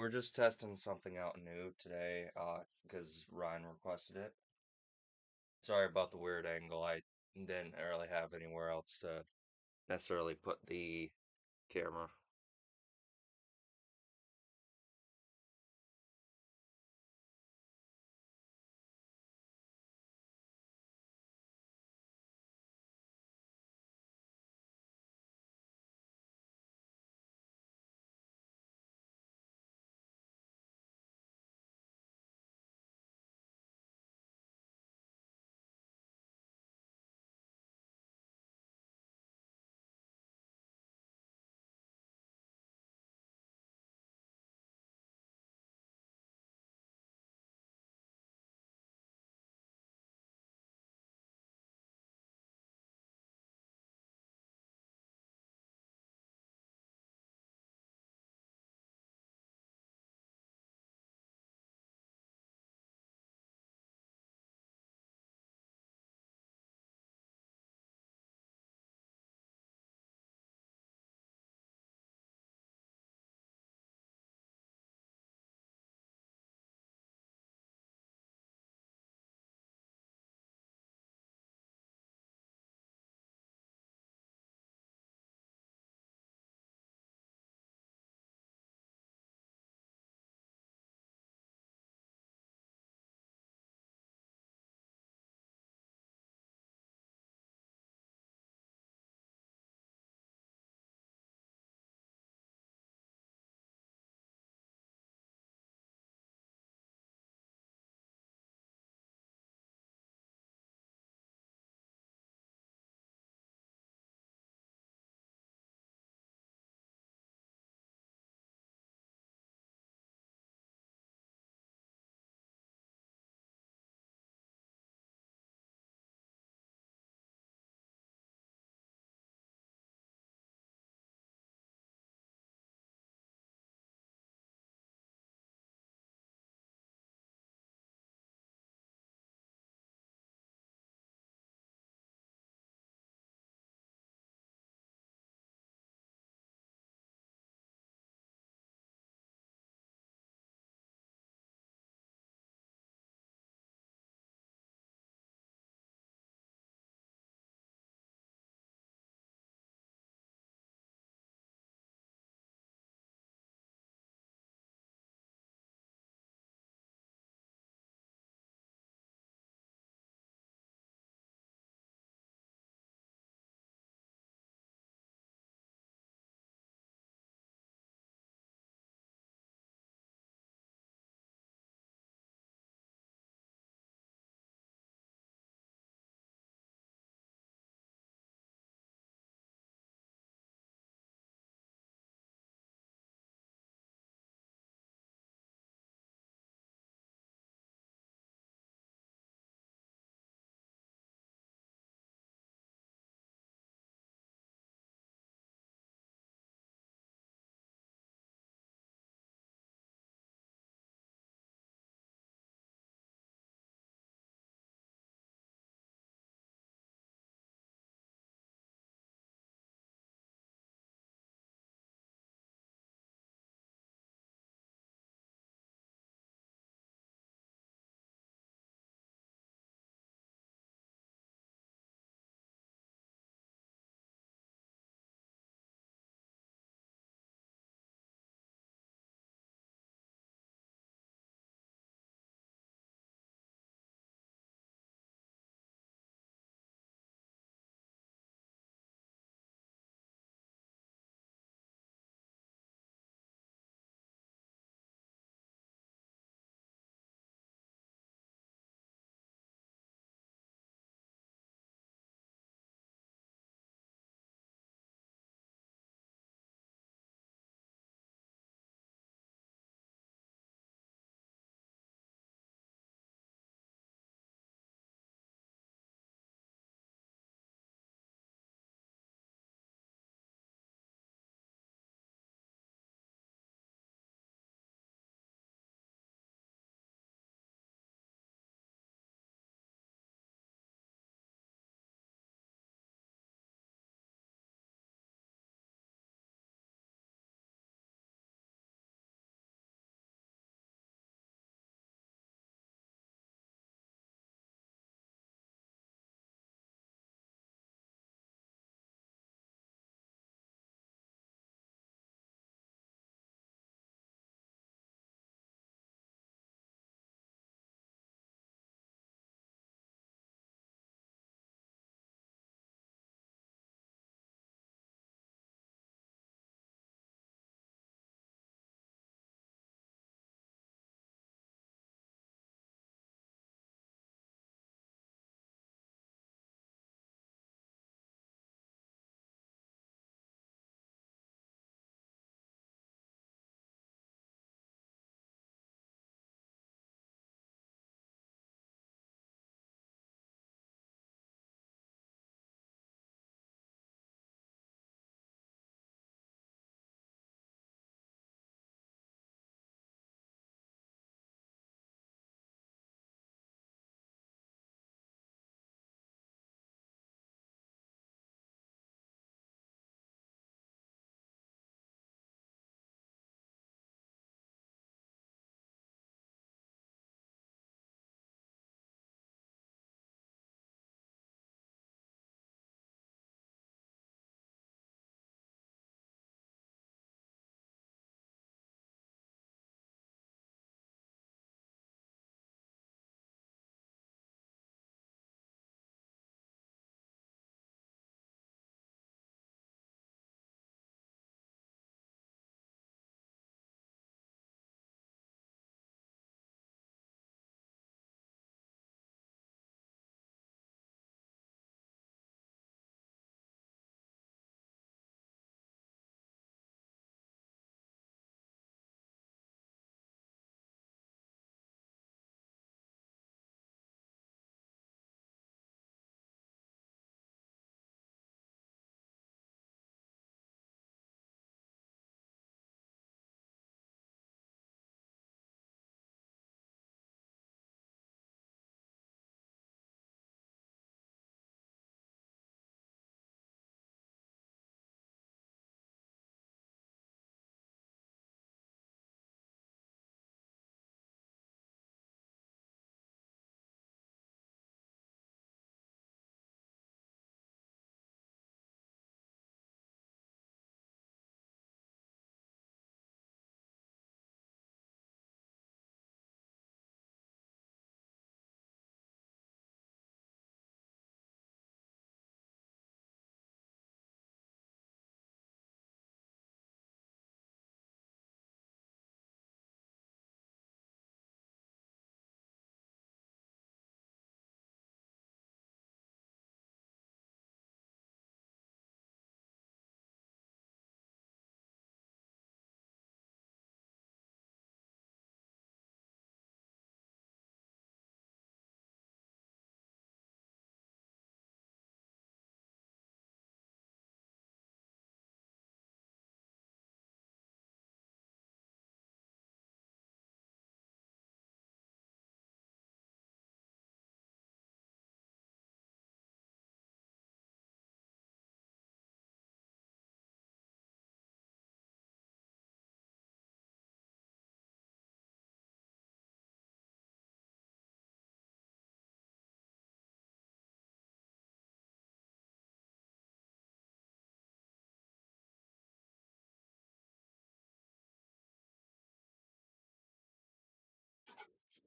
We're just testing something out new today, because Ryan requested it. Sorry about the weird angle. I didn't really have anywhere else to necessarily put the camera.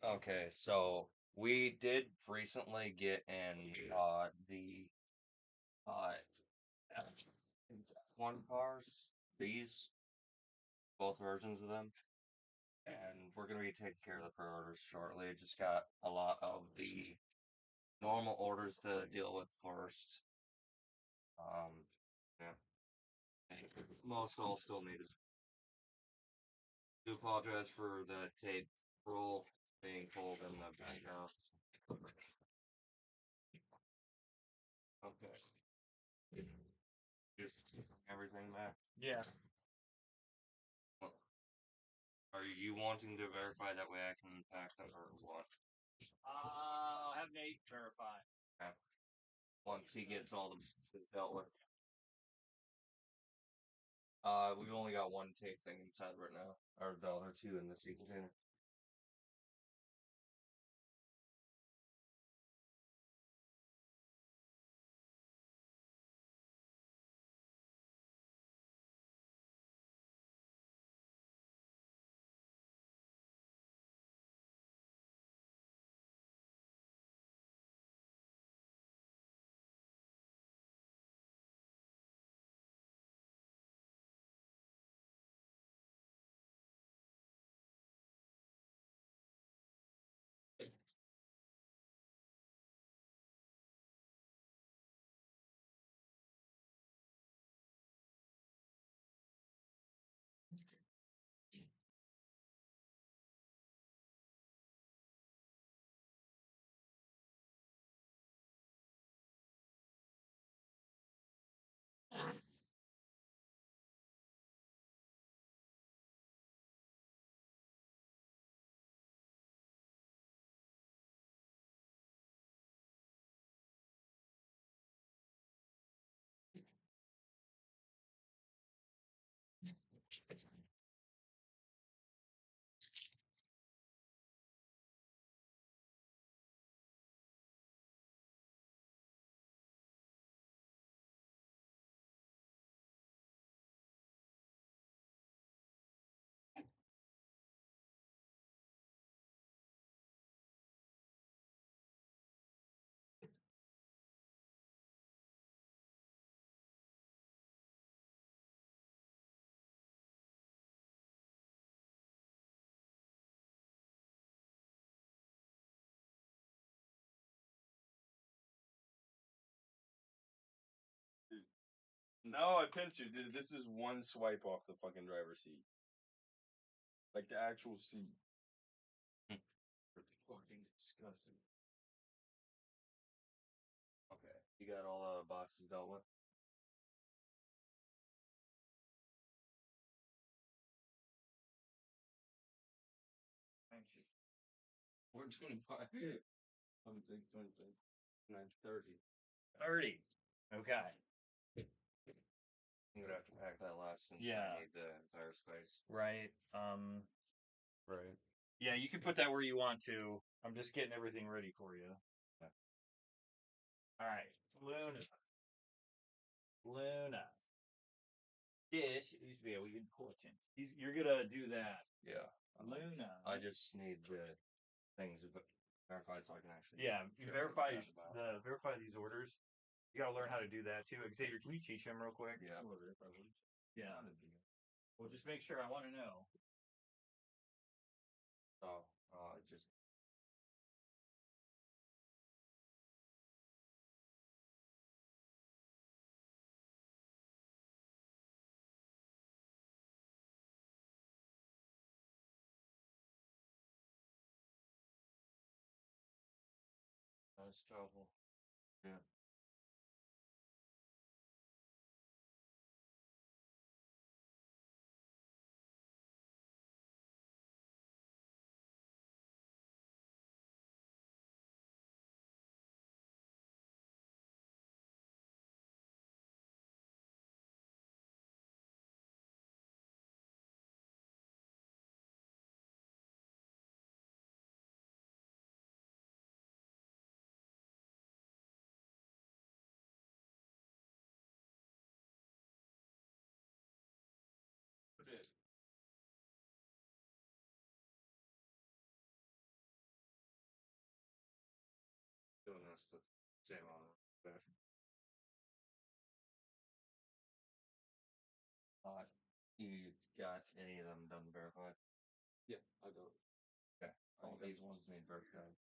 Okay, so we did recently get in the uh it's F1 cars, these both versions of them, and we're gonna be taking care of the pre-orders shortly. Just got a lot of the normal orders to deal with first. Yeah, most all still needed. Do apologize for the tape roll being pulled in the background. Okay. Just everything back. Yeah. Are you wanting to verify that way I can pack them or what? I'll have Nate verify. Okay. Once he gets all the boxes dealt with. We've only got one tape thing inside right now. Or no, there's two in the sea container. No, I pinched you. This is one swipe off the fucking driver's seat. Like the actual seat. Fucking disgusting. Okay. You got all the boxes dealt with? Thank you. We're 25. 26, 27, 30. 30. Okay. I'm gonna have to pack that last since Yeah. I need the entire space. Right. Right. Yeah, you can put that where you want to. I'm just getting everything ready for you. Yeah. All right. Luna. Luna. This is very important. You're gonna do that. Yeah. Luna. I just need the things verified so I can actually. Yeah, you share verify what it's about. verify these orders. You gotta learn how to do that too. Xavier, can you teach him real quick? Yeah. Yeah. Well, just make sure. I want to know. So, just. That's trouble. Yeah. that's the same on there. You got any of them done verified? Yeah, I do. Okay. All these ones need verified.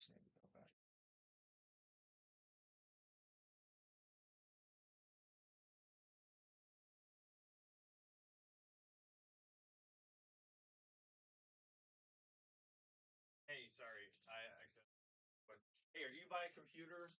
Just need to go back. Hey, sorry, I accidentally. But hey, are you by a computer?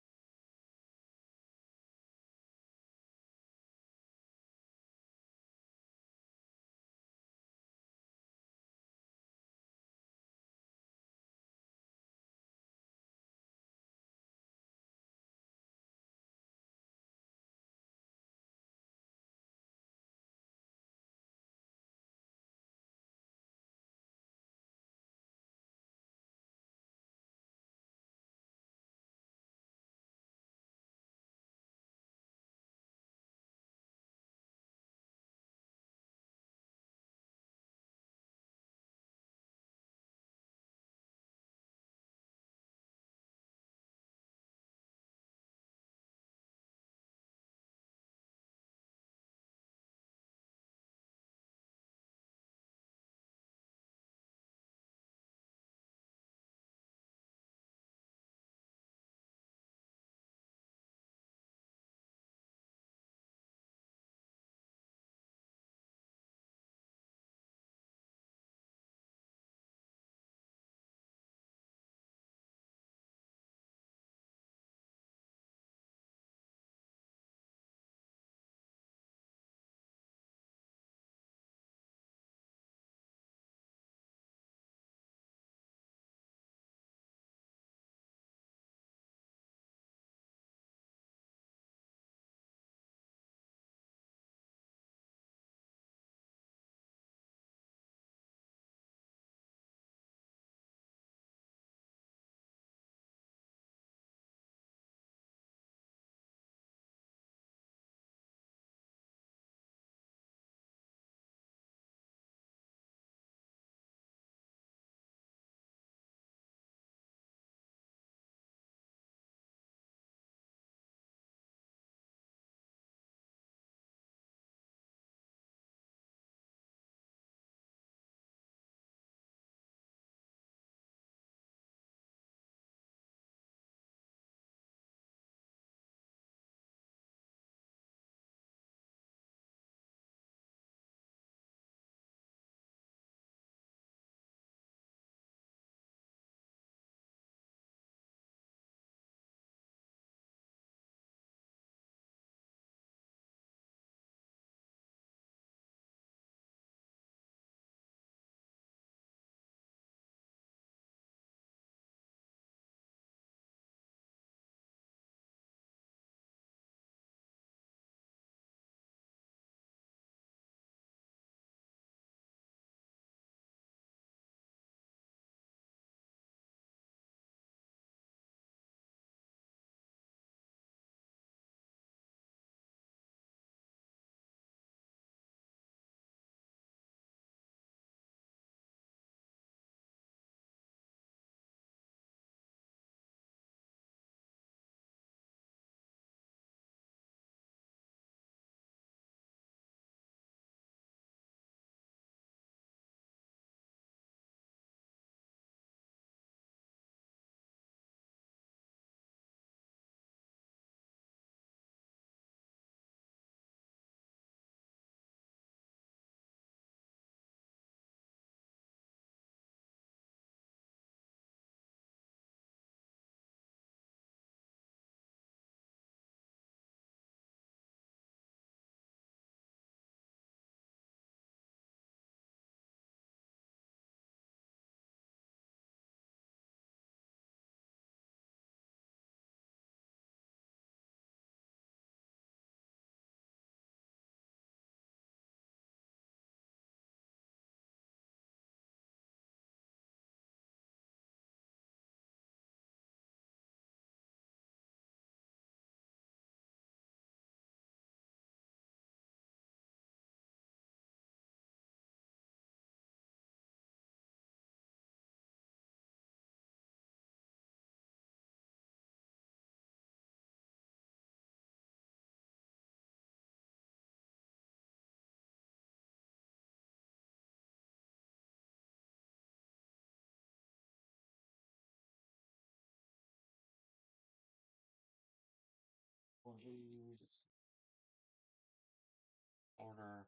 Order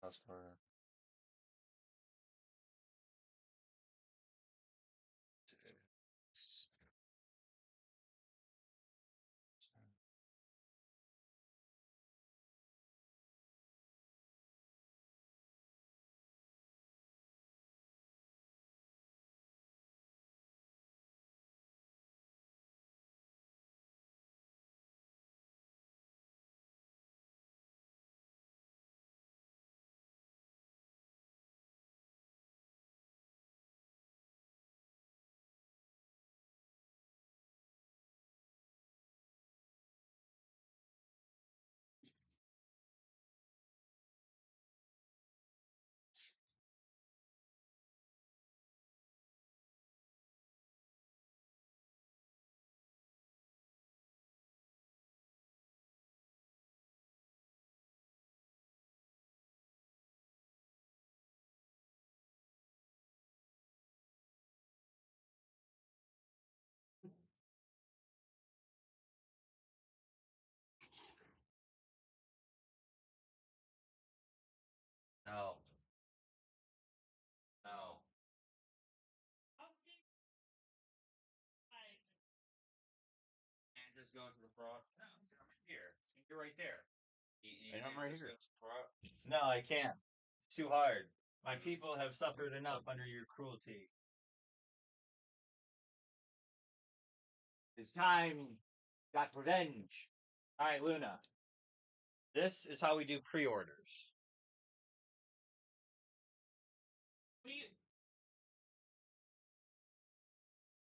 customer. No. No. And just go to the front. No, I'm right here. You're right there. And I'm right Just here. go to the front. No, I can't. It's too hard. My people have suffered enough under your cruelty. It's time. Got revenge. All right, Luna. This is how we do pre-orders.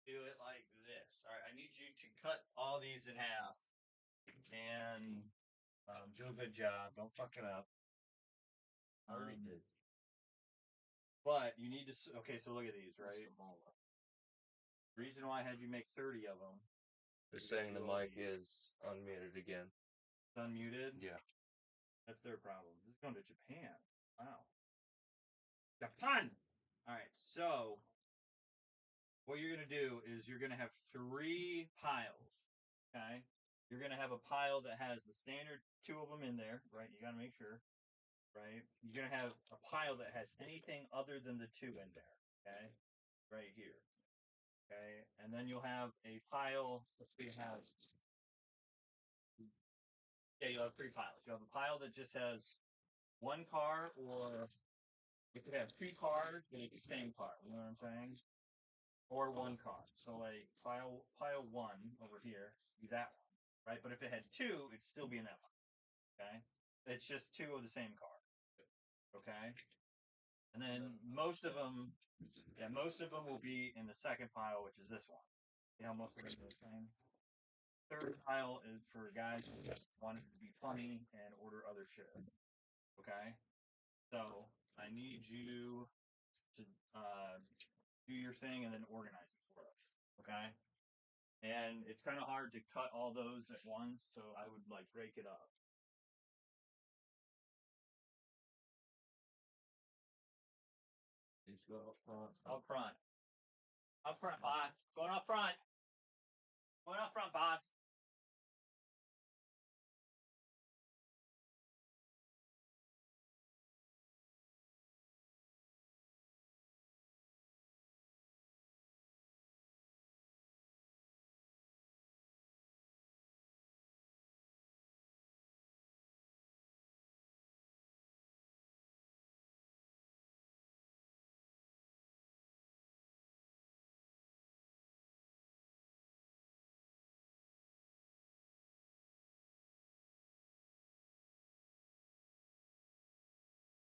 Do it like this. All right, I need you to cut all these in half and do a good job. Don't fuck it up. I already did. But you need to. Okay, so look at these, right? Reason why I had you make 30 of them. They're You saying gotta the do all mic these. is unmuted again. It's unmuted. Yeah. That's their problem. This is going to Japan. Wow. Japan. All right. So what you're going to do is you're going to have 3 piles. Okay. You're going to have a pile that has the standard 2 of them in there, right? You got to make sure, right? You're going to have a pile that has anything other than the 2 in there. Okay. Right here. Okay. And then you'll have a pile. Let's see, have. Yeah, you'll have 3 piles. You have a pile that just has 1 car, or you could have 3 cars, but it's the same car. You know what I'm saying? Or 1 car. So like pile 1 over here, be that one, right? But if it had 2, it'd still be in that one. Okay, it's just 2 of the same car. Okay, and then most of them will be in the second pile, which is this one. You know, most of them are the same. Third pile is for guys who just want it to be funny and order other shit. Okay, so I need you to do your thing and then organize it for us. Okay, and it's kind of hard to cut all those at once, so I would like break it up. Please go up front. Up front. Up front, boss. Going up front. Going up front, boss.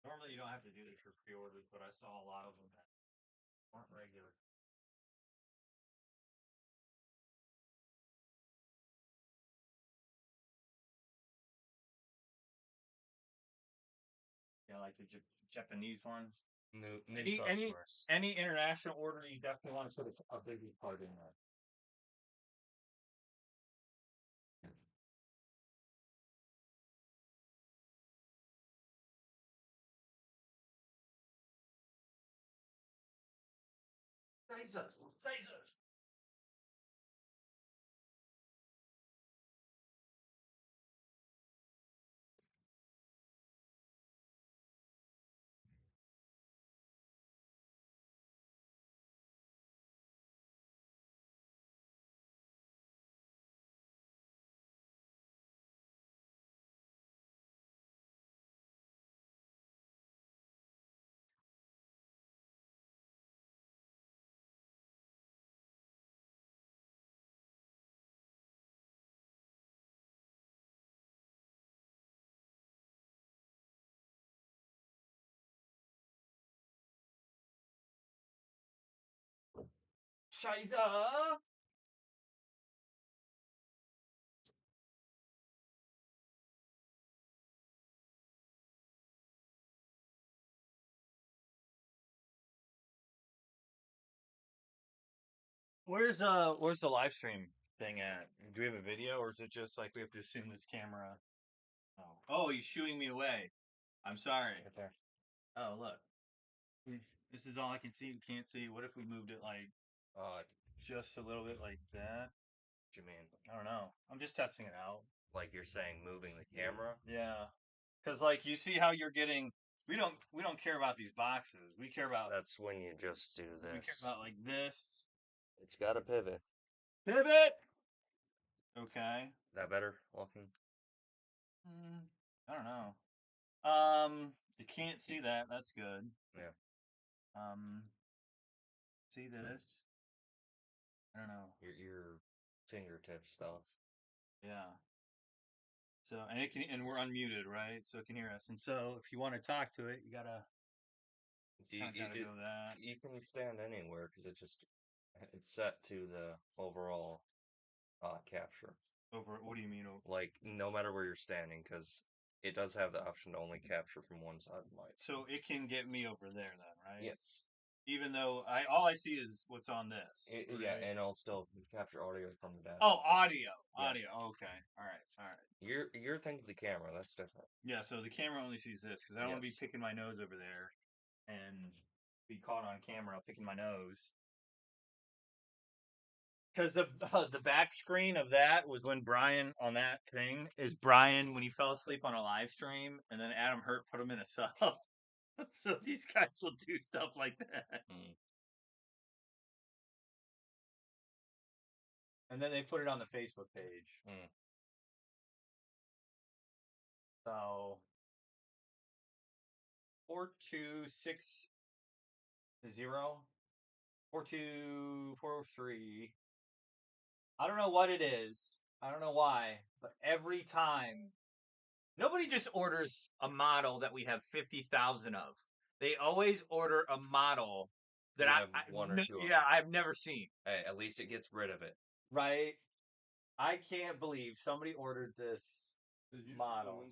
Normally, you don't have to do this for pre-orders, but I saw a lot of them that aren't regular. Yeah, like the Japanese ones. New Any customers. any international order, you definitely want to put a big part in there. Jesus. Scheiße! Where's the live stream thing at? Do we have a video, or is it just like we have to assume this camera? Oh, he's shooing me away. I'm sorry. Right there. Oh, look. This is all I can see. You can't see. What if we moved it like just a little bit like that? What you mean? I don't know. I'm just testing it out. Like you're saying, moving the camera? Yeah. Because like you see how you're getting. We don't care about these boxes. We care about. That's when you just do We care this. about like this. It's got a pivot. Pivot. Okay. That better, walking? I don't know. You can't see that. That's good. Yeah. See this? I don't know. Your fingertip stuff. Yeah. So and it can and we're unmuted, right? So it can hear us. And so if you want to talk to it, you gotta go that. You can stand anywhere because it's set to the overall capture. Over what do you mean over? Like no matter where you're standing, because it does have the option to only capture from one side of the mic. So it can get me over there then, right? Yes. Even though all I see is what's on this. Yeah, and I'll still capture audio from the desk. Oh, audio. Yeah. Audio. Okay. All right. You're thinking the camera. That's different. Yeah. So the camera only sees this because I don't want to be picking my nose over there and be caught on camera picking my nose. Because the back screen of that was when Brian on that thing is Brian when he fell asleep on a live stream, and then Adam Hurt put him in a sub. So these guys will do stuff like that. And then they put it on the Facebook page. So 4260 42403. I don't know what it is. I don't know why, but every time nobody just orders a model that we have 50,000 of. They always order a model that I have one or two of. Yeah, I've never seen. Hey, at least it gets rid of it. Right? I can't believe somebody ordered this model.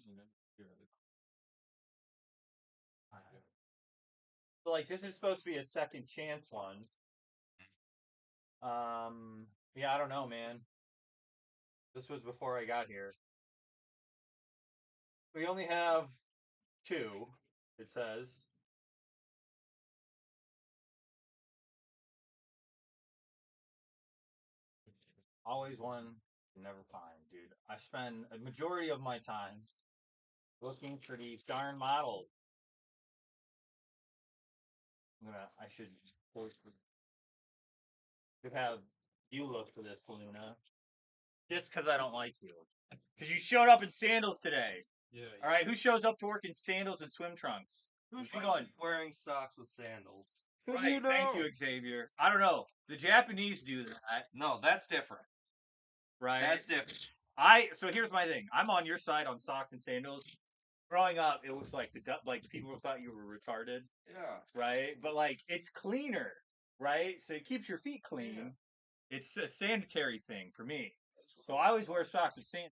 So like this is supposed to be a second chance one. Yeah, I don't know, man. This was before I got here. We only have 2, it says. Always one, never find, dude. I spend a majority of my time looking for these darn models. I should have you look for this, Luna. Just because I don't like you. Because you showed up in sandals today. Yeah. All right, who shows up to work in sandals and swim trunks? Who's going? wearing socks with sandals? Right, thank you, Xavier. I don't know. The Japanese do that. No, that's different. Right? That's different. So here's my thing. I'm on your side on socks and sandals. Growing up, it was like people thought you were retarded. Yeah. Right? But like it's cleaner, right? So it keeps your feet clean. Yeah. It's a sanitary thing for me. So I always wear socks with sandals.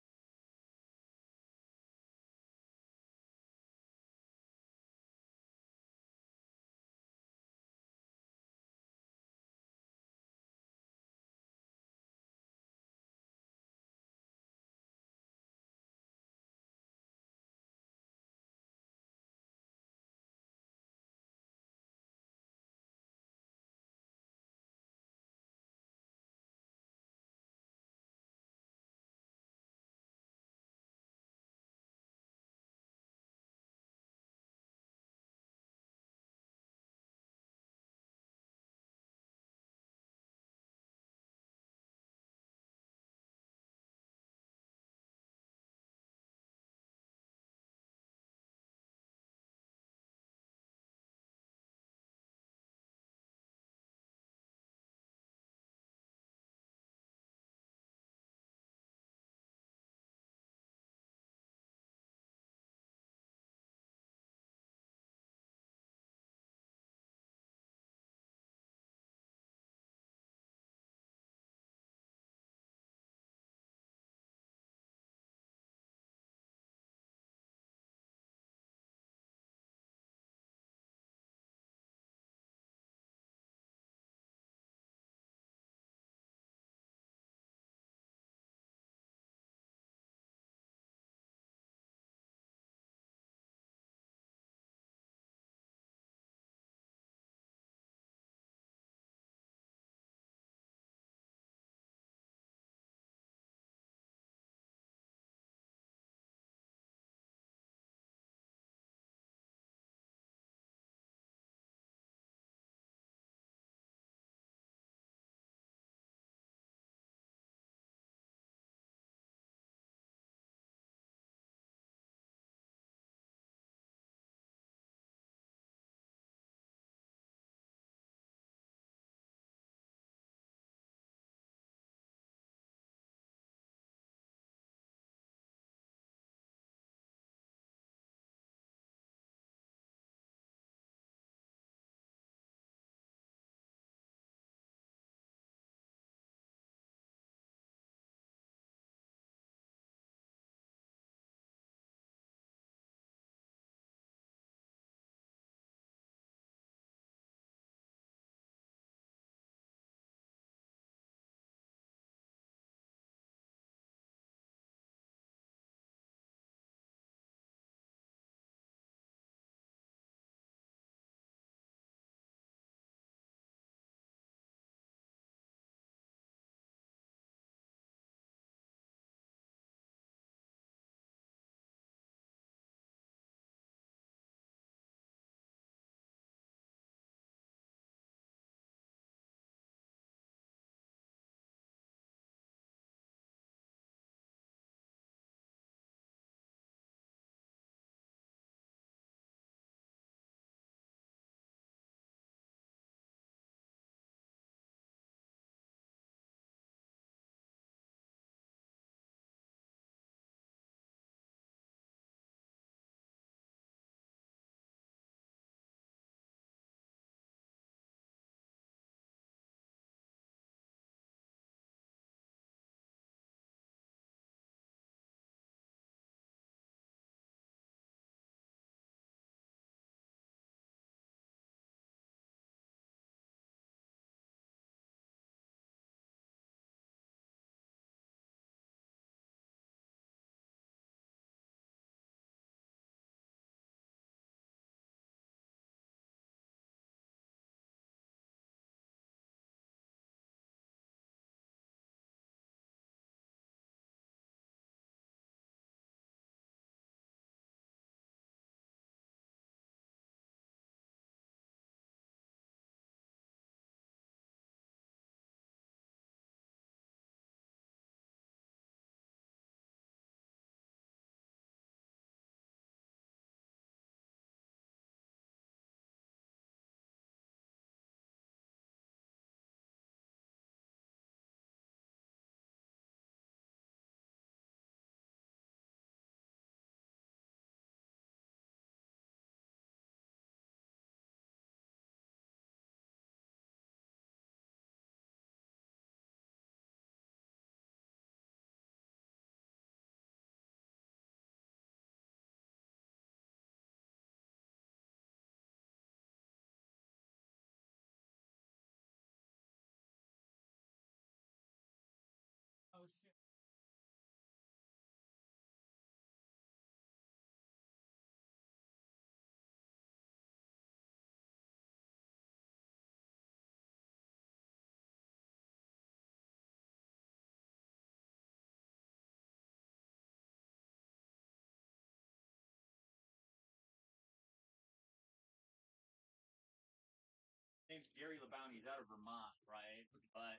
think Gary LeBounty's out of Vermont, right? But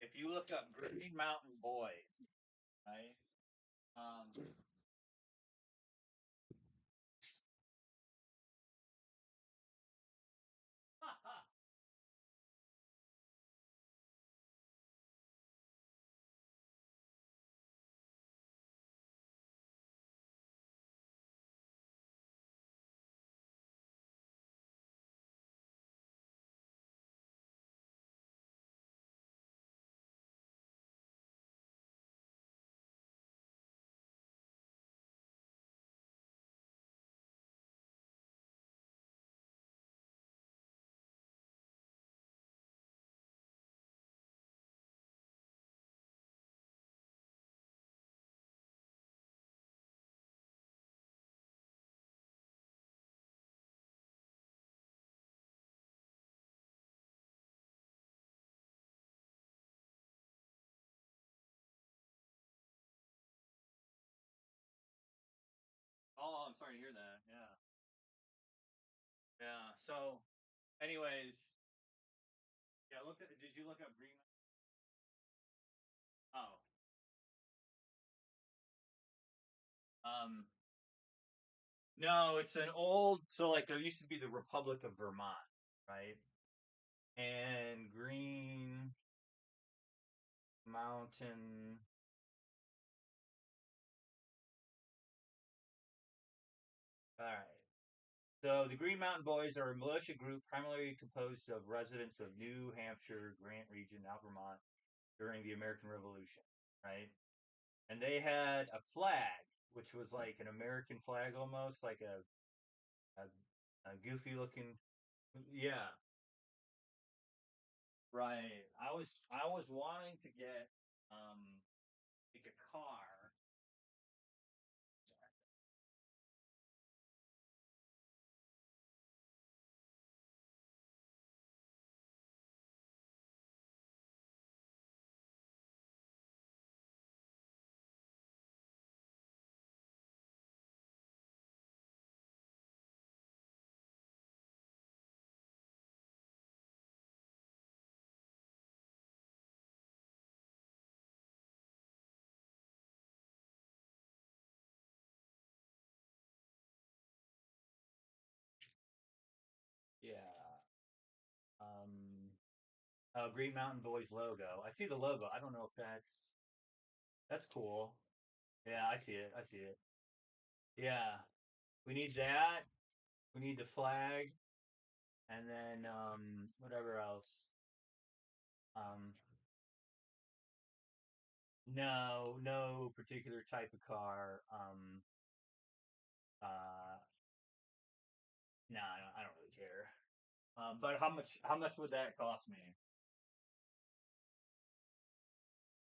if you look up Green Mountain Boys, right? Oh, I'm sorry to hear that. Yeah. Yeah. So, anyways, yeah. Look at. Did you look up Green? Oh. Um. No, it's an old. So, like, there used to be the Republic of Vermont, right? And Green Mountain. All right. So the Green Mountain Boys are a militia group primarily composed of residents of New Hampshire, Grant region, now Vermont, during the American Revolution, right? And they had a flag, which was like an American flag almost, like a, a goofy looking. Yeah, right. I was wanting to get like a car. Yeah. Green Mountain Boys logo. I see the logo. I don't know if that's cool. Yeah, I see it. I see it. Yeah, we need that. We need the flag, and then whatever else. Um, no, no particular type of car. Uh, no, I don't really care. But how much would that cost me?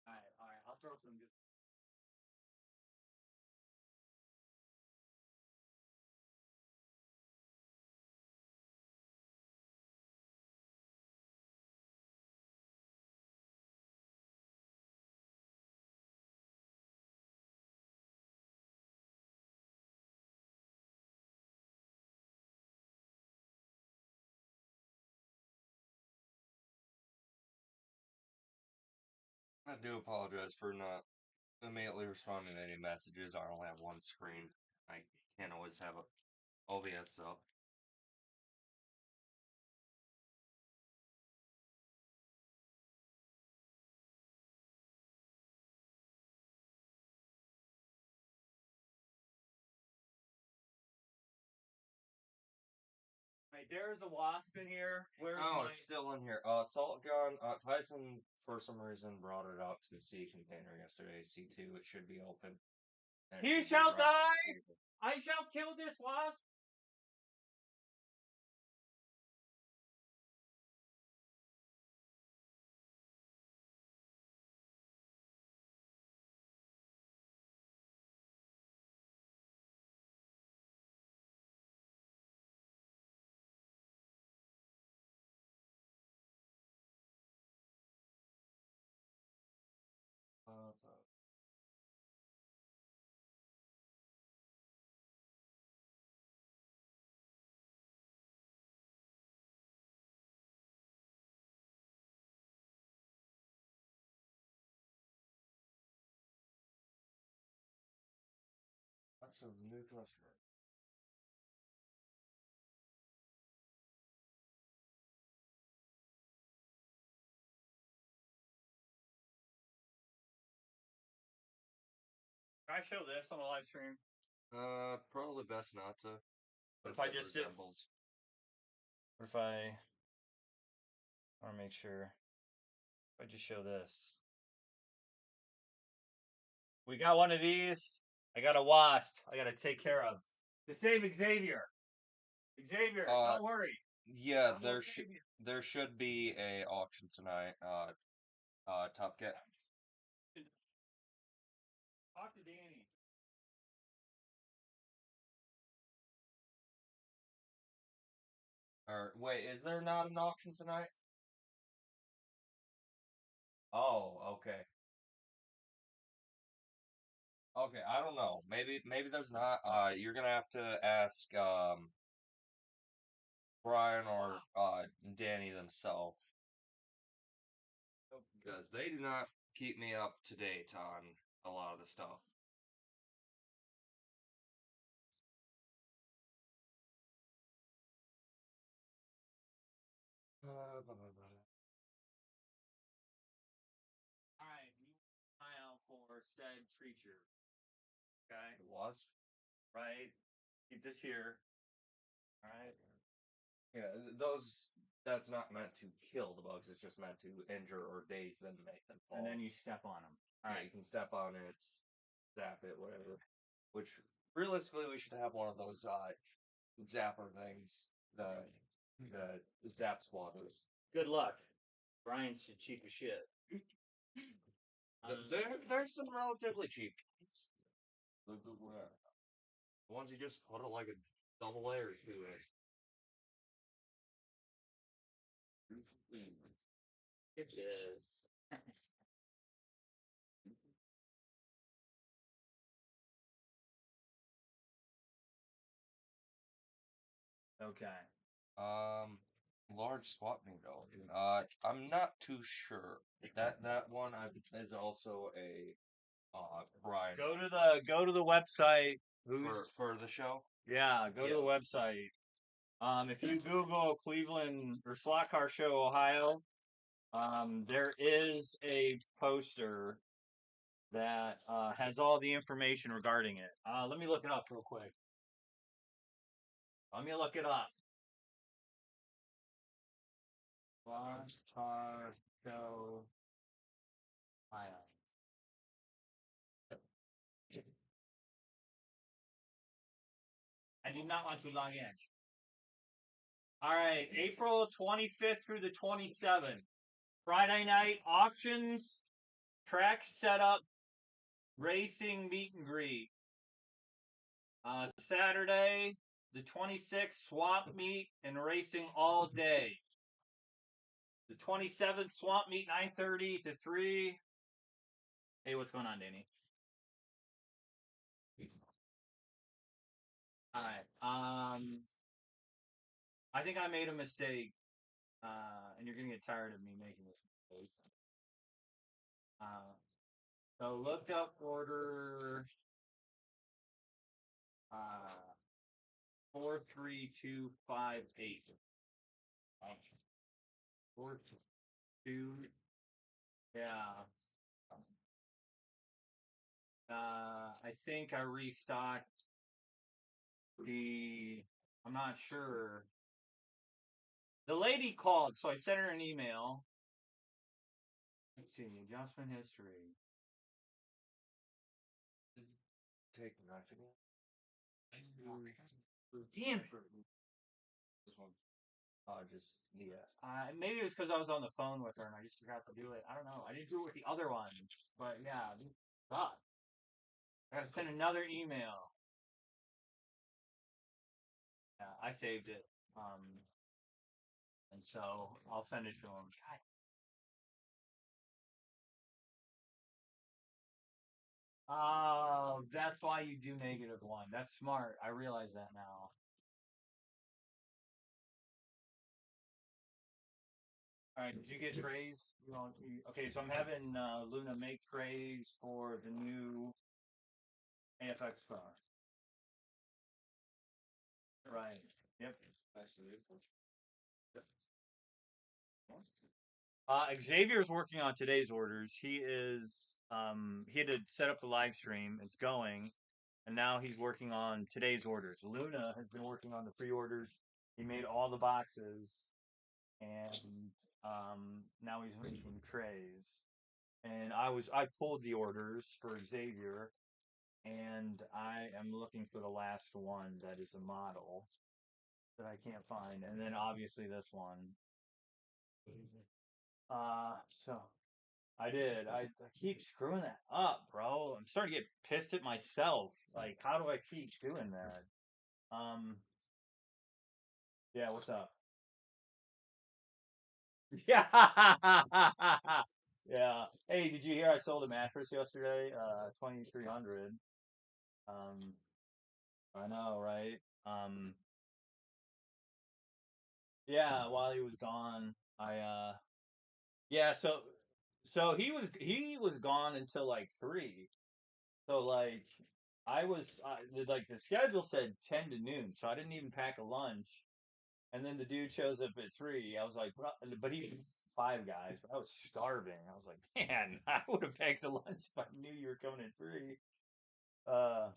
All right, I'll throw some. I do apologize for not immediately responding to any messages. I only have one screen. I can't always have it. OBS so. Right, there's a wasp in here. Where's Oh, my? it's still in here. Salt gun. Tyson, for some reason, brought it out to the C container yesterday. C2, it should be open. And it He should be shall dropped on the die. table. I shall kill this wasp. So stats of the new customer. Can I show this on the live stream? Probably best not to. What if since I it just did? resembles. What if I want to make sure? If I just show this. We got one of these. I got a wasp. I got to take care of. To save Xavier. Xavier, don't worry. Yeah, I'm gonna save you. there should be a auction tonight. Top Cat. Talk to Danny. Or wait, is there not an auction tonight? Oh, okay. Okay, I don't know. Maybe there's not. You're gonna have to ask Brian or Danny themselves because they do not keep me up to date on a lot of the stuff. All right, you file for said creature. Okay, It was. right. Keep this here. All right. Yeah, those. That's not meant to kill the bugs. It's just meant to injure or daze them, make them fall. And then you step on them. All Yeah, right. you can step on it, zap it, whatever. Which realistically, we should have one of those zapper things. The zap swatters. Good luck. Brian's cheap as shit. There's some relatively cheap ones. The ones you just put like a double layers to it. It is. Okay. Large swap meet though. I'm not too sure. That one is also a Brian Go to the website. for the show. Yeah, go to the website. If you Google Cleveland or Slot Car Show Ohio, there is a poster that has all the information regarding it. Let me look it up real quick. Let me look it up. Slot Car Show Ohio. I do not want to log in. All right, April 25th through the 27th. Friday night auctions, track setup, racing meet and greet. Saturday, the 26th, swamp meet and racing all day. The 27th, swamp meet 9:30 to 3. Hey, what's going on, Danny? All right. I think I made a mistake, and you're gonna get tired of me making this mistake. So look up order 43258. 4-2. Yeah. I think I restocked the. I'm not sure. The lady called, so I sent her an email. Let's see, adjustment history. Take the knife again. Damn it. This one. Just yeah. Maybe it was because I was on the phone with her and I just forgot to do it. I don't know. I didn't do it with the other ones, but yeah, God. I gotta send another email. Yeah, I saved it. And so I'll send it to him. God. Oh, that's why you do -1. That's smart. I realize that now. All right, did you get trays? Okay, so I'm having Luna make trays for the new AFX car. Right. Yep. Xavier's working on today's orders. He had to set up the live stream. It's going, and now he's working on today's orders. Luna has been working on the pre-orders. He made all the boxes, and now he's making trays. And I pulled the orders for Xavier, and I am looking for the last one that is a model that I can't find, and then obviously this one. So I did. I keep screwing that up, bro. I'm starting to get pissed at myself. Like, how do I keep doing that? Yeah. What's up? Yeah. Yeah. Hey, did you hear I sold a mattress yesterday? 2,300. Um, I know, right? Um, yeah. While he was gone, yeah. So he was gone until like 3. So like like the schedule said 10 to noon, so I didn't even pack a lunch. And then the dude shows up at 3. I was like, well, but he 5 guys, but I was starving. I was like, man, I would have packed a lunch if I knew you were coming at 3. Uh,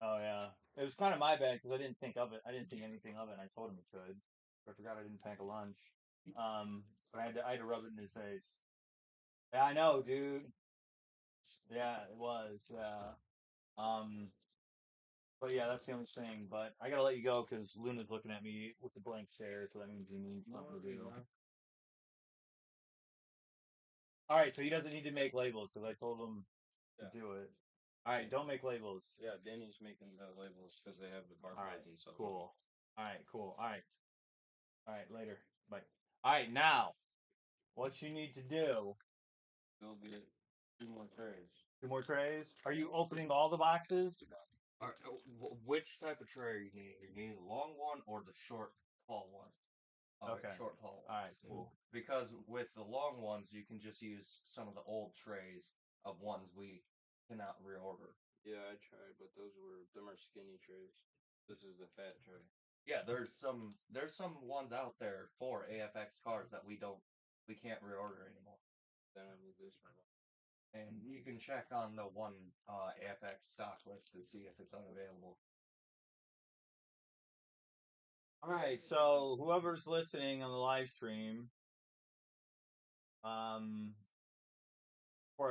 oh yeah, it was kind of my bad because I didn't think of it. I didn't think anything of it. And I told him he could, but I forgot I didn't pack a lunch. But I had to rub it in his face. Yeah, I know, dude. Yeah, it was. Yeah. Um, But yeah, that's the only thing. But I gotta let you go because Luna's looking at me with the blank stare, so that means you need something to do. All right, so he doesn't need to make labels because I told him to do it. All right, don't make labels. Yeah, Danny's making the labels because they have the All barcodes right, and stuff. cool. All right, cool. All right, later. Bye. All right, now what you need to do? Go get 2 more trays. 2 more trays. Are you opening all the boxes? Which type of tray are you needing? You need the long one or the short, tall one? Okay. Short, tall All right, ones. cool. Because with the long ones, you can just use some of the old trays of ones we cannot reorder. Yeah, I tried, but them are skinny trays. This is the fat tray. Yeah, there's some ones out there for AFX cars that we can't reorder anymore. Then I need this one. And you can check on the one AFX stock list to see if it's unavailable. All right, so whoever's listening on the live stream, before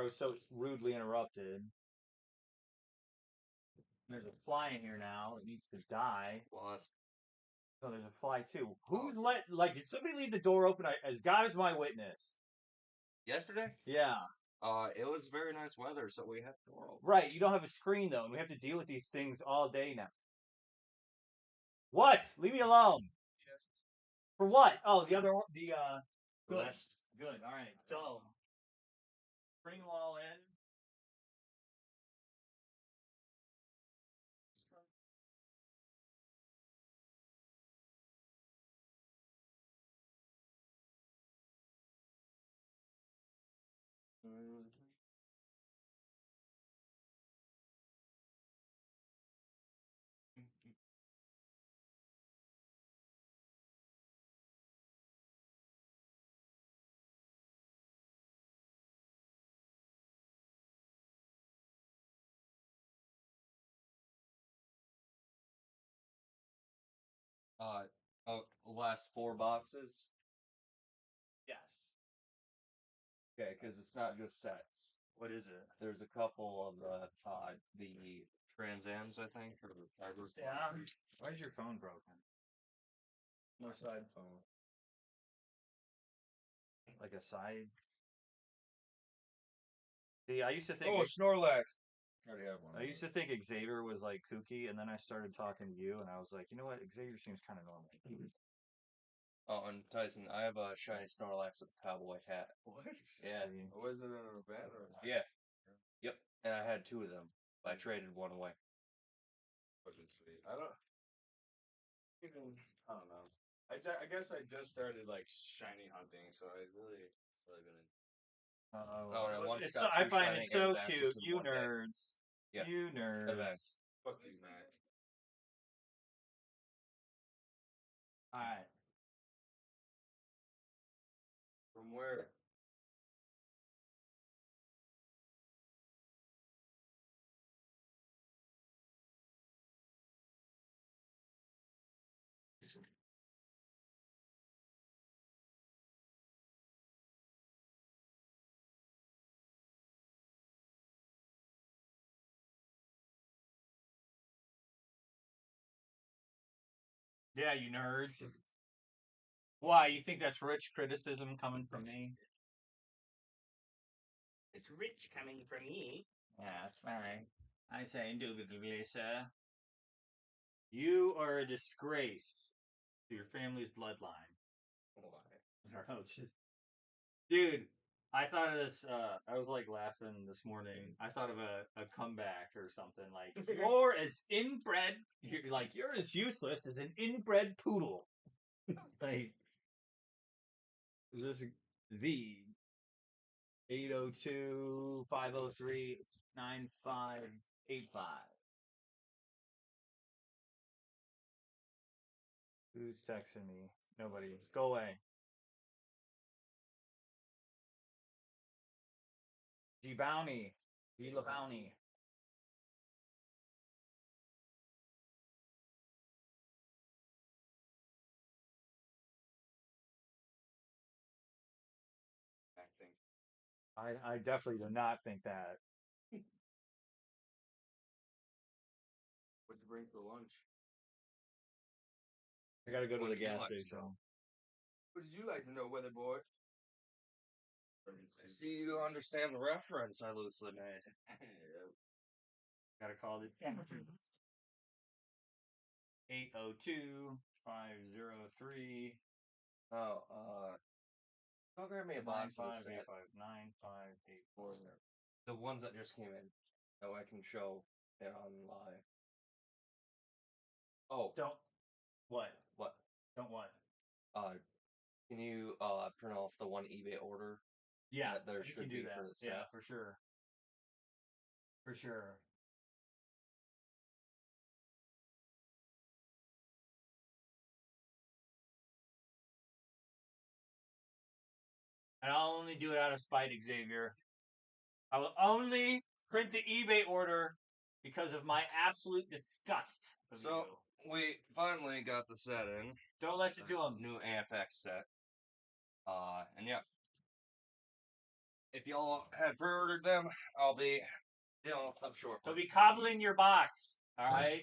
I was so rudely interrupted, there's a fly in here now. It needs to die. Lost. So there's a fly too. Who did somebody leave the door open? As God is my witness. Yesterday? Yeah. It was very nice weather, so we had the door open. Right, you don't have a screen though, and we have to deal with these things all day now. What? Leave me alone. Yes. For what? Oh, the good. List. Good. All right. So bring them all in. Last 4 boxes. Yes. Okay, because it's not just sets. What is it? There's a couple of the Trans Ams, I think, or Yeah. Why is your phone broken? My side phone. Like a side. See, I used to think. Oh, Snorlax. I already have one. I used to think Xavier was like kooky, and then I started talking to you, and I was like, you know what? Xavier seems kind of normal. Oh, and Tyson, I have a shiny Snorlax with a cowboy hat. What? Yeah. Was it in a bat or? Yeah. Yep. And I had 2 of them. I traded one away. Fucking sweet. I don't know. I guess I just started like shiny hunting, so I really been Oh, and one's it's got I two find shiny it so X-Axis cute. and You one day. nerds. Yeah. You nerds. Bye-bye. Fuck you, Matt. Alright. From where? Yeah, you nerds. Why? You think that's rich criticism coming from me? It's rich coming from me. Yes, fine. I say indubitably, sir. You are a disgrace to your family's bloodline. Why? Dude, I thought of this. I was like laughing this morning. I thought of a comeback or something like you're as inbred. You're as useless as an inbred poodle. Like this, the 802-503-9585. Who's texting me? Nobody. Go away. G Bounty. G La Bounty. I think. I definitely do not think that. What'd you bring for lunch? I gotta go to What the would you gas like to station. know? What did you like to know, weather boy? I see you understand the reference I loosely made. Gotta call this 802-503. Oh, go grab me a box of the set. 95859584. The ones that just came in. That way I can show it on live. Oh, Don't what? what? Don't what? Can you print off the one eBay order? Yeah, That there you should can do be that. for the set. Yeah, for sure. For sure. And I'll only do it out of spite, Xavier. I will only print the eBay order because of my absolute disgust of So you. we finally got the set in. Don't listen to him. New AFX set. And yeah. If y'all had pre-ordered them, I'll be I'm short. He'll be cobbling your box. All right.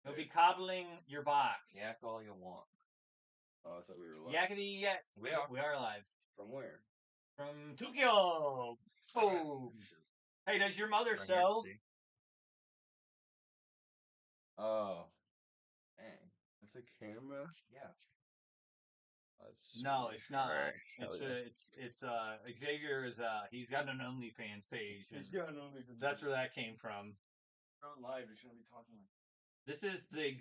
He'll be cobbling your box. Yak all you want. Oh, I thought we were live. Yakety yak. We are. We are live. From where? From Tokyo. Oh. Hey, does your mother Right here, sew? see? Oh. Dang. That's a camera? Yeah. That's No, it's not. Alright. It's Xavier is he's got an OnlyFans page. He's got an only. That's where that came from. We're on live. We shouldn't be talking like. This is the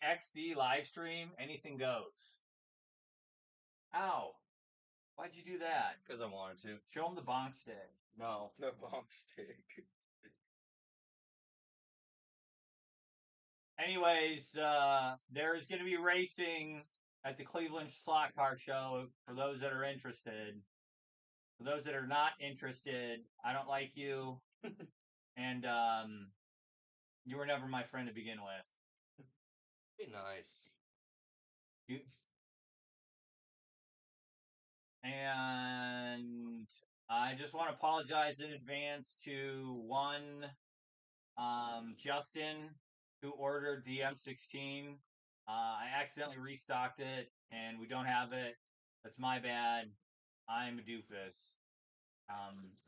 XD live stream. Anything goes. Ow! Why'd you do that? Because I wanted to. Show him the bonk stick. No. The bomb stick. Anyways, there's going to be racing at the Cleveland Slot Car Show for those that are interested. For those that are not interested, I don't like you, and you were never my friend to begin with. Be nice. And I just want to apologize in advance to one Justin who ordered the M16. I accidentally restocked it and we don't have it. That's my bad. I'm a doofus.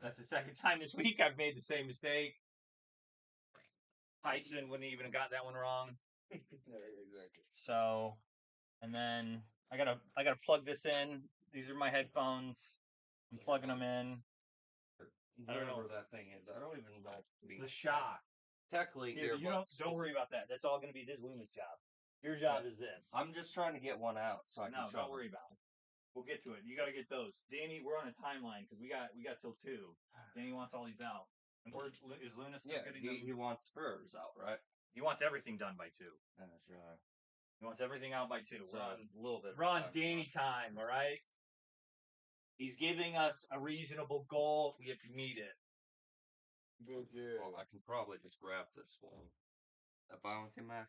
That's the second time this week I've made the same mistake. Tyson wouldn't even have got that one wrong. Exactly. So, and then I gotta plug this in. These are my headphones. I'm plugging them in. I don't know. Whatever that thing is. I don't even know. The shock. Technically, Yeah, you don't worry about that. That's all gonna be Diz Luna's job. Your job is this. I'm just trying to get one out so I can No, show don't them. worry about it. We'll get to it. You got to get those. Danny, we're on a timeline because we got till 2. Danny wants all these out. And is Luna still getting them? he wants spurs out, right? He wants everything done by 2. That's right. He wants everything out by 2. So a little bit. We're on Danny time, all right? He's giving us a reasonable goal. We have to meet it. Well, I can probably just grab this one. That fine with you, Mac?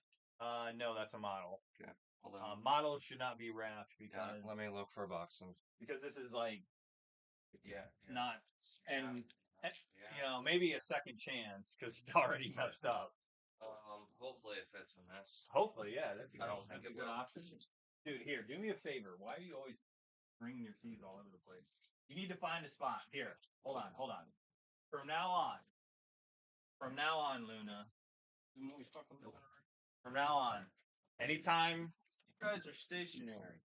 No, that's a model. Okay. Hold on. Models should not be wrapped because let me look for a box. Because this is like not and you know, maybe a second chance because it's already messed up. Hopefully it fits in this. Hopefully, yeah, that'd be I don't think a it good will. option. Dude, here, do me a favor. Why are you always bringing your keys all over the place? You need to find a spot. Here, hold on. From now on, Luna. From now on, anytime You guys are stationary.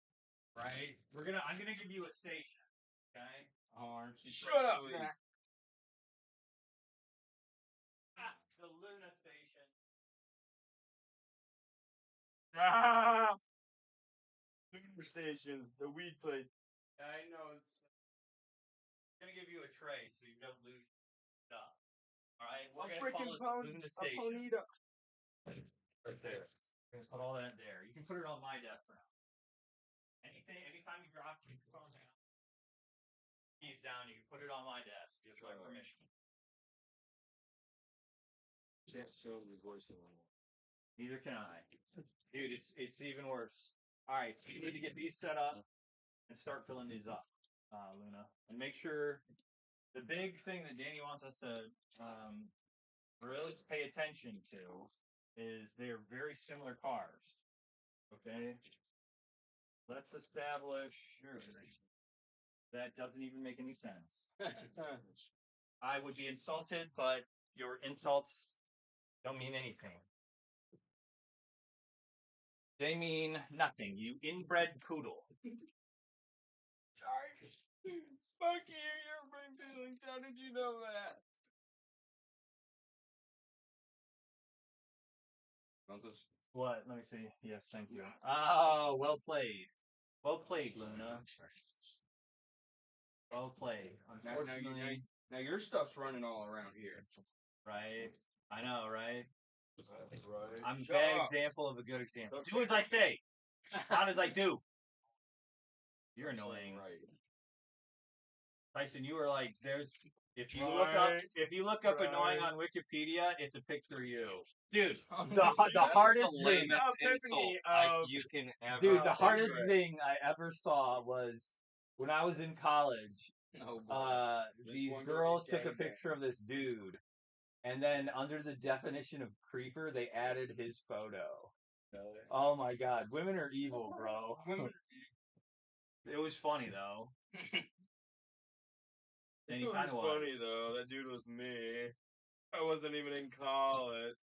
right? I'm gonna give you a station. Okay? Oh, aren't you? Shut up, Mac. The Luna station. Lunar station, the weed place. I know it's gonna give you a tray so you don't lose stuff. All right, we're gonna freaking call it Luna station. Ponita. Right there. We're gonna put all that there. You can put it on my desk for now. Anytime you drop your phone down, keys down, you can put it on my desk. You have my permission. Can't show the voice anymore. Neither can I. Dude, it's even worse. Alright, so you need to get these set up and start filling these up, Luna. And make sure the big thing that Danny wants us to really pay attention to is they're very similar cars. Okay? Let's establish that doesn't even make any sense. I would be insulted, but your insults don't mean anything. They mean nothing, you inbred poodle. Sorry. Fuck you, your brain feelings. How did you know that? What? Let me see. Yes, thank you. Oh, well played. Well played, Luna. Well played. Unfortunately, Now your stuff's running all around here. right? I know, right? Right. I'm a Shut bad up. example of a good example. Don't Do as I say. Not as I do. You're That's annoying. Right. Tyson, you were like, if you look up Right. annoying on Wikipedia, it's a picture of you. Dude, the That is hardest the thing. lamest insult you can ever. Dude, the hardest thing I ever saw was when I was in college. Oh, boy. These one girls gonna took get a picture of this dude, and then under the definition of creeper, they added his photo. Oh my god, women are evil, bro. It was funny though. It was funny though. That dude was me. I wasn't even in college.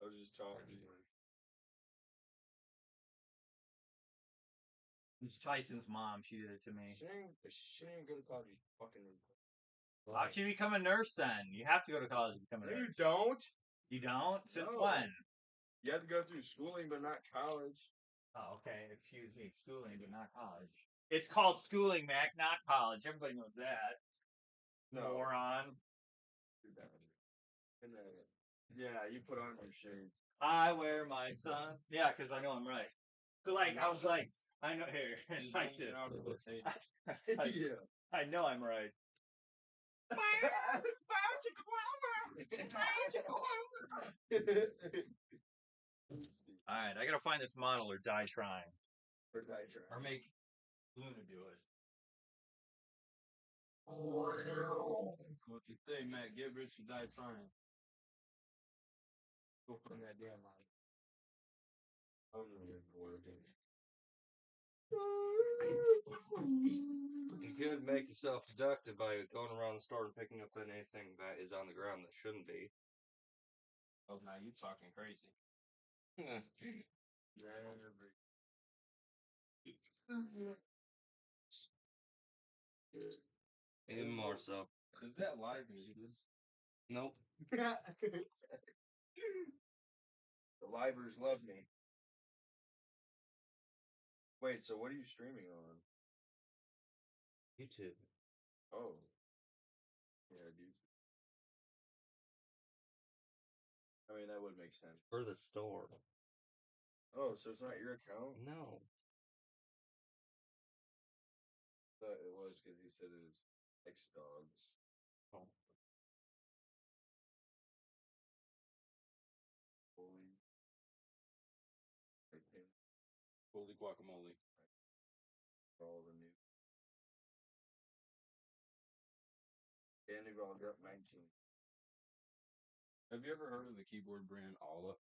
I was just talking to him. It's Tyson's mom. She did it to me. She ain't good at college. Fucking. How'd she become a nurse then? You have to go to college to become a nurse. You don't. You don't? Since No. when? You have to go through schooling, but not college. Oh, okay. Excuse me. Schooling, but not college. It's called schooling, Mac, not college. Everybody knows that. No. Moron. Yeah, you put on your shade. I wear my sun. Yeah, because I know I'm right. So, like, I was like, I know. Here, it's Tyson. Yeah. I know I'm right. Alright, I gotta find this model or die trying. Or make Luna do it. What you say, Matt? Get rich or die trying. Go find that damn model. You could make yourself productive by going around the store and picking up anything that is on the ground that shouldn't be. Oh, now you talking crazy. Even more so. Is that live music? Nope. The livers love me. Wait, so what are you streaming on? YouTube. Oh. Yeah, dude. I mean, that would make sense. For the store. Oh, so it's not your account? No. Thought it was because he said it was X dogs. Oh. Holy. Okay. Holy guacamole. All the new. Dannyville got 19. Have you ever heard of the keyboard brand Alla?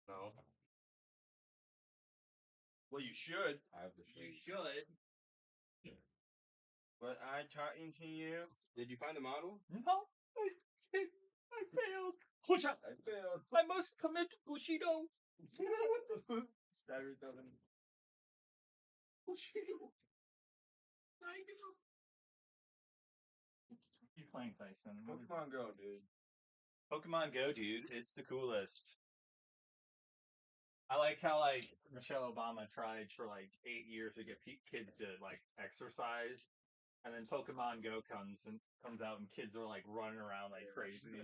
No. Well, you should. I have the You shade. should. But I talking to you. Did you find the model? No, I failed. Push up. I failed. I must commit Bushido. Stab yourself in. Bushido. You playing Tyson? Pokemon Go, dude. Pokemon Go, dude. It's the coolest. I like how like Michelle Obama tried for like 8 years to get kids to like exercise, and then Pokemon Go comes out and kids are like running around like crazy.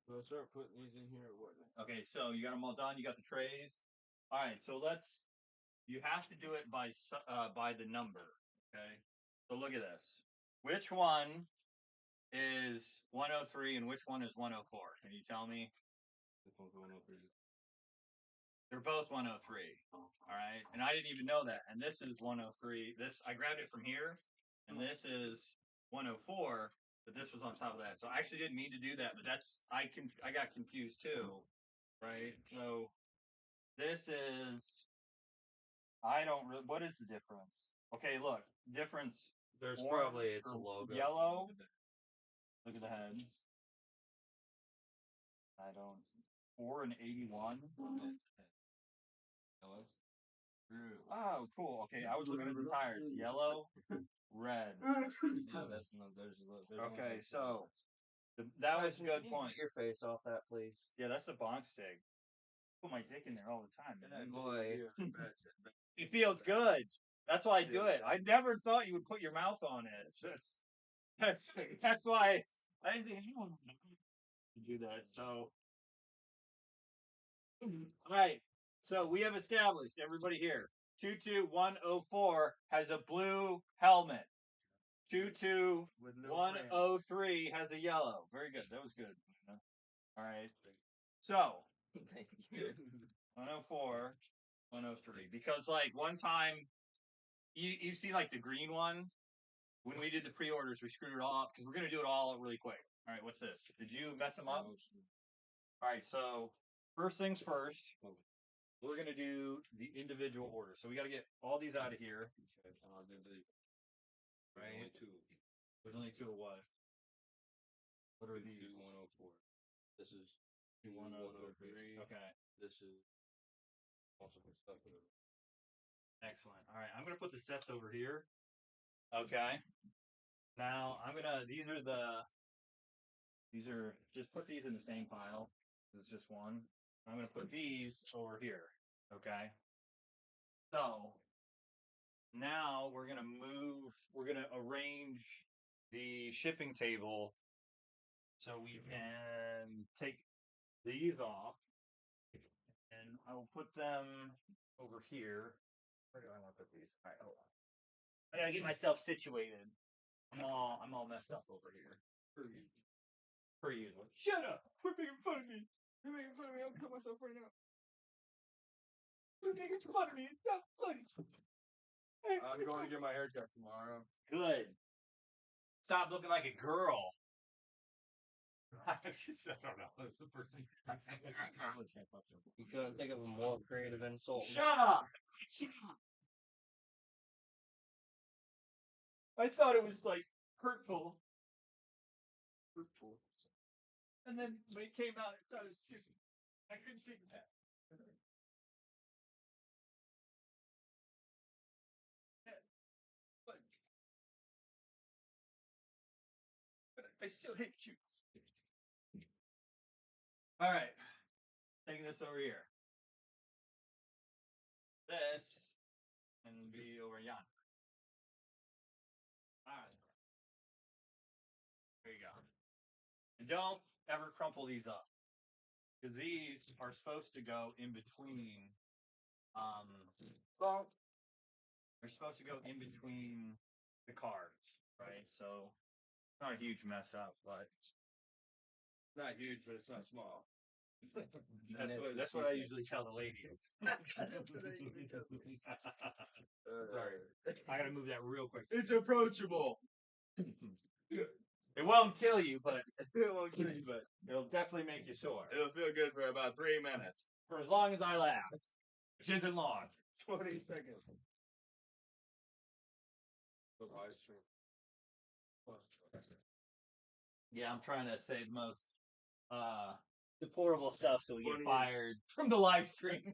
So let's start putting these in here or what? Okay, so you got them all done. You got the trays. All right, so let's. You have to do it by the number. Okay. So look at this. Which one is 103 and which one is 104? Can you tell me? This one's 103. They're both 103. All right, and I didn't even know that. And this is 103. This I grabbed it from here, and this is 104. But this was on top of that, so I actually didn't mean to do that. But that's I got confused too, right? So this is I don't really. What is the difference? Okay, look, difference. There's Orange probably it's a or logo. Yellow. Look at the head. I don't. 4 and 81. Oh, cool. Okay, I was looking at the tires. Yellow, red. Yeah, that's no. There's Okay, so that was a good point. Get your face off that, please. Yeah, that's a bonk stick. Put my dick in there all the time, man. Boy. It feels good. That's why I do it. I never thought you would put your mouth on it. That's why I didn't think anyone would do that. So, all right. So we have established everybody here. 22104 has a blue helmet. 22103 has a yellow. Very good. That was good. All right. So 104, 103. Because like one time, you see like the green one. When we did the pre-orders, we screwed it all up because we're gonna do it all really quick. All right, what's this? Did you mess them up? All right, so first things first, we're gonna do the individual order. So we got to get all these out of here. Right. Only two. There's only two of what? What are these? 104. This is 103. Okay. This is also good stuff. Excellent. All right, I'm gonna put the sets over here. Okay. Now these are just put these in the same pile. This is just one. I'm gonna put these over here. Okay. So now we're gonna arrange the shipping table so we can take these off. And I will put them over here. Where do I want to put these? All right, hold on. I gotta get myself situated. I'm all messed up over here. Per usual. Shut up! Quit making fun of me! You're making fun of me. I'll kill myself right now. Quit making fun of me! It's not funny! I'm going to get my haircut tomorrow. Good. Stop looking like a girl. I don't know. That's the first thing. You couldn't think of a more creative insult. Shut up! Shut up! I thought it was like hurtful. And then when it came out, I thought it was kissing. I couldn't see that. But I still hate you. All right. Taking this over here. yonder. All right. There you go. And don't ever crumple these up. Because these are supposed to go in between. Well, they're supposed to go in between the cards, right? So it's not a huge mess up, but Not huge, but it's not small. that's what I usually tell the ladies. Sorry, I gotta move that real quick. It's approachable. It won't kill you, but It won't kill you, but it'll definitely make you sore it'll feel good for about 3 minutes. for as long as I last, which isn't long. 20 seconds. The live stream. Yeah, I'm trying to say the most deplorable stuff so we get Funniest. fired from the live stream.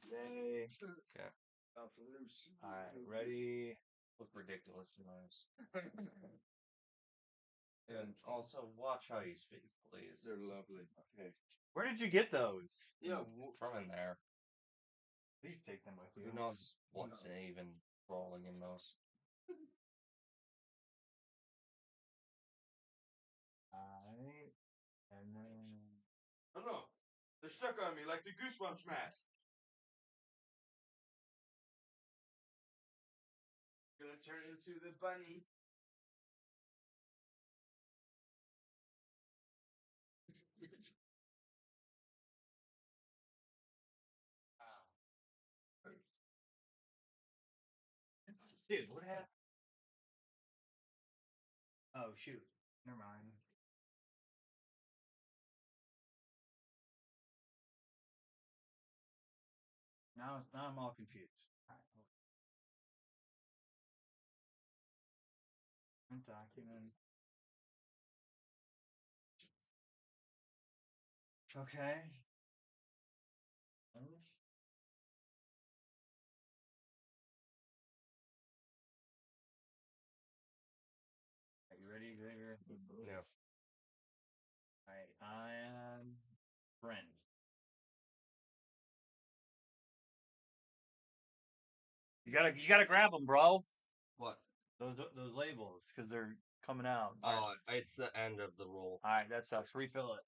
Yay. Okay. Alright, ready? Look ridiculous noise. And also watch how you speak, please. They're lovely. Okay. Where did you get those? Yeah. From in there. Please take them with you. Who knows what's even rolling in those? Alright. And then. Oh no. They're stuck on me like the Goosebumps mask. Gonna turn into the bunny. Dude, what happened? Oh, shoot. Never mind. Now I'm all confused. Alright. Document. Okay. Are you ready, Xavier? Yeah. Alright, I am friend. You gotta grab them, bro. What? Those labels, because they're coming out. Oh, it's the end of the roll. All right, that sucks. Refill it.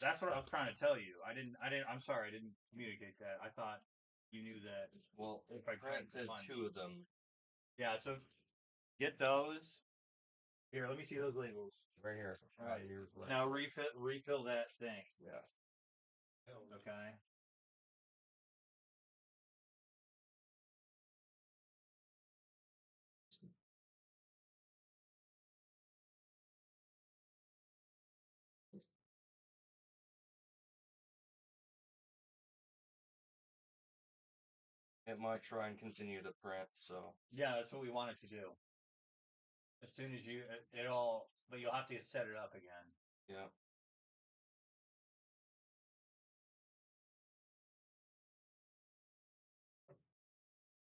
That's what I was trying to tell you. I'm sorry, I didn't communicate that. I thought you knew that. Well, If I granted find 2 of them Yeah, so get those. Here, let me see those labels. right here. All right. Here's what- Now refill that thing. Yeah. Okay. It might try and continue to print, so. Yeah, that's what we wanted to do. As soon as but you'll have to set it up again. Yeah.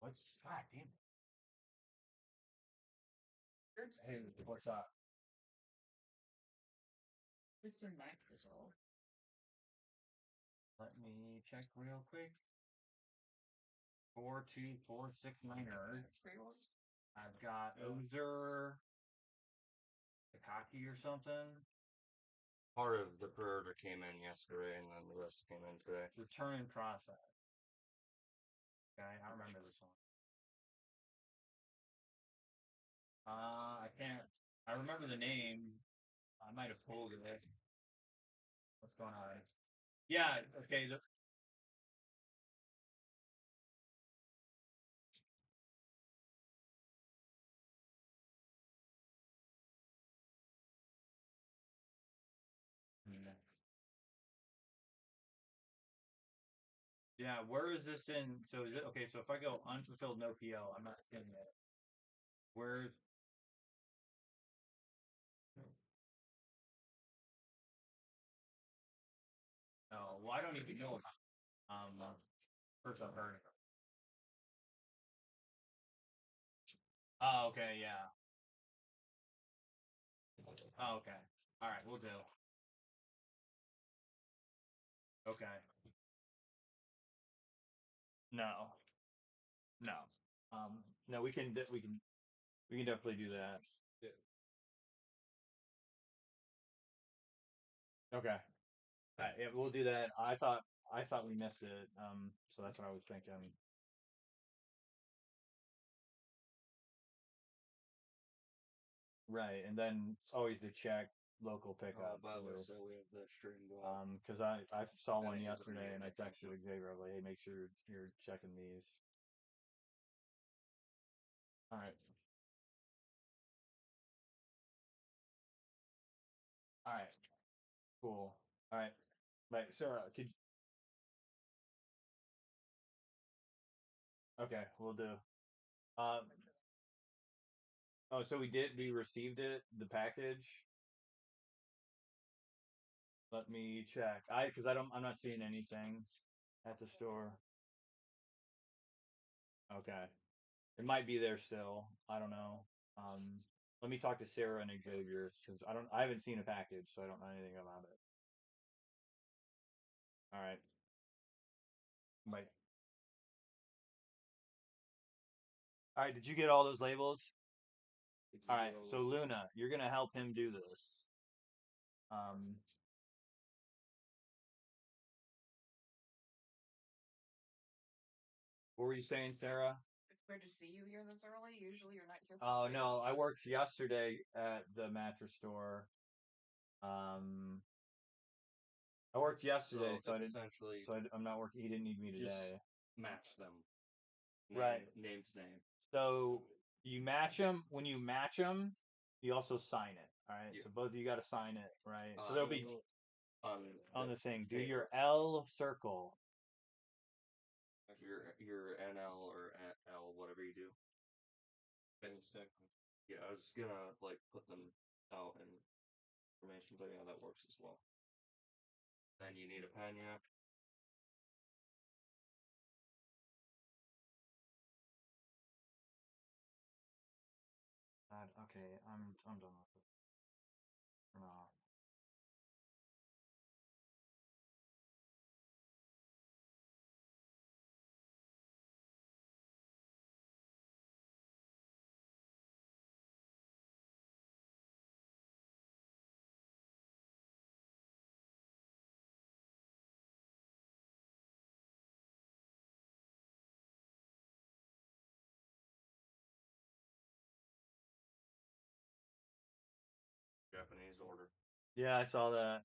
God damn it. Hey, what's up? It's a max as well. Let me check real quick. 42469. I've got Ozer, Takaki or something. Part of the preorder came in yesterday, and then the rest came in today. Return in process. Okay, I remember this one. I can't. I remember the name. I might have pulled it. What's going on? Yeah. Okay. Yeah. Where is this in? So is it okay? So if I go unfulfilled, no PO, I'm not getting it. Where? Oh, well, I don't even know about. First I've heard of it. Oh, okay, yeah. Oh, okay. All right, we'll do. Okay. No. No. No, we can definitely do that. Okay. Yeah, we'll do that. I thought we missed it. So that's what I was thinking. Right, and then always to check local pickup. By the way, too. so we have the stream going. Because I saw one think it's yesterday and I okay. texted Xavier, I was like, hey, make sure you're checking these. All right. All right. Cool. All right. Right, Sarah, could. Okay, we'll do. Um. Oh, so we received it, the package. Let me check. I'm not seeing anything. at the store. Okay. It might be there still. I don't know. Let me talk to Sarah and Xavier because I haven't seen a package, so I don't know anything about it. All right. Bye. All right. Did you get all those labels? All right. So Luna, you're gonna help him do this. What were you saying, Sarah? It's weird to see you here this early. Usually you're not here. Oh no, I worked yesterday at the mattress store. I worked yesterday, so I didn't. essentially So I'm not working. He didn't need me today. match them. Right. Name to name. So you match them. When you match them, you also sign it. All right. Yeah. So both of you got to sign it, right? So there'll be on the thing. Do your L circle. Your NL or L, whatever you do. Yeah, I was gonna like put them out in information, but yeah, that works as well. Then you need a pen, yeah. Okay, I'm done with it. No. Japanese order. Yeah, I saw that.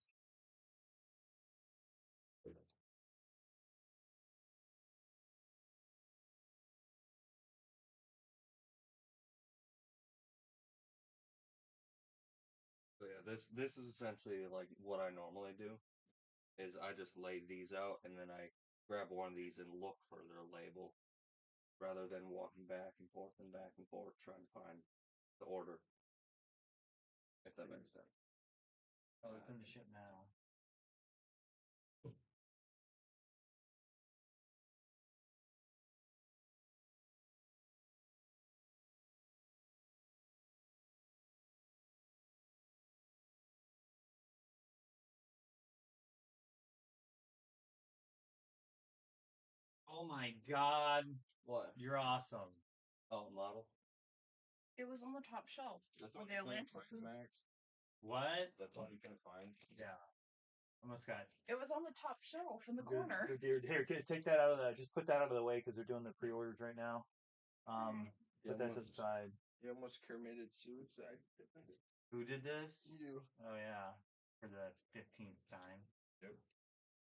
So yeah, this is essentially like what I normally do. Is I just lay these out and then I grab one of these and look for their label, rather than walking back and forth trying to find the order. If that makes sense. Oh, it's in the ship now. Oh my God! What? You're awesome. Oh, model. It was on the top shelf. That's Where all the you can Atlantis find, is. Max. What? That's all you can find. Yeah. Almost got. It was on the top shelf in the corner. Here, take that out of the. Just put that out of the way because they're doing the pre-orders right now. Put that to the side. You almost committed suicide. Who did this? You. Oh yeah, for the 15th time. Yep.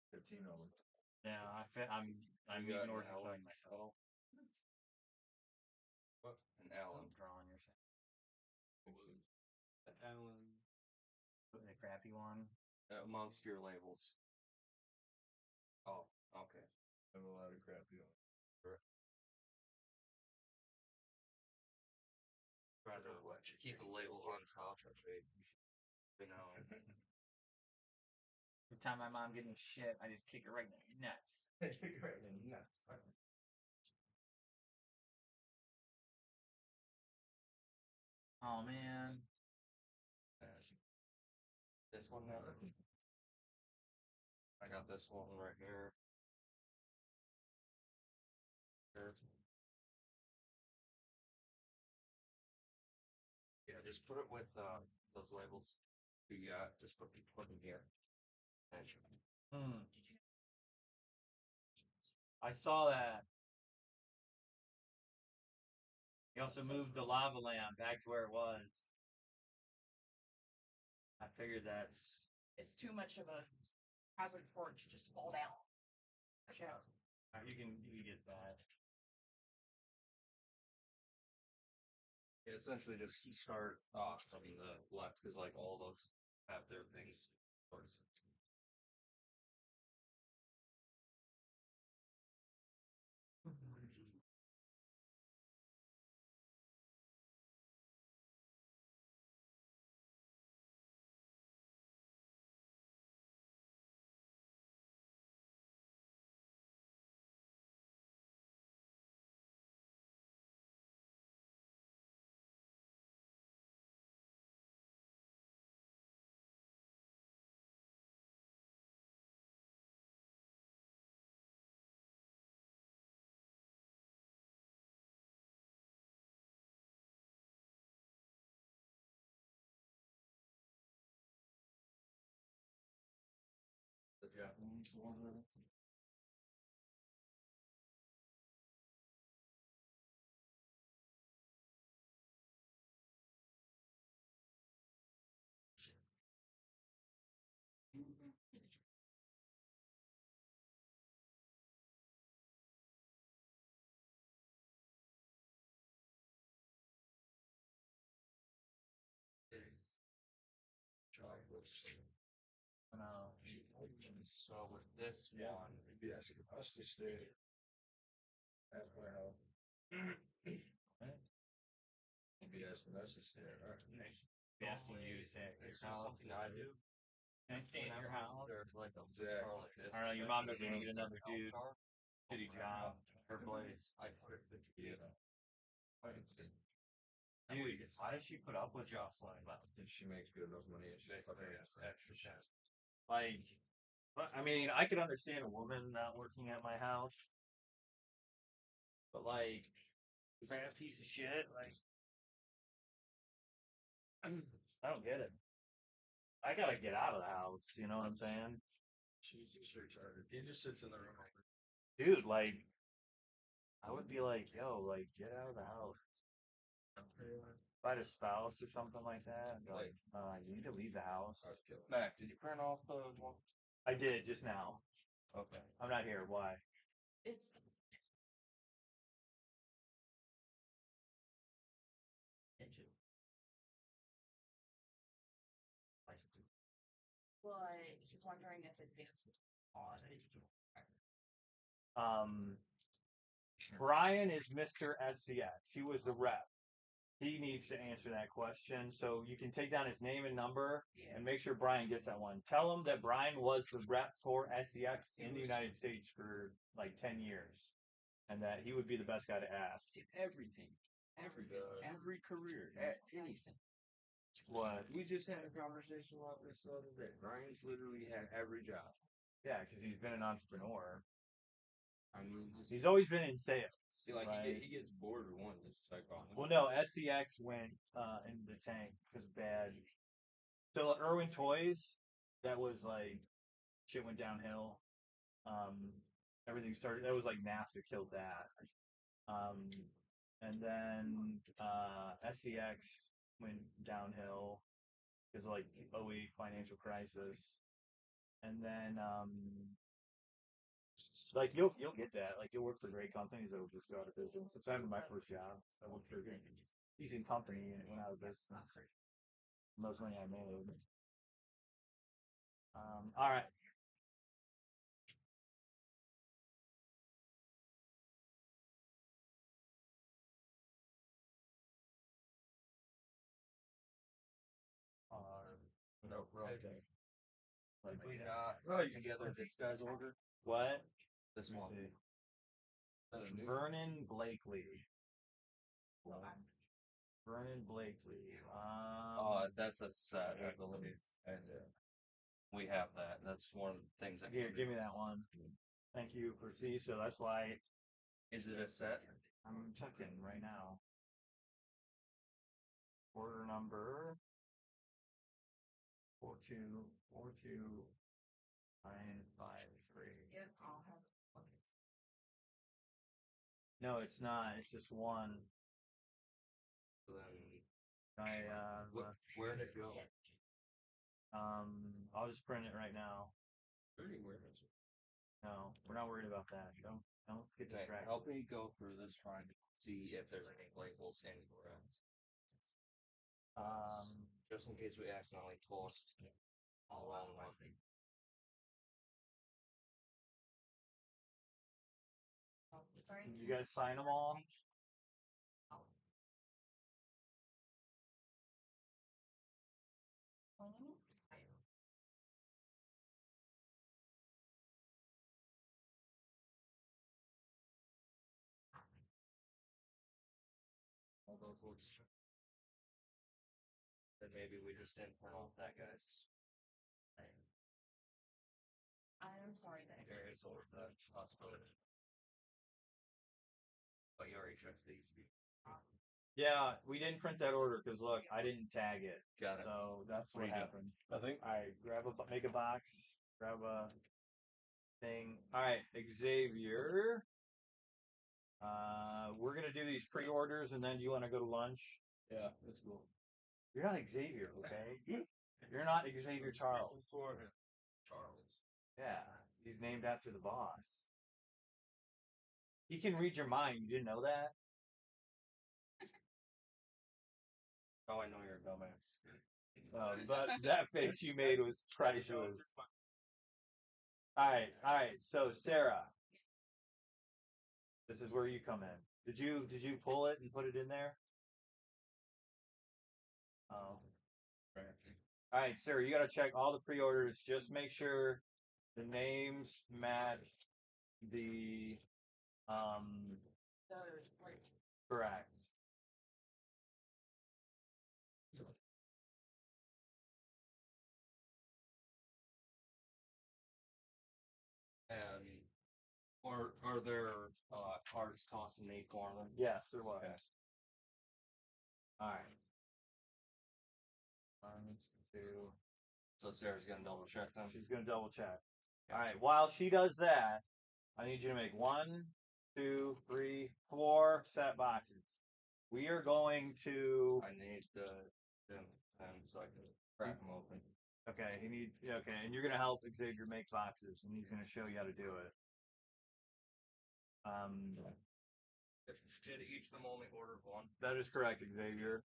15 of them. Yeah, I'm You got even an orphaned Allen myself. What? An Allen. I'm drawing your thing. An Allen. Put the crappy one. Amongst your labels. Oh, okay. I have a lot of crappy ones. Rather keep the label on top of it. You know. Every time my mom gives me shit, I just kick her right in the nuts. Oh man. This one now. I got this one right here. Yeah, just put it with those labels. Yeah, just put them here. I saw that. He also moved the lava lamp back to where it was. I figured that's. It's too much of a hazard for it to just fall down. Sure. You can get that. Yeah, essentially just start off from the left because like all those have their things. Japanese order. Is no. So with this one, Maybe asking us to stay at well. Maybe asking us to stay at our place. Asking you to stay at your it's house. something I do. Can I stay at your house? There's like a Exactly. car like this. I don't know, your mom doesn't want to get another dude. Shitty job. Her place. I put it to you. Dude, why does she put up with Jocelyn? If she makes good enough money, and she's fucking Extra shit. Like, but I mean, I could understand a woman not working at my house, but like, if I'm a piece of shit, like, I don't get it. I gotta get out of the house. You know what I'm saying, she's just retarded. He just sits in the room. dude? Like, I would be like, yo, like, get out of the house. If I had a spouse or something like that, I'd be like, you need to leave the house. Mac, did you print off the one? I did just now. Okay. I'm not here. Why? It's engine. But he's wondering if advanced was on. Brian is Mr. SCX. He was the rep. He needs to answer that question. So you can take down his name and number and make sure Brian gets that one. Tell him that Brian was the rep for SCX in the United States for like 10 years and that he would be the best guy to ask. Everything. Every career. Anything. What? We just had a conversation about this the other day. Ryan's literally had every job. Yeah, because he's been an entrepreneur. I mean, He's always been in sales. see, like right? he gets bored with one. It's just like, oh, Well, no, SCX went into the tank because bad. So Irwin Toys, that was like shit went downhill. Everything started. That was like NASA killed that. And then SCX went downhill because of like '08 financial crisis. And then like you'll get that. Like you'll work for great companies that will just go out of business. It's happened to my first job. I worked for a decent company and it went out of business. Most money I made. All right. No, okay. Did we not together this guy's order? What? This Let one. me see. Vernon Blakely. Vernon Blakely. That's a set, I believe. And we have that. That's one of the things that. Here, give me that one. Thank you for see. So that's why Is it a set? I'm checking right now. Order number 4242953. Yeah, I'll have. No, it's not. It's just one. Where did it go? I'll just print it right now. Anywhere. No, we're not worried about that. Don't get Okay, distracted. help me go through this trying to see if there's any labels anywhere else. Just in case we accidentally tossed along one. Oh, sorry. You guys sign them all? All those looks. Then maybe we just didn't print off that guy's. I'm sorry that. There is always that possibility. But you already checked these. Yeah, we didn't print that order because look, I didn't tag it. Got it. So that's What what do you do? happened. I think I make a box, grab a thing. All right, Xavier. We're gonna do these pre-orders, and then do you want to go to lunch? Yeah, that's cool. You're not Xavier, okay? You're not Xavier Charles. Charles. Yeah, he's named after the boss. He can read your mind. You didn't know that? Oh, I know you're a dumbass. But that face you made was priceless. All right. So Sarah, this is where you come in. Did you pull it and put it in there? Oh. All right, Sarah, you got to check all the pre-orders. Just make sure the names match the correct. And are there cards tossing me for them? Yes, there was. Okay. All right. 1, 2. So Sarah's gonna double check them. She's gonna double check. All right. While she does that, I need you to make 1, 2, 3, 4 set boxes. We are going to. I need the pen so I can crack them open. Okay, and you're gonna help Xavier make boxes, and he's gonna show you how to do it. Did each of them only order one? That is correct, Xavier.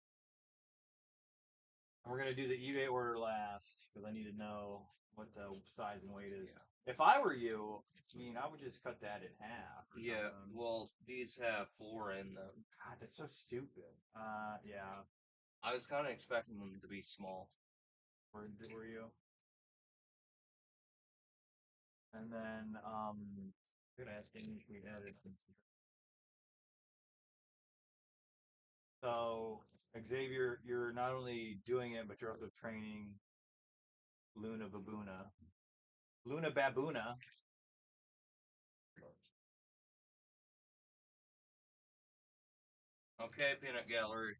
And we're gonna do the eBay order last because I need to know what the size and weight is. Yeah. If I were you, I mean, I would just cut that in half. Yeah. Something. Well, these have 4 in them. God, that's so stupid. Yeah. I was kind of expecting them to be small. Where were you? And then I'm gonna ask things we added. So Xavier, you're not only doing it, but you're also training Luna Baboona. Okay, peanut gallery.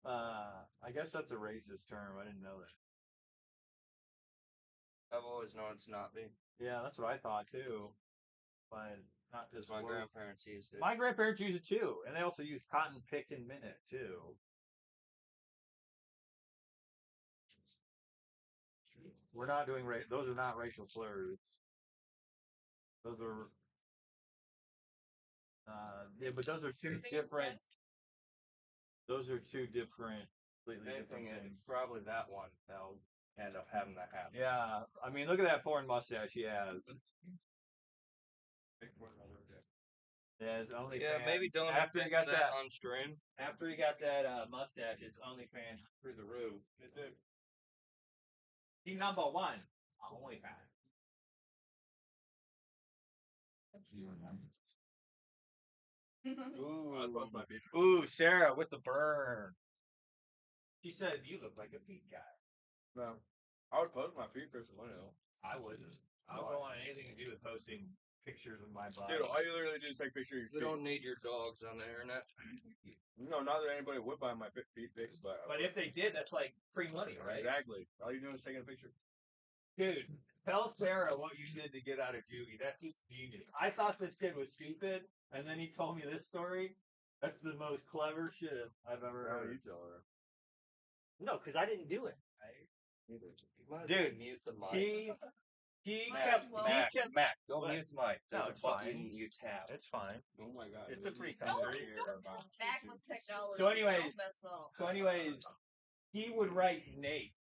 I guess that's a racist term. I didn't know that. I've always known it's not me. Yeah, that's what I thought too. But not Because my grandparents used it. My grandparents use it too, and they also use cotton pick and minute too. We're not doing those are not racial slurs. Those are but those are two different. Those are two different, completely different things. It's probably that one that'll end up having that happen. Yeah, I mean, look at that porn mustache he has. Yeah, his OnlyFans. Yeah, maybe don't after he got that on stream. After he got that mustache, his OnlyFans through the roof. He number 1 OnlyFans. Ooh, Sarah with the burn. She said you look like a beat guy. No. I would post my feet first one. I wouldn't. I don't want anything to do with posting pictures of my body. Dude, all you literally do is take pictures of your You feet. don't need your dogs on the internet. No, not that anybody would buy my feet pics, but But if they did, that's like free money, right? Exactly. All you're doing is taking a picture. Dude, tell Sarah what you did to get out of juvie. That's genius. I thought this kid was stupid, and then he told me this story. That's the most clever shit I've ever How heard. you tell her? No, because I didn't do it. Dude, mute the mic. He Might kept as well. Mac, don't What? mute the mic. No, There's it's a fucking fine. you tap. It's fine. Oh my god. It's a free No, country. back with technology. So anyways- Don't mess up. So, anyways, he would write Nate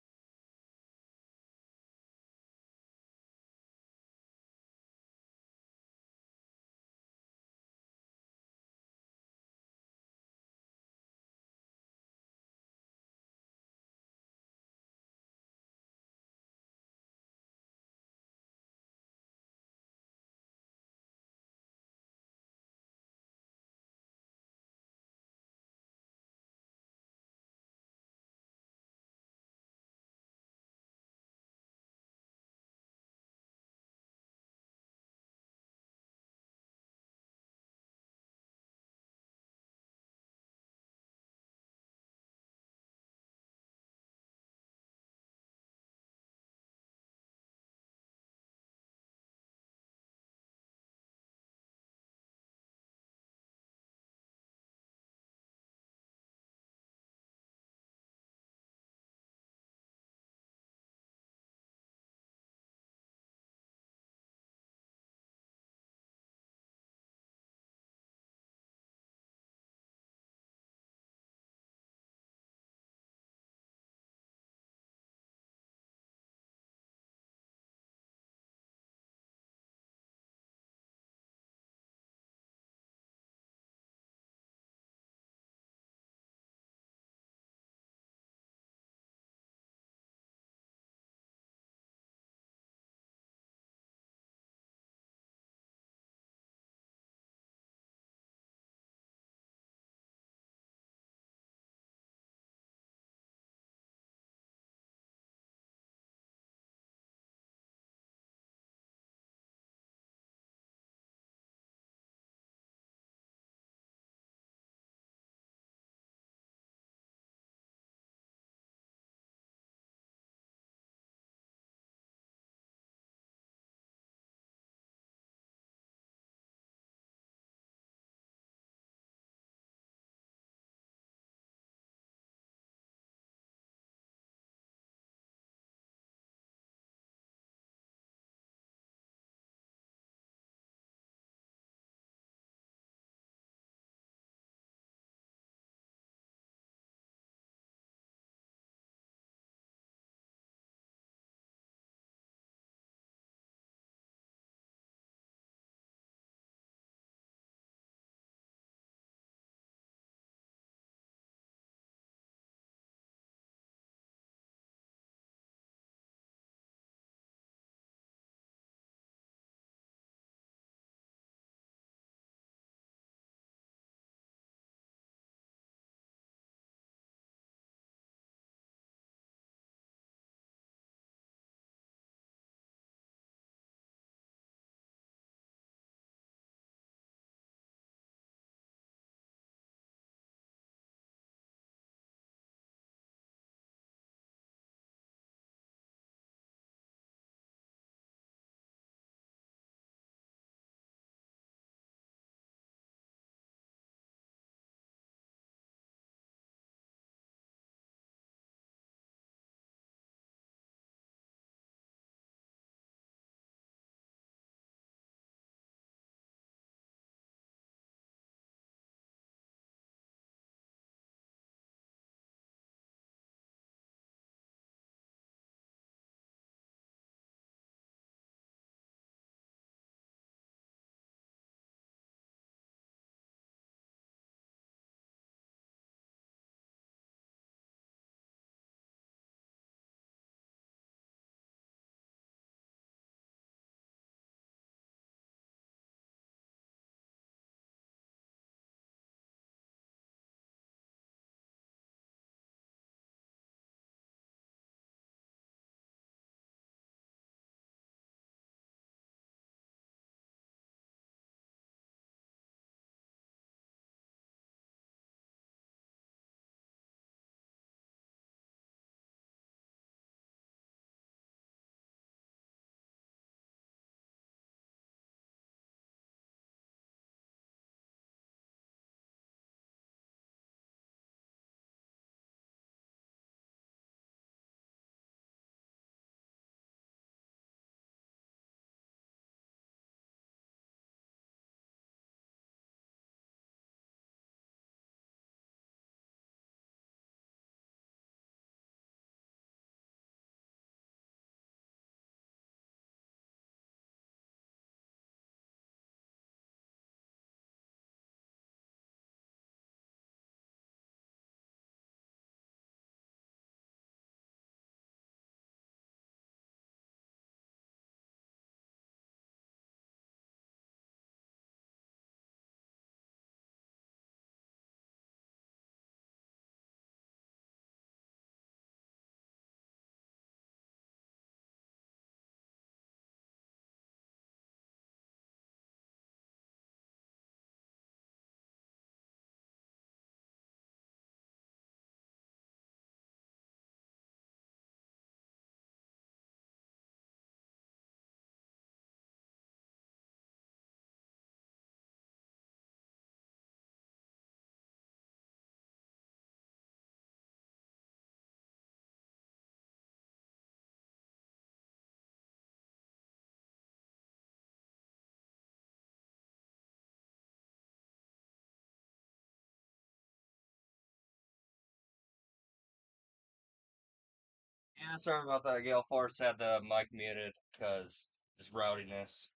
Yeah, sorry about that. Gale Force had the mic muted because just rowdiness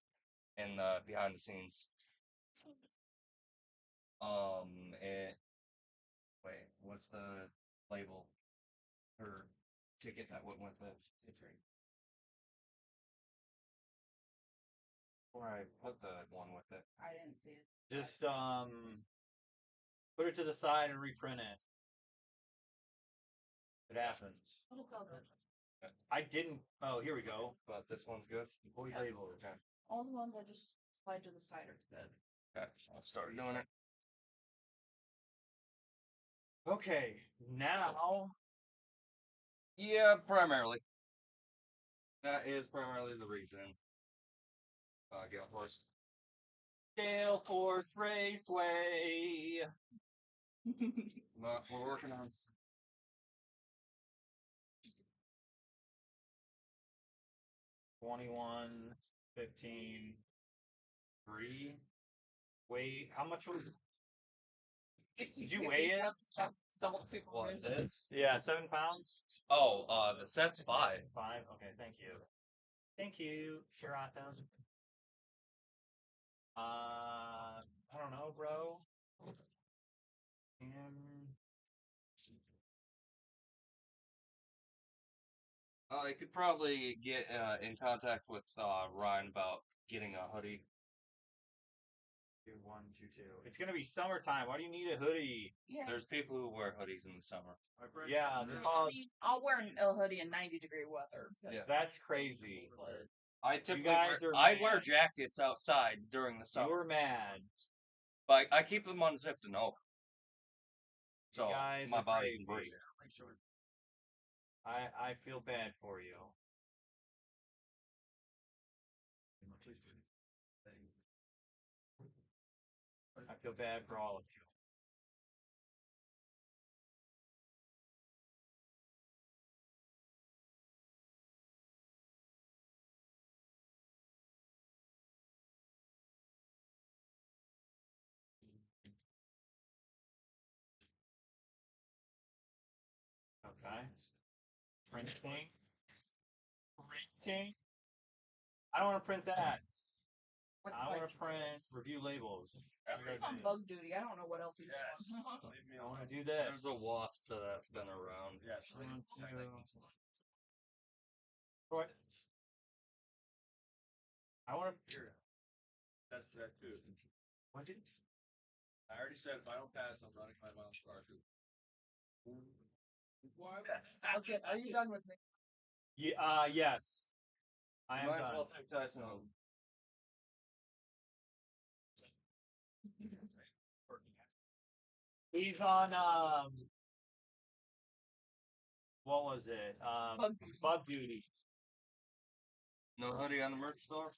in the behind the scenes. It wait, what's the label or ticket that went with it? Where I put the one with it. I didn't see it. Just put it to the side and reprint it. It happens. It's all good. I didn't. Oh, here we go. But this one's good. Fully labeled. Okay. All the ones I just slide to the side are good. Okay. I'll start doing it. Okay, now Yeah, primarily. That is primarily the reason. Gale Force. Gale Force Raceway. But we're working on. 21, 15, 3. Wait, how much was it? Did you weigh it? Double two. What, this? Yeah, 7 pounds. Oh, the set's 5. 5. Okay, thank you. Thank you, Shirato. I don't know, bro. I could probably get in contact with Ryan about getting a hoodie. 2, 1, 2, 2. It's gonna be summertime. Why do you need a hoodie? Yeah. There's people who wear hoodies in the summer. Yeah, they're I called. mean, I'll wear a hoodie in 90-degree weather. Yeah. That's crazy. But I typically guys wear, are I wear mad. jackets outside during the summer, You're mad. but I keep them unzipped and open, so guys my are body can crazy. breathe. I feel bad for you. I feel bad for all of you. Okay. Printing. Printing. I don't want to print that. what's I like, want to print review labels. if I'm bug duty, I don't know what else he's doing. I want to do this. There's a wasp that's been around. Yes. What? I want to. That's that too. What did? I already said if I don't pass, I'm running my mom's car too. Why? Okay, are you done with me? Yeah. Yes. I am Might as done. well take Tyson home. He's on. What was it? Bug duty. Bug duty. No hoodie on the merch store.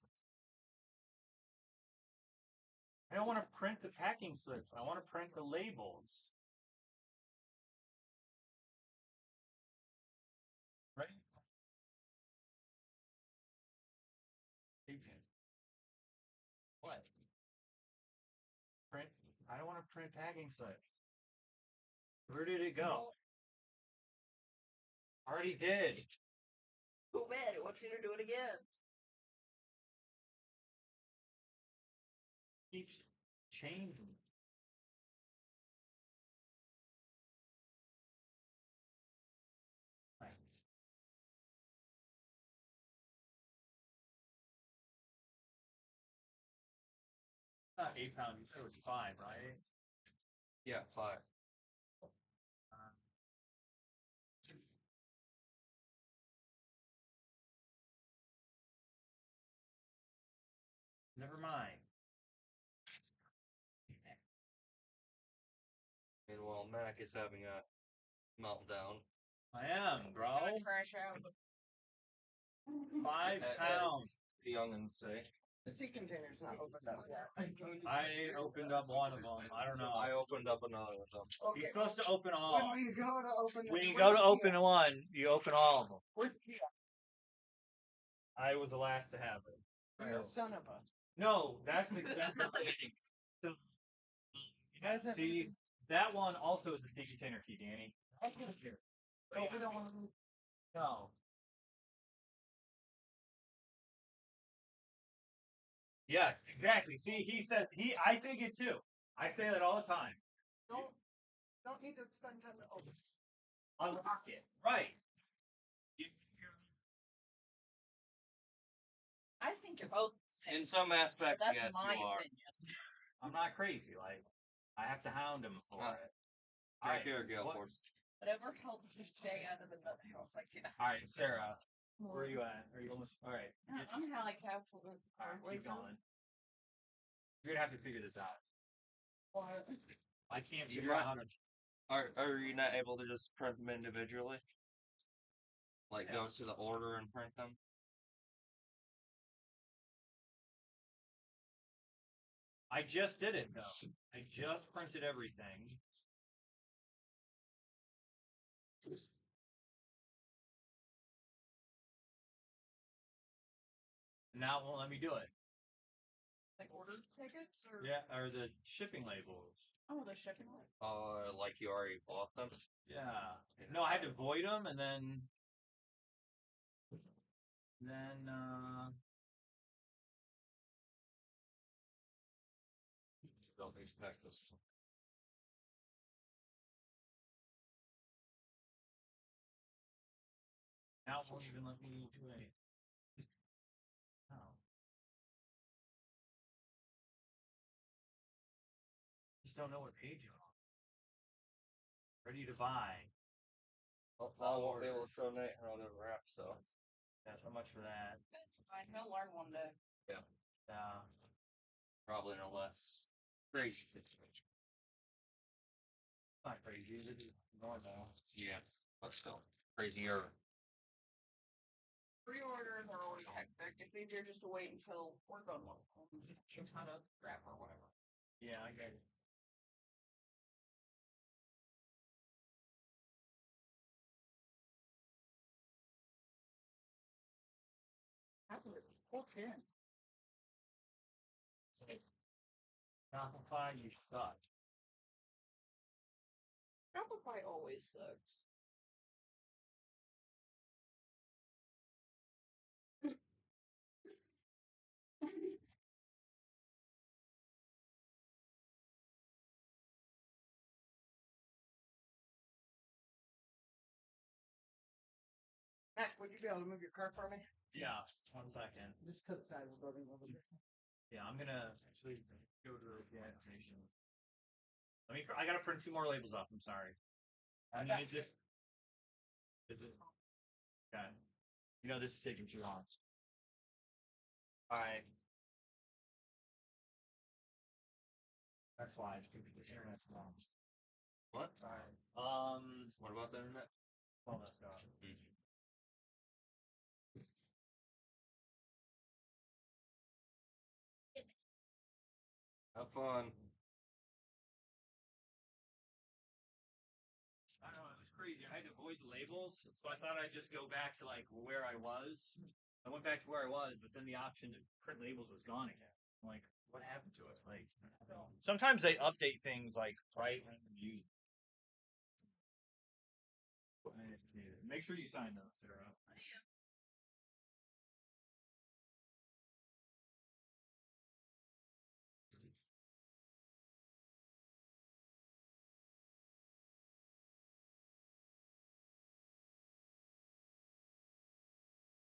I don't want to print the packing slips. I want to print the labels. Right? What? Print? I don't want to print packing slips. Where did it go? Already did. Too bad. It wants you to do it again. Keeps changing. Not 8 pounds. You said it was 5, right? Yeah, 5. Never mind. Meanwhile, Mac is having a meltdown. I am, bro. Gonna trash out. 5 pounds. The youngins say. The sea container's not opened up yet. I opened up one of them. I don't know. I opened up another one of them. Okay. You're supposed to open all. When we go to open When you go to open one, you open all of them. I was the last to have it. You're a son of a. No, that's the. So, see, that one also is a sea container key, Danny. But we don't want to. No. Yes, exactly. See, he said I think it too. I say that all the time. Don't need to spend time to open. Unlock it. Right. I think you're both the same. In some aspects, That's yes, my you are. opinion. I'm not crazy. Like, I have to hound him for Ah. it. Take care, Gale what- Force. Whatever helps you stay out of the nut house, I guess. All right, Sarah. Where are you at? Are you almost? All right. I'm handicapped with this. All right, keep going. You're gonna have to figure this out. What? I can't You figure out how to. Are you not able to just print them individually? Like go to the order and print them? I just did it though. I just printed everything. Now it won't let me do it. Like order tickets or? Yeah, or the shipping labels. Oh, the shipping one. Like you already bought them? Yeah. No, I had to void them and then Don't expect this. now it won't even let me do it. Oh. Just don't know what page you're on. Ready to buy. Well, I won't be able to show Nate how to wrap, so. That's how much for that. That's fine. He'll learn one day. Yeah. Yeah. Probably in a less crazy situation. Not crazy. This is normal. Yeah. But still. Crazier. Pre-orders are always hectic. It's easier just to wait until we're done with them. Show how to wrap or whatever. Yeah, I get it. What's in? Shopify, you suck. Shopify always sucks. Matt, would you be able to move your car for me? Yeah, 1 second. Just to the side of the building over there. Yeah, I'm gonna actually go to the gas station. I gotta print 2 more labels off. I'm sorry. And then it just. Is it? Okay. You know this is taking too long. Alright. That's why it's because the internet's long. What? Alright. What about the internet? All that stuff. Have fun. I don't know, it was crazy. I had to void the labels, so I thought I'd just go back to like where I was. I went back to where I was, but then the option to print labels was gone again. I'm like, what happened to it? Like, sometimes they update things like right when you use. Make sure you sign those, Sarah.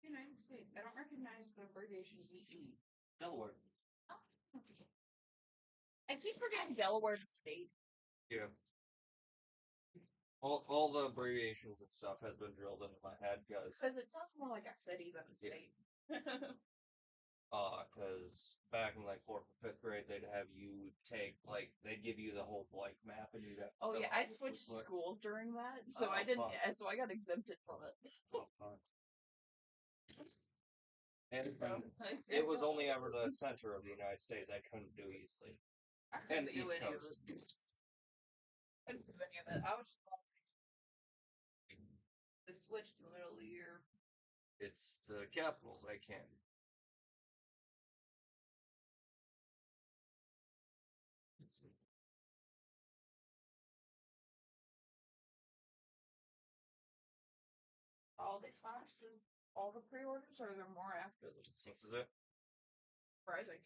United States. I don't recognize the abbreviations we eat. Delaware. Oh. I keep forgetting Delaware's a state. Yeah. All the abbreviations and stuff has been drilled into my head because it sounds more like a city than a state. because back in like 4th or 5th grade they'd have you take like they'd give you the whole blank map and you'd have to Oh fill yeah, out I this switched booklet. schools during that, so Oh, I didn't. fuck. So I got exempted from it. Oh, fuck. And it was only ever the center of the United States I couldn't do easily. I And couldn't the do East any of Coast. it. Couldn't do any of it. I was the switch to the middle of the year. It's the capitals I can. All these files and all the pre-orders, or are there more after this? This is it. Surprising.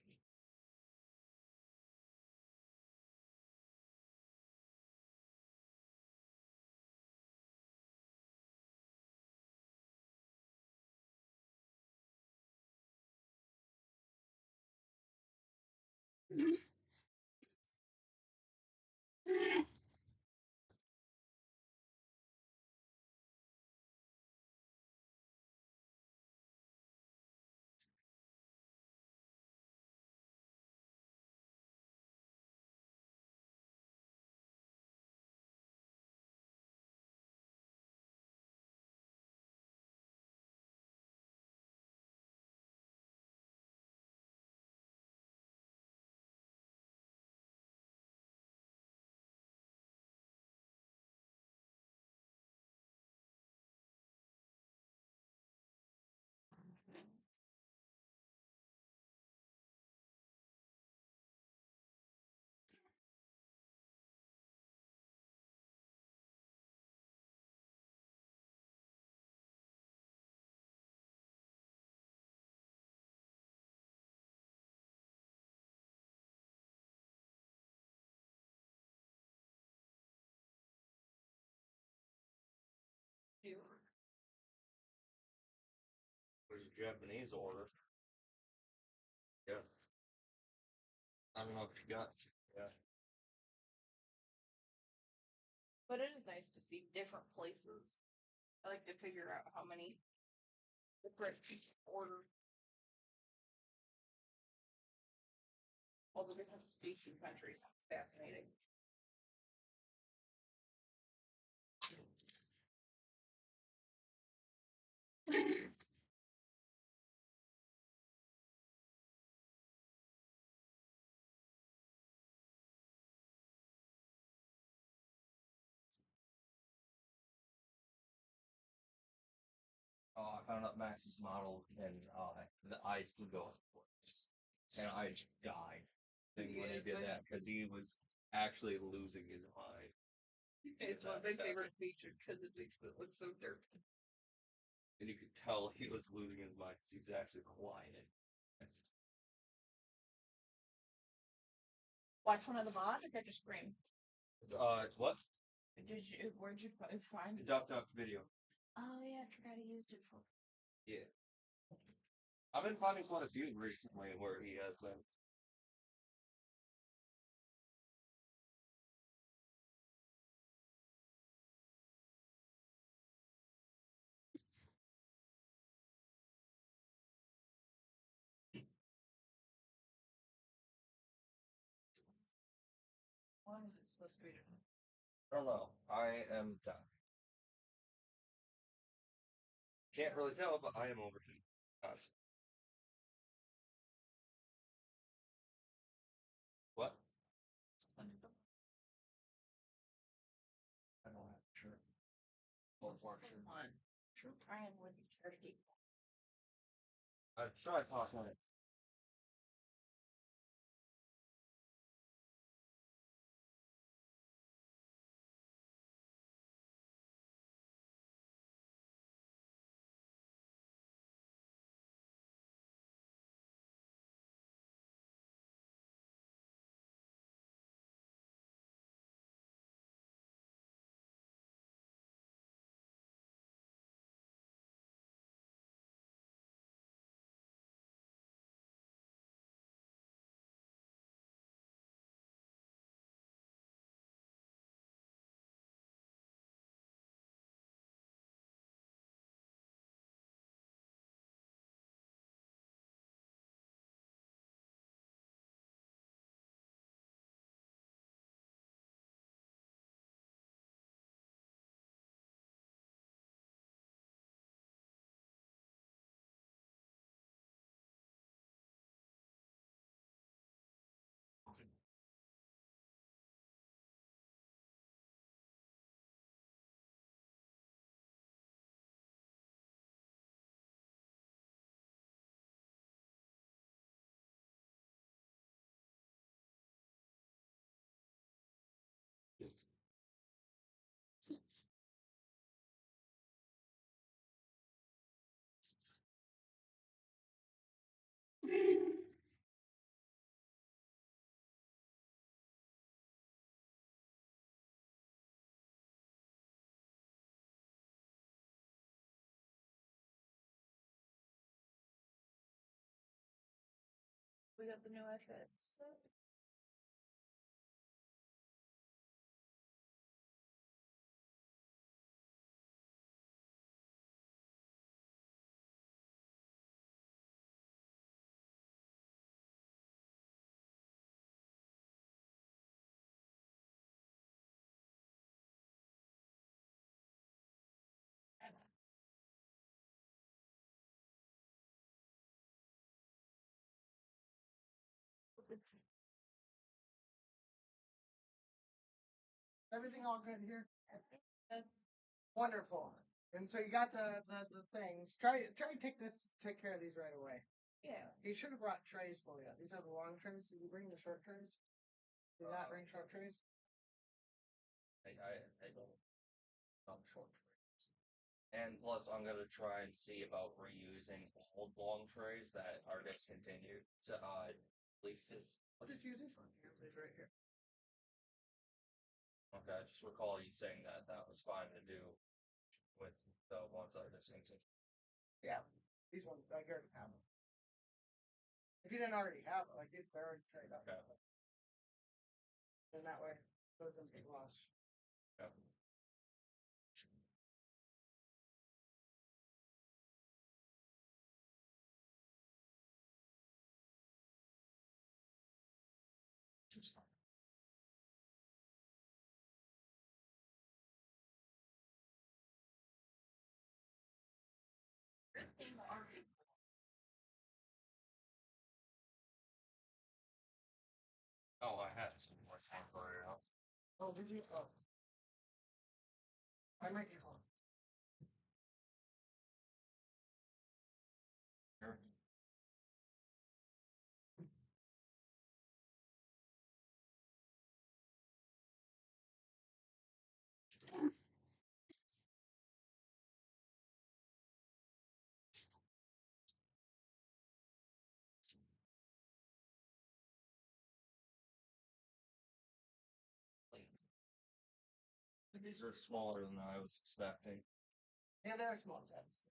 There's a Japanese order. Yes. I don't know if you got. Yeah. But it is nice to see different places. I like to figure out how many different order all the different states and countries. Fascinating. I found out Max's model and the eyes can go upwards. And I died when he did that because he was actually losing his mind. It's one of my favorite features because it makes it look so dirty. And you could tell he was losing his mind because he was actually quiet. Watch one of the mods or catch a scream. What? Where'd you find it? Duck video. Oh yeah, I forgot he used it for. Yeah. I've been finding quite a few recently where he has been. How long is it supposed to be? I don't know. I am done. Can't really tell, but I am overheating. What? I don't have a shirt. Or for sure. One. True Brian would be thirsty. I tried talking it. We got the new outfits. Everything all good here? Wonderful. And so you got the things. Try to take care of these right away. Yeah. He should have brought trays for you. These are the long trays. Did you bring the short trays? Did you not bring short trays? I don't short trays. And plus, I'm gonna try and see about reusing old long trays that are discontinued. So, at least his. I'll just use this one here. It's right here. Okay, I just recall you saying that was fine to do with the ones that are discontinued. Yeah, these ones I already have them. If you didn't already have them, they're already trade up. Okay. And that way, those don't get lost. Yeah. Oh, I had some more temporary off. Oh, did you? Oh. I might get one. Sure. These are smaller than I was expecting. Yeah, they're small size.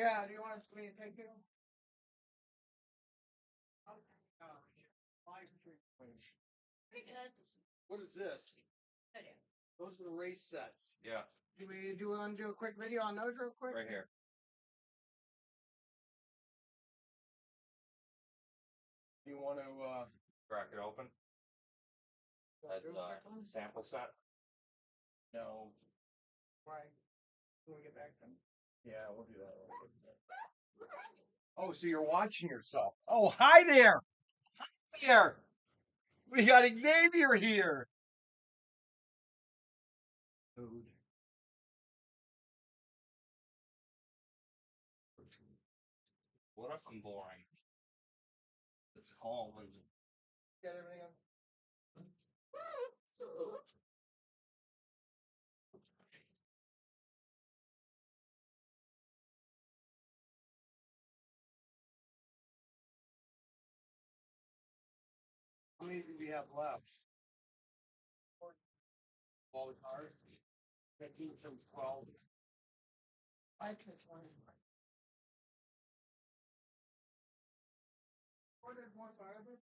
Yeah, do you want me to take you? Pretty good. What is this? Idea. Those are the race sets. Yeah, Do we want to do a quick video on those real quick? right here. You want to, Crack it open. That's Do a quick one? sample set. no. Right. When we get back then. Yeah, we'll do that. Oh, so you're watching yourself. Oh, hi there. Hi there. We got Xavier here. Food. What if I'm boring? It's calm and Get everything on. How many do we have left? All the cars? 15 from 12. I took 20. Ordered more fiber?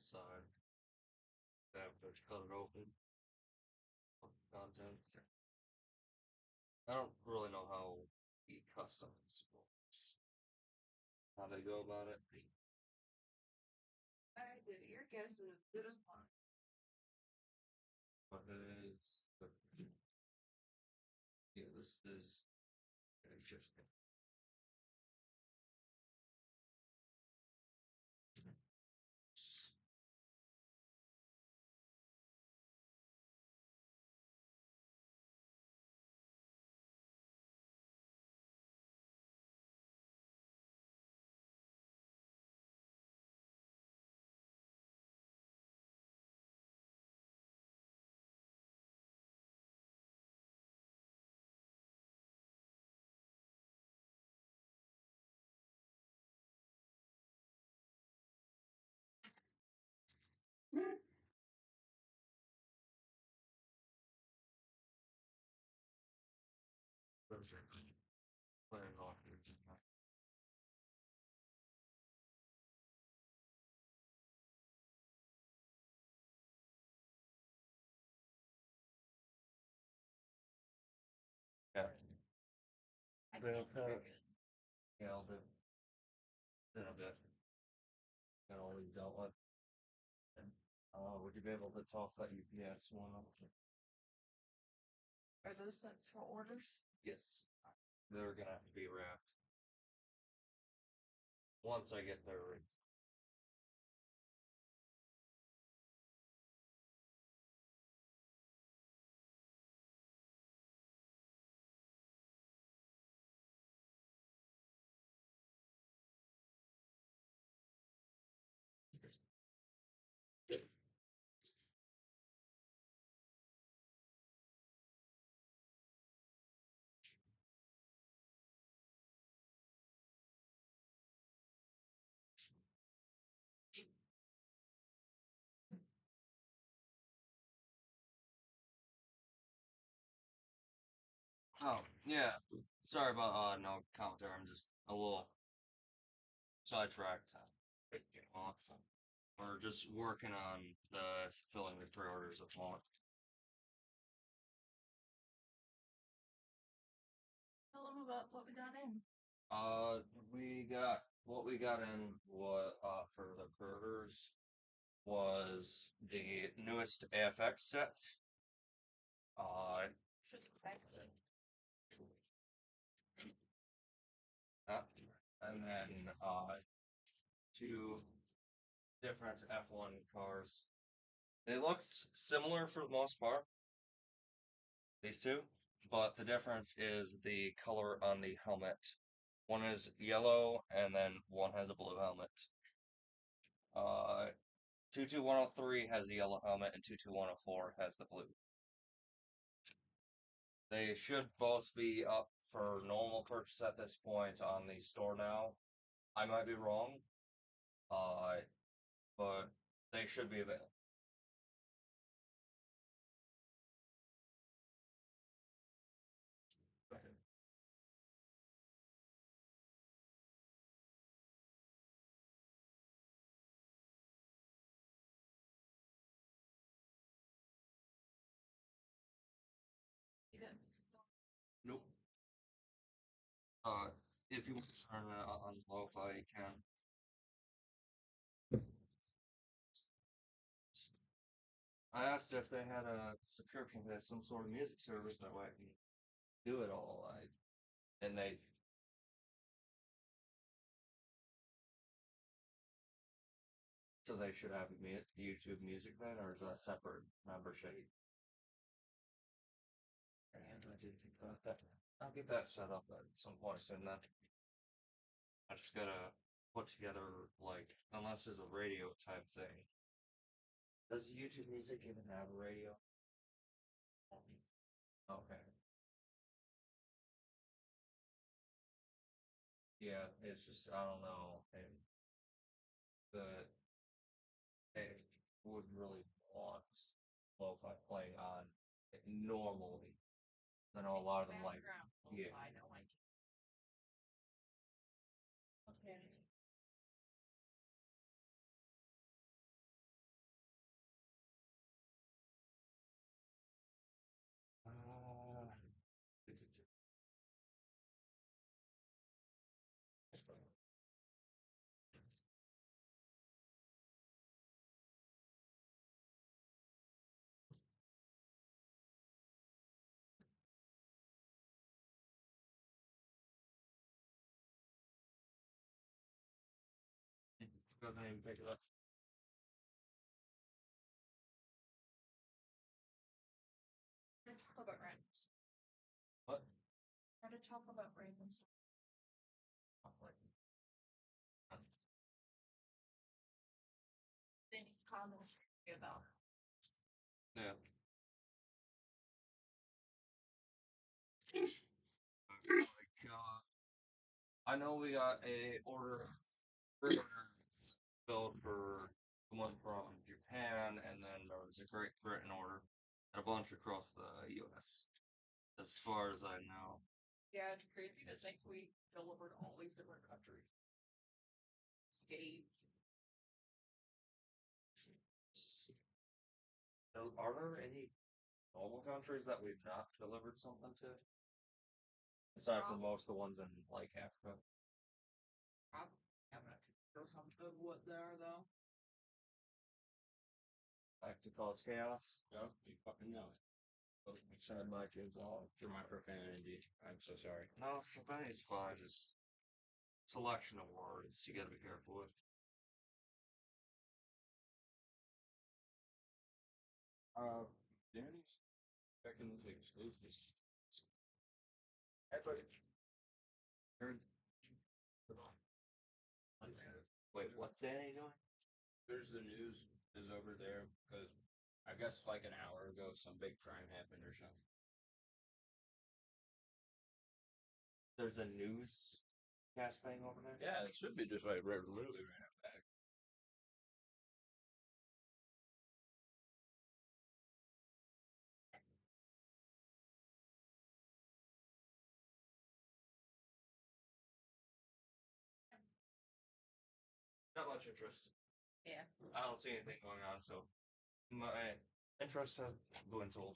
side. That was cut it open. Contents. I don't really know how e-customs works. How they go about it. I do. Your guess is as good as mine. But it is. Yeah, this is interesting. Playing off here. Yeah. I Well, can't so- very good. Yeah, I'll do. Then a bit. Got all these dealt with. Would you be able to toss that UPS one up? Are those sets for orders? Yes. They're gonna have to be wrapped. Once I get their Oh, yeah. Sorry about no commentary. I'm just a little sidetracked. Awesome. We're just working on the fulfilling the pre-orders at the moment. Tell them about what we got in. We got what we got in what for the pre-orders was the newest AFX set. Should fix it. And then two different F1 cars. They look similar for the most part, these two, but the difference is the color on the helmet. One is yellow, and then one has a blue helmet. 22103 has the yellow helmet, and 22104 has the blue. They should both be up for normal purchase at this point on the store now. I might be wrong, but they should be available. You got music on. Nope. If you want to turn it on lo-fi, you can. I asked if they had a subscription to some sort of music service that way I can do it all. And they so they should have YouTube Music then, or is that a separate membership? And I did think about that. I'll get that set up at some point soon. Then I just gotta put together like, unless there's a radio type thing. Does YouTube Music even have a radio? Okay. Yeah, it's just I don't know, and the they would really want lo-fi playing on it normally. I know a lot of them like Background. yeah. I know I can. Okay. Doesn't even pick it up. Try to talk about random stuff. What? Try to talk about random stuff. Any comments about? Yeah. I know we got a order filled for someone from Japan, and then there was a Great Britain order, and a bunch across the U.S. As far as I know. Yeah, it's crazy to think we delivered all these different countries. States. Are there any normal countries that we've not delivered something to? Aside from most of the ones in like Africa. Probably. I'm not too sure what they are though. Like to cause chaos. No, you fucking know it. Those sound like it's all through my profanity. I'm so sorry. No, propanity's fine. Just selection of words you gotta be careful with. Danny's checking into exclusives. Everybody. Wait, what's Danny doing? There's the news is over there because I guess like an hour ago some big crime happened or something. There's a news cast thing over there? Yeah, it should be just like literally ran back. Not much interest. Yeah. I don't see anything going on, so my interest has dwindled.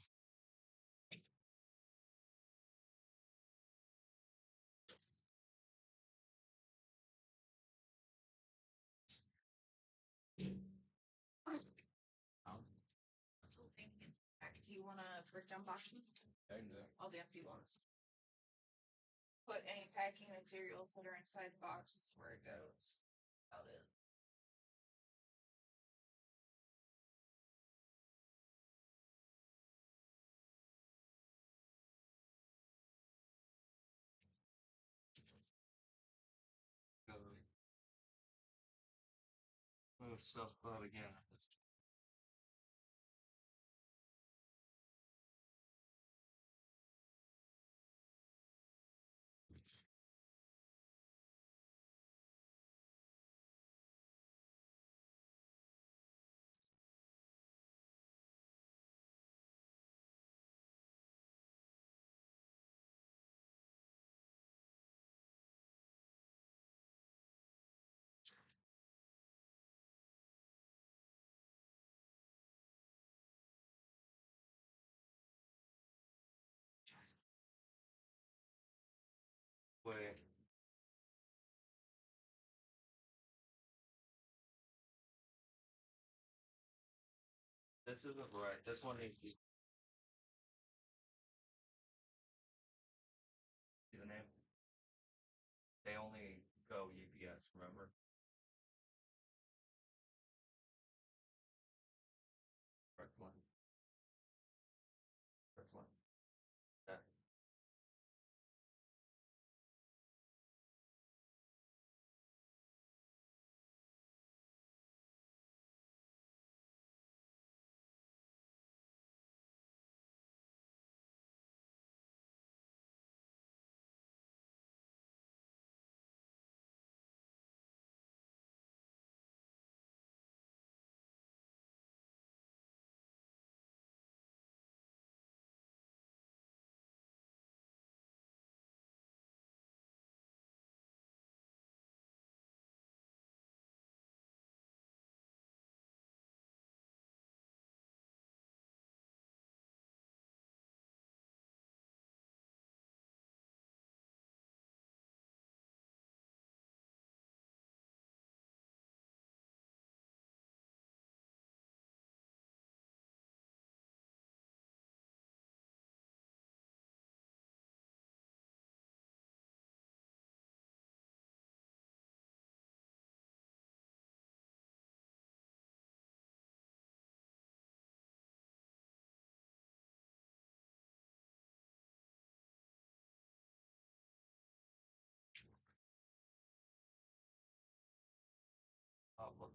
Do you want to break down boxes? All the empty ones. Put any packing materials that are inside the box is where it goes. About it. Move stuff out again. Wait. This isn't right. This one needs to be. See the name? They only go UPS, remember? Correct one. Correct one. Yeah.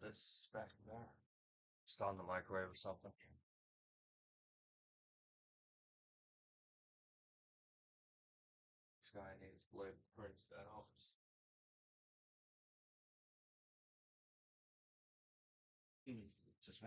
this back there. Just on the microwave or something. This guy needs to live print that office. Just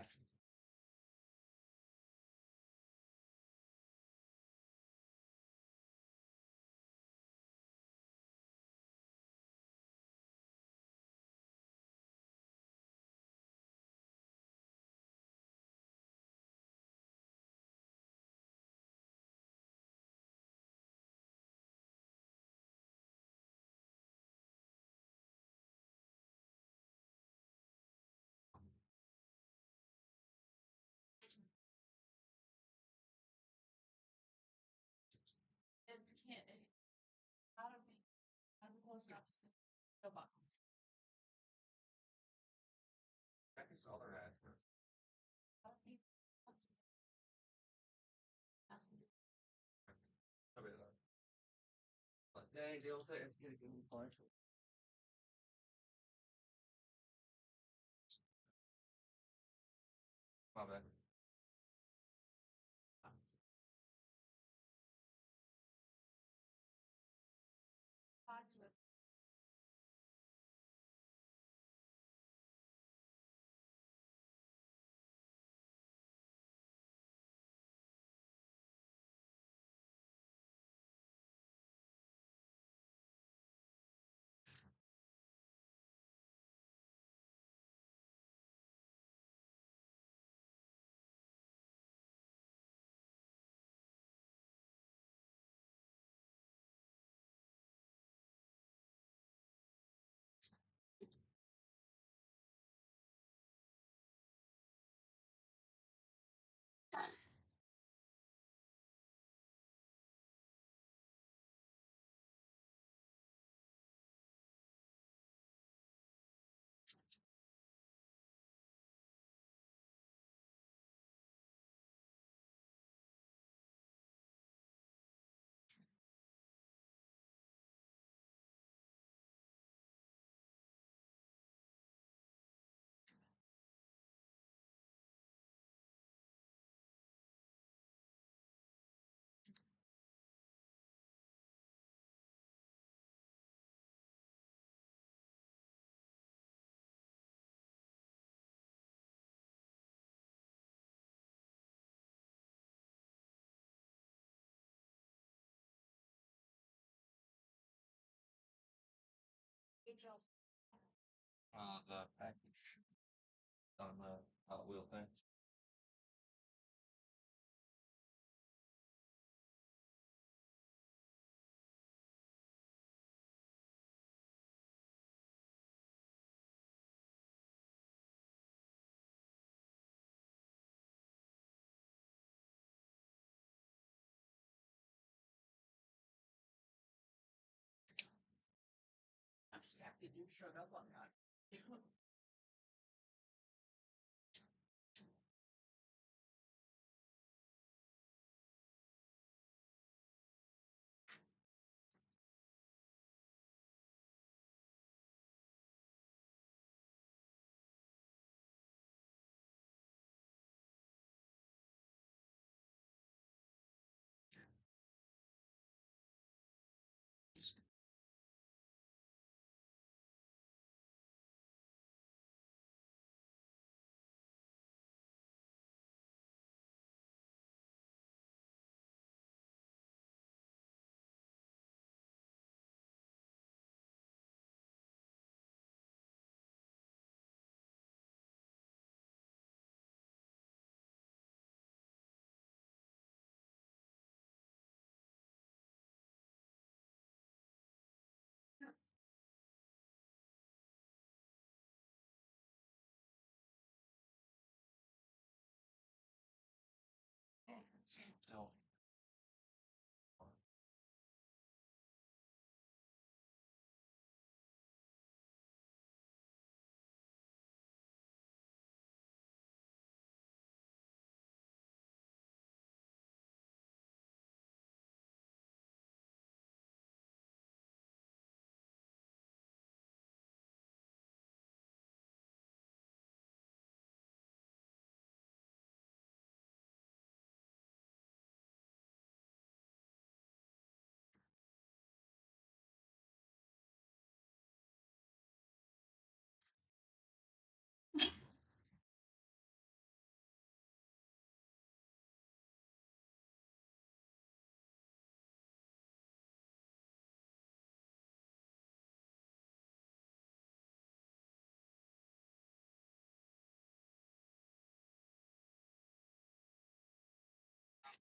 It can't. Out of me. Out of the post office. Go back. check his other address. Out of me. That's I'll be there. But dang, deal with it. It's gonna give me a point. My bad. odds with. Angels. The package on the Hot Wheel thing. I'm just happy you showed up on that.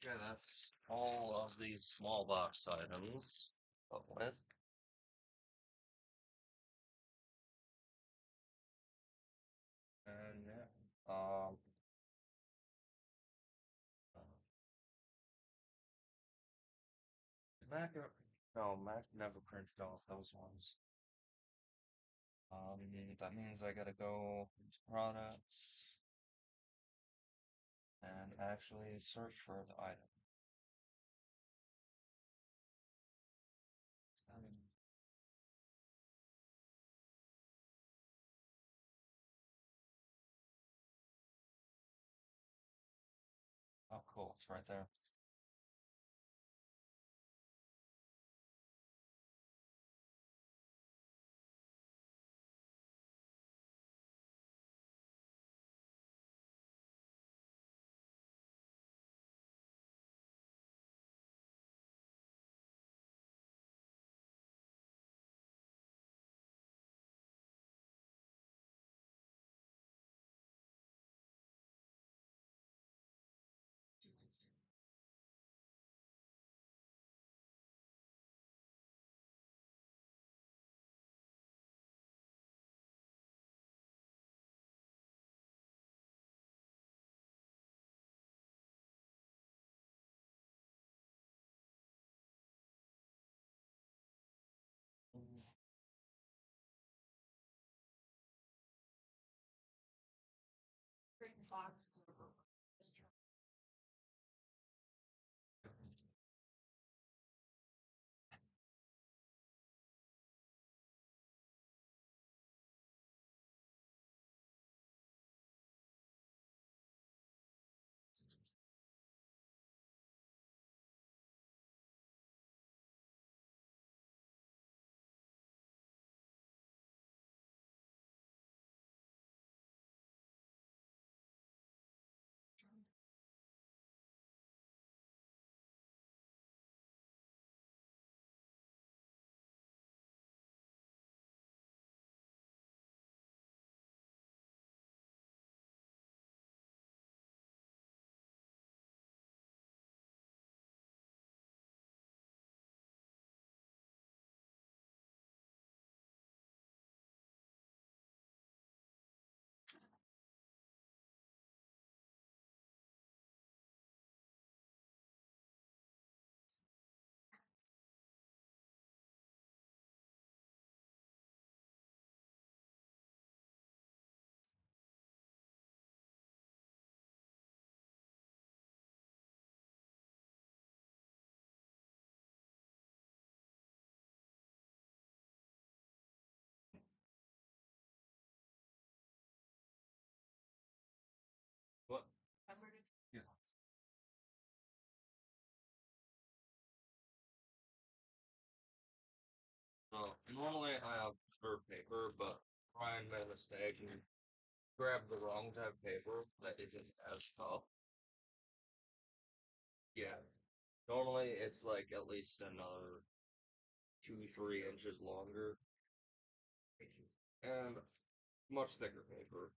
Okay, that's all of these small box items up with. And yeah, Mac, no, Mac never printed off those ones. That means I gotta go into products and actually search for the item. Oh, cool, it's right there. Bring box. What? Remember to Yeah. So normally I have better paper, but Ryan made a mistake and grabbed the wrong type of paper that isn't as tough. Yeah. Normally it's like at least another 2, 3 inches longer and much thicker paper.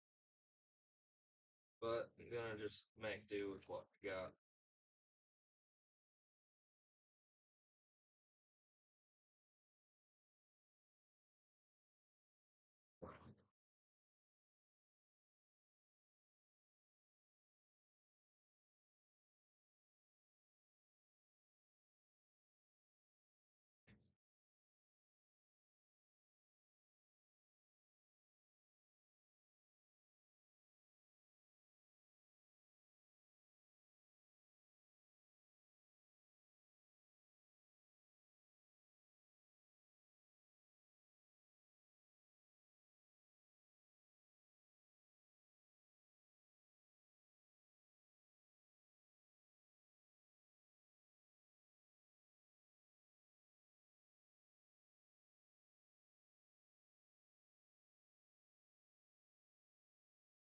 But I'm gonna just make do with what we got.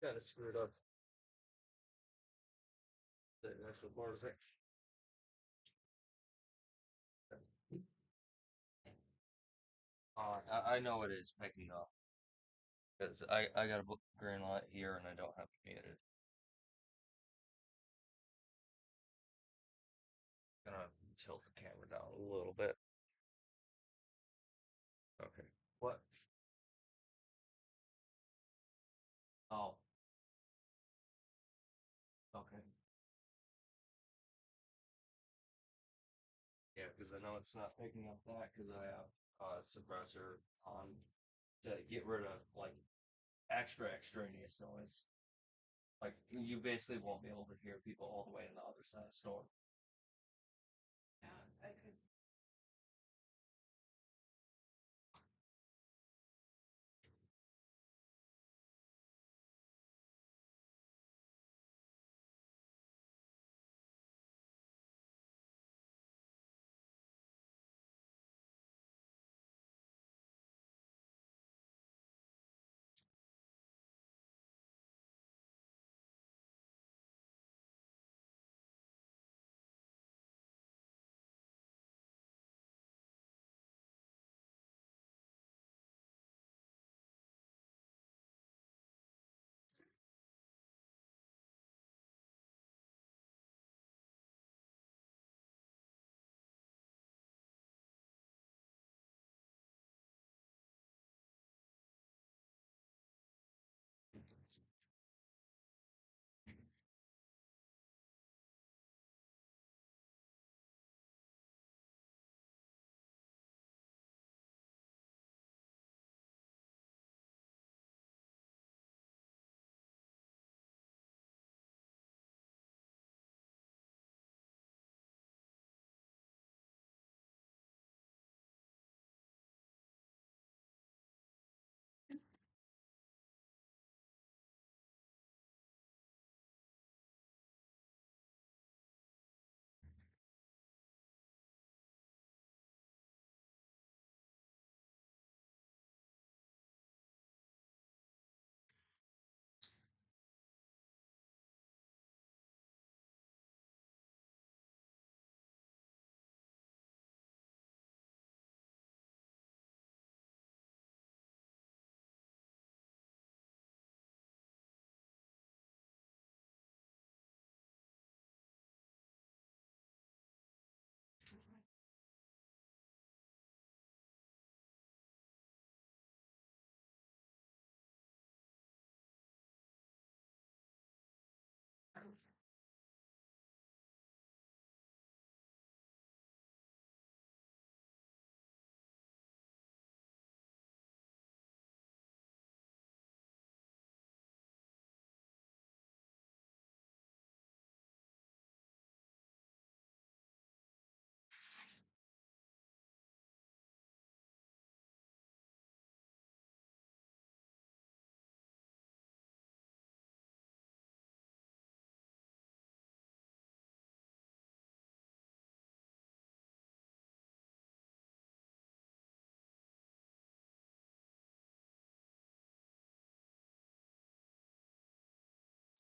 Kind of screwed up the initial part of it. I know it is picking up. Because I got a green light here and I don't have it muted. tilt the camera down a little bit. Okay. What? Oh. Okay. Yeah, because I know it's not picking up that because I have a suppressor on to get rid of like extra extraneous noise. Like you basically won't be able to hear people all the way on the other side of the store. Yeah, I could.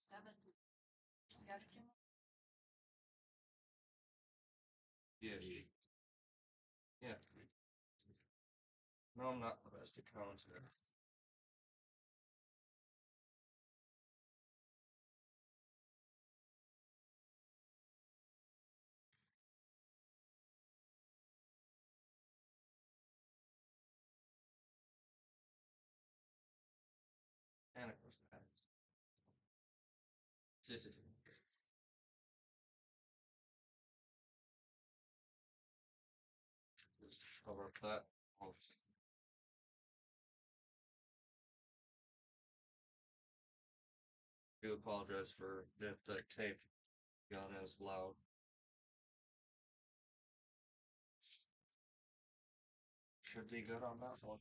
Seven. Got it, Jim? Yeah. Yeah. No, I'm not the best accountant. And of course that. Just cover up that. Do apologize for if the tape gun is loud. Should be good on that one.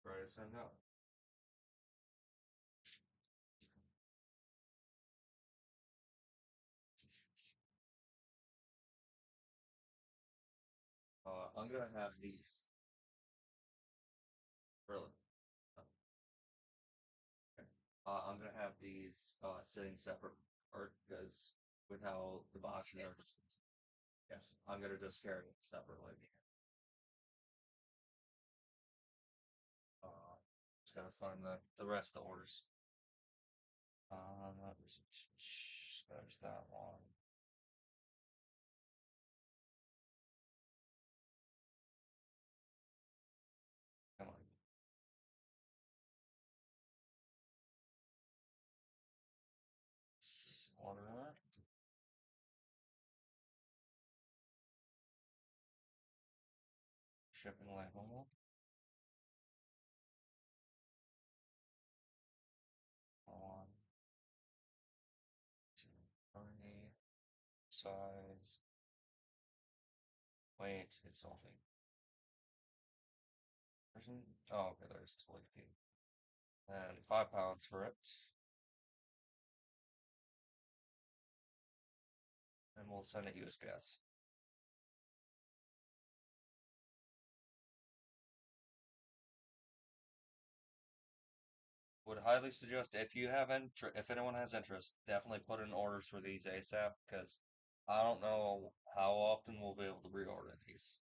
Right, so no. I'm gonna have these. Really? Okay. I'm gonna have these sitting separate, or because with how the boxes are. Yes, I'm gonna just carry them separately. Just gotta find the rest of the orders. That was scratch that one. shipping label. One, two, three, size. Wait, it's only. Oh, okay, there's 20 feet. And 5 pounds for it. And we'll send it USPS. Would highly suggest if you have if anyone has interest, definitely put in orders for these ASAP because I don't know how often we'll be able to reorder these.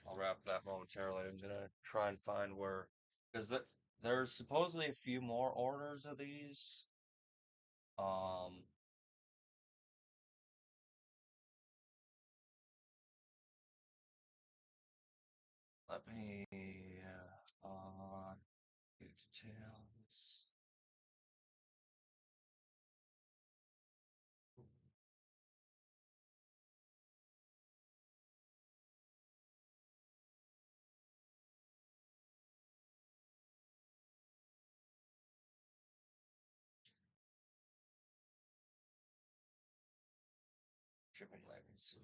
I'll wrap that momentarily. I'm gonna try and find where, because there's supposedly a few more orders of these. Um, let me get details. Shipping labels.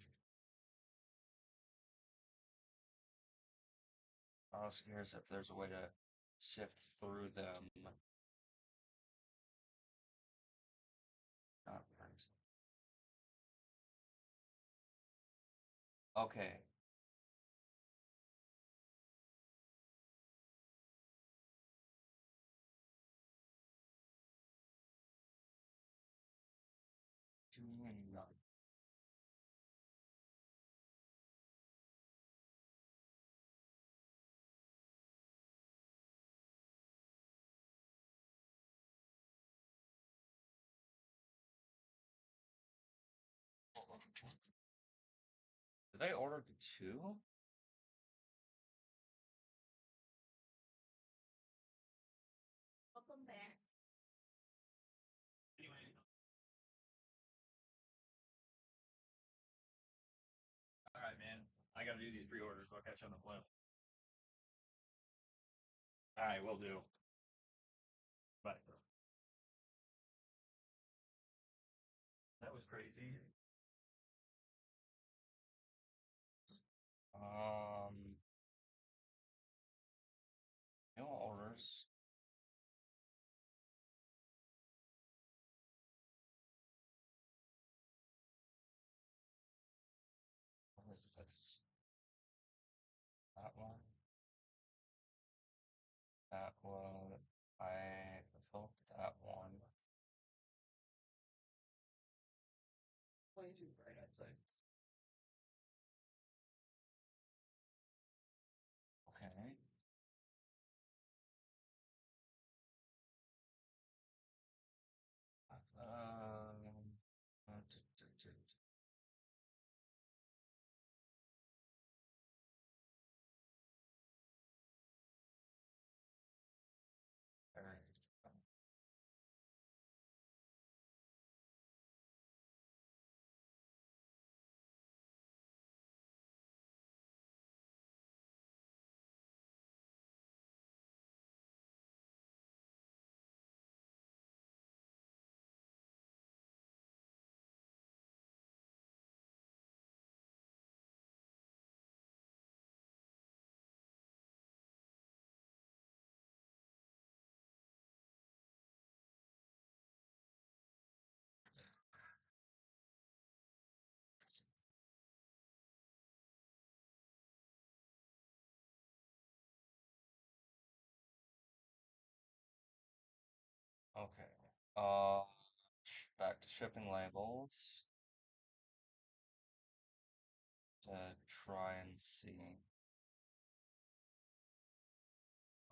I was curious if there's a way to sift through them. Not print. Okay. Did I order two? Welcome back. Anyway, all right, man. I got to do these pre-orders. So I'll catch you on the flip. All right, will do. Bye. That was crazy. Um, no orders. What is this? That one. That one. I fulfilled that one. Way too bright, I'd say. Okay. Alright. Okay. Back to shipping labels to try and see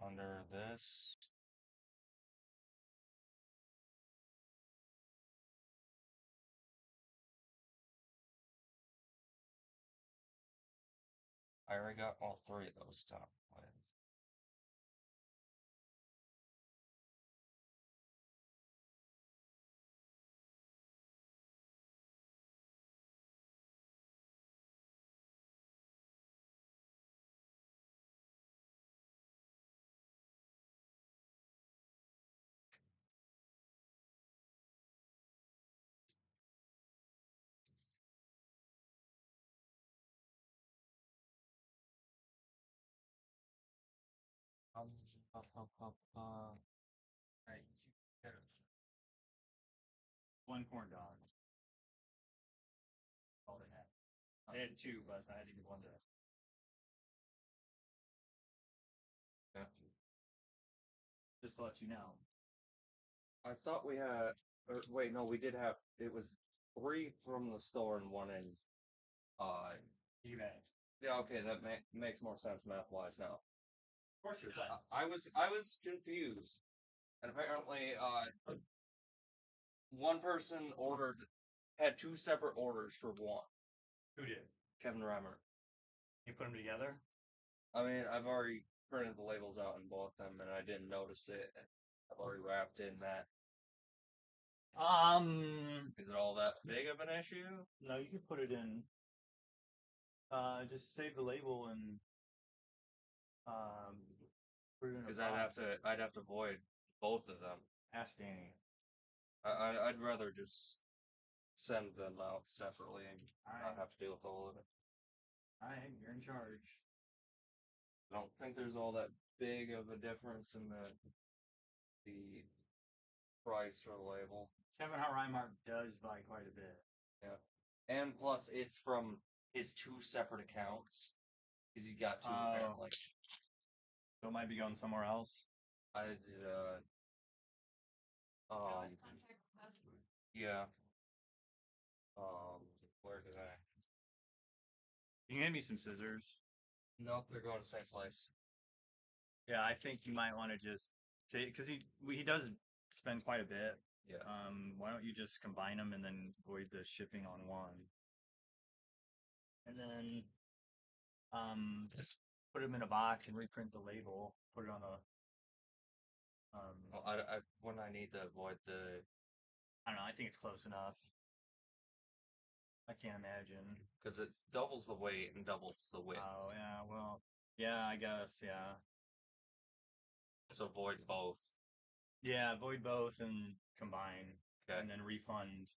under this. I already got all three of those done with. Right. One corn dog. All they had. They had two, but I had to give one to. Yeah. Just to let you know. I thought we had. Or, wait, no, we did have. It was 3 from the store and 1 in. eBay. Yeah, okay, that makes more sense math wise now. Of course you 'Cause could. I was confused, and apparently, one person had 2 separate orders for one. Who did? Kevin Reimer. You put them together? I mean, I've already printed the labels out and bought them, and I didn't notice it. I've already wrapped in that. Is it all that big of an issue? No, you can put it in. Just save the label and put it in a Because box. I'd have to void both of them. Ask Danny. I'd rather just send them out separately and not have to deal with all of it. Alright, you're in charge. I don't think there's all that big of a difference in the price for the label. Kevin Reimer does buy quite a bit. Yeah. And plus, it's from his 2 separate accounts. Because he's got 2 apparently. So it might be going somewhere else. I did, yeah. Where did I? You can hand me some scissors. Nope, they're going to the same place. Yeah, I think you might want to just say because he does spend quite a bit. Yeah. Why don't you just combine them and then void the shipping on one, and then just put them in a box and reprint the label. Put it on a. Well, when I need to avoid the. I don't know. I think it's close enough. I can't imagine. Because it doubles the weight and doubles the width. Oh yeah, well, yeah, I guess, yeah. So void both. Yeah, void both and combine, Okay. and then refund.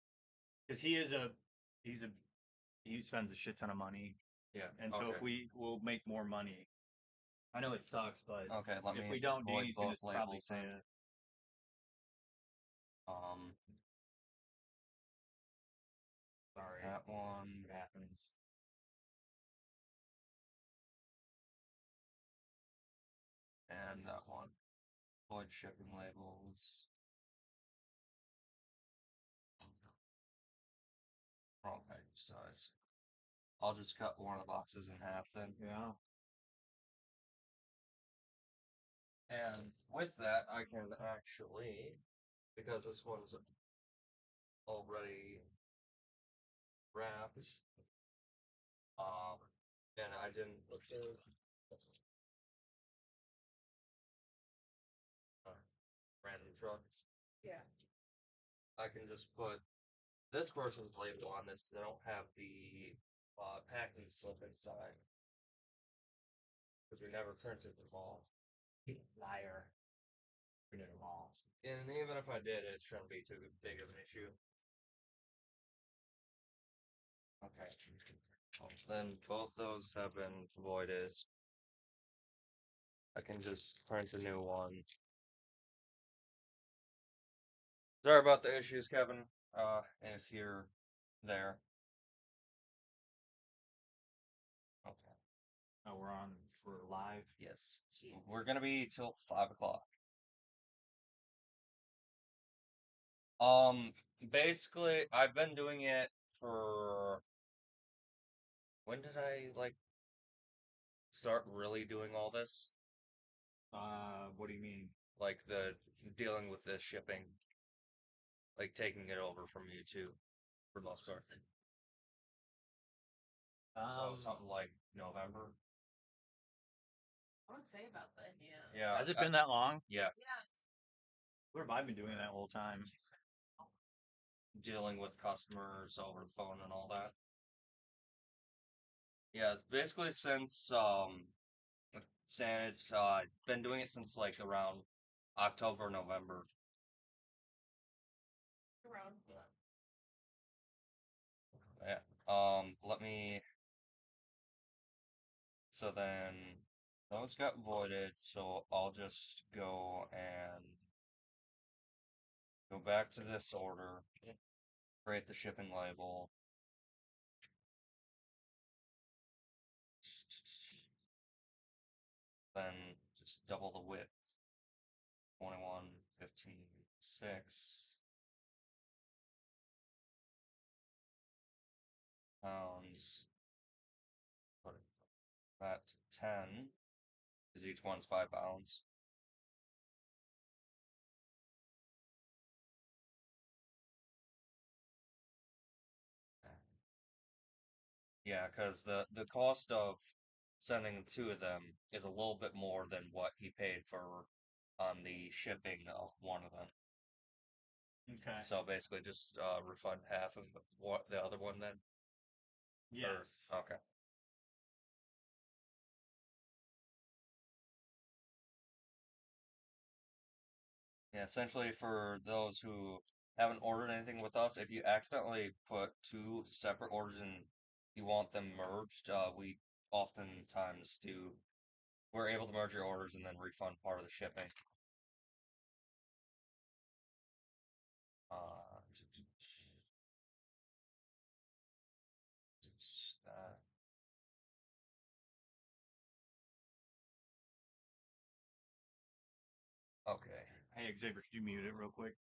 Because he spends a shit ton of money, Yeah. and so if we will make more money. I know it sucks, but Okay, if we don't, void Danny's gonna both probably labels say then. it. Sorry, that one. It happens. And that one. Void shipping labels. Wrong package size. I'll just cut one of the boxes in half then. Yeah. And with that, I can actually, because this one's already wrapped, and I didn't look at random trucks. Yeah. I can just put this person's label on this because I don't have the packing slip inside. Because we never printed them all. Liar. Printed them all. And even if I did, it shouldn't be too big of an issue. Okay. Then both those have been voided. I can just print a new one. Sorry about the issues, Kevin. If you're there. Okay. Oh, we're on for live. Yes. So we're gonna be till 5 o'clock. Basically, I've been doing it for. When did I start really doing all this? What do you mean? Like the dealing with the shipping, like taking it over from you too, for the most part. So something like November. I would say about that, yeah. Yeah. Has it been that long? Yeah. Yeah. What have I been doing that whole time? Dealing with customers over the phone and all that. Yeah, basically since saying it's been doing it since like around October, November. Around. Yeah. Let me. So then those got voided, so I'll just go and go back to this order, create the shipping label. Then just double the width. 21, 15, 6 pounds. Put that to 10, because each one's 5 pounds. Yeah, because the cost of sending 2 of them is a little bit more than what he paid for on the shipping of one of them. Okay. So basically, just refund half of what the other one then. Yes. Okay. Yeah, essentially for those who haven't ordered anything with us, if you accidentally put 2 separate orders and you want them merged, we oftentimes do. We're able to merge your orders and then refund part of the shipping. That. Okay. Hey, Xavier, could you mute it real quick?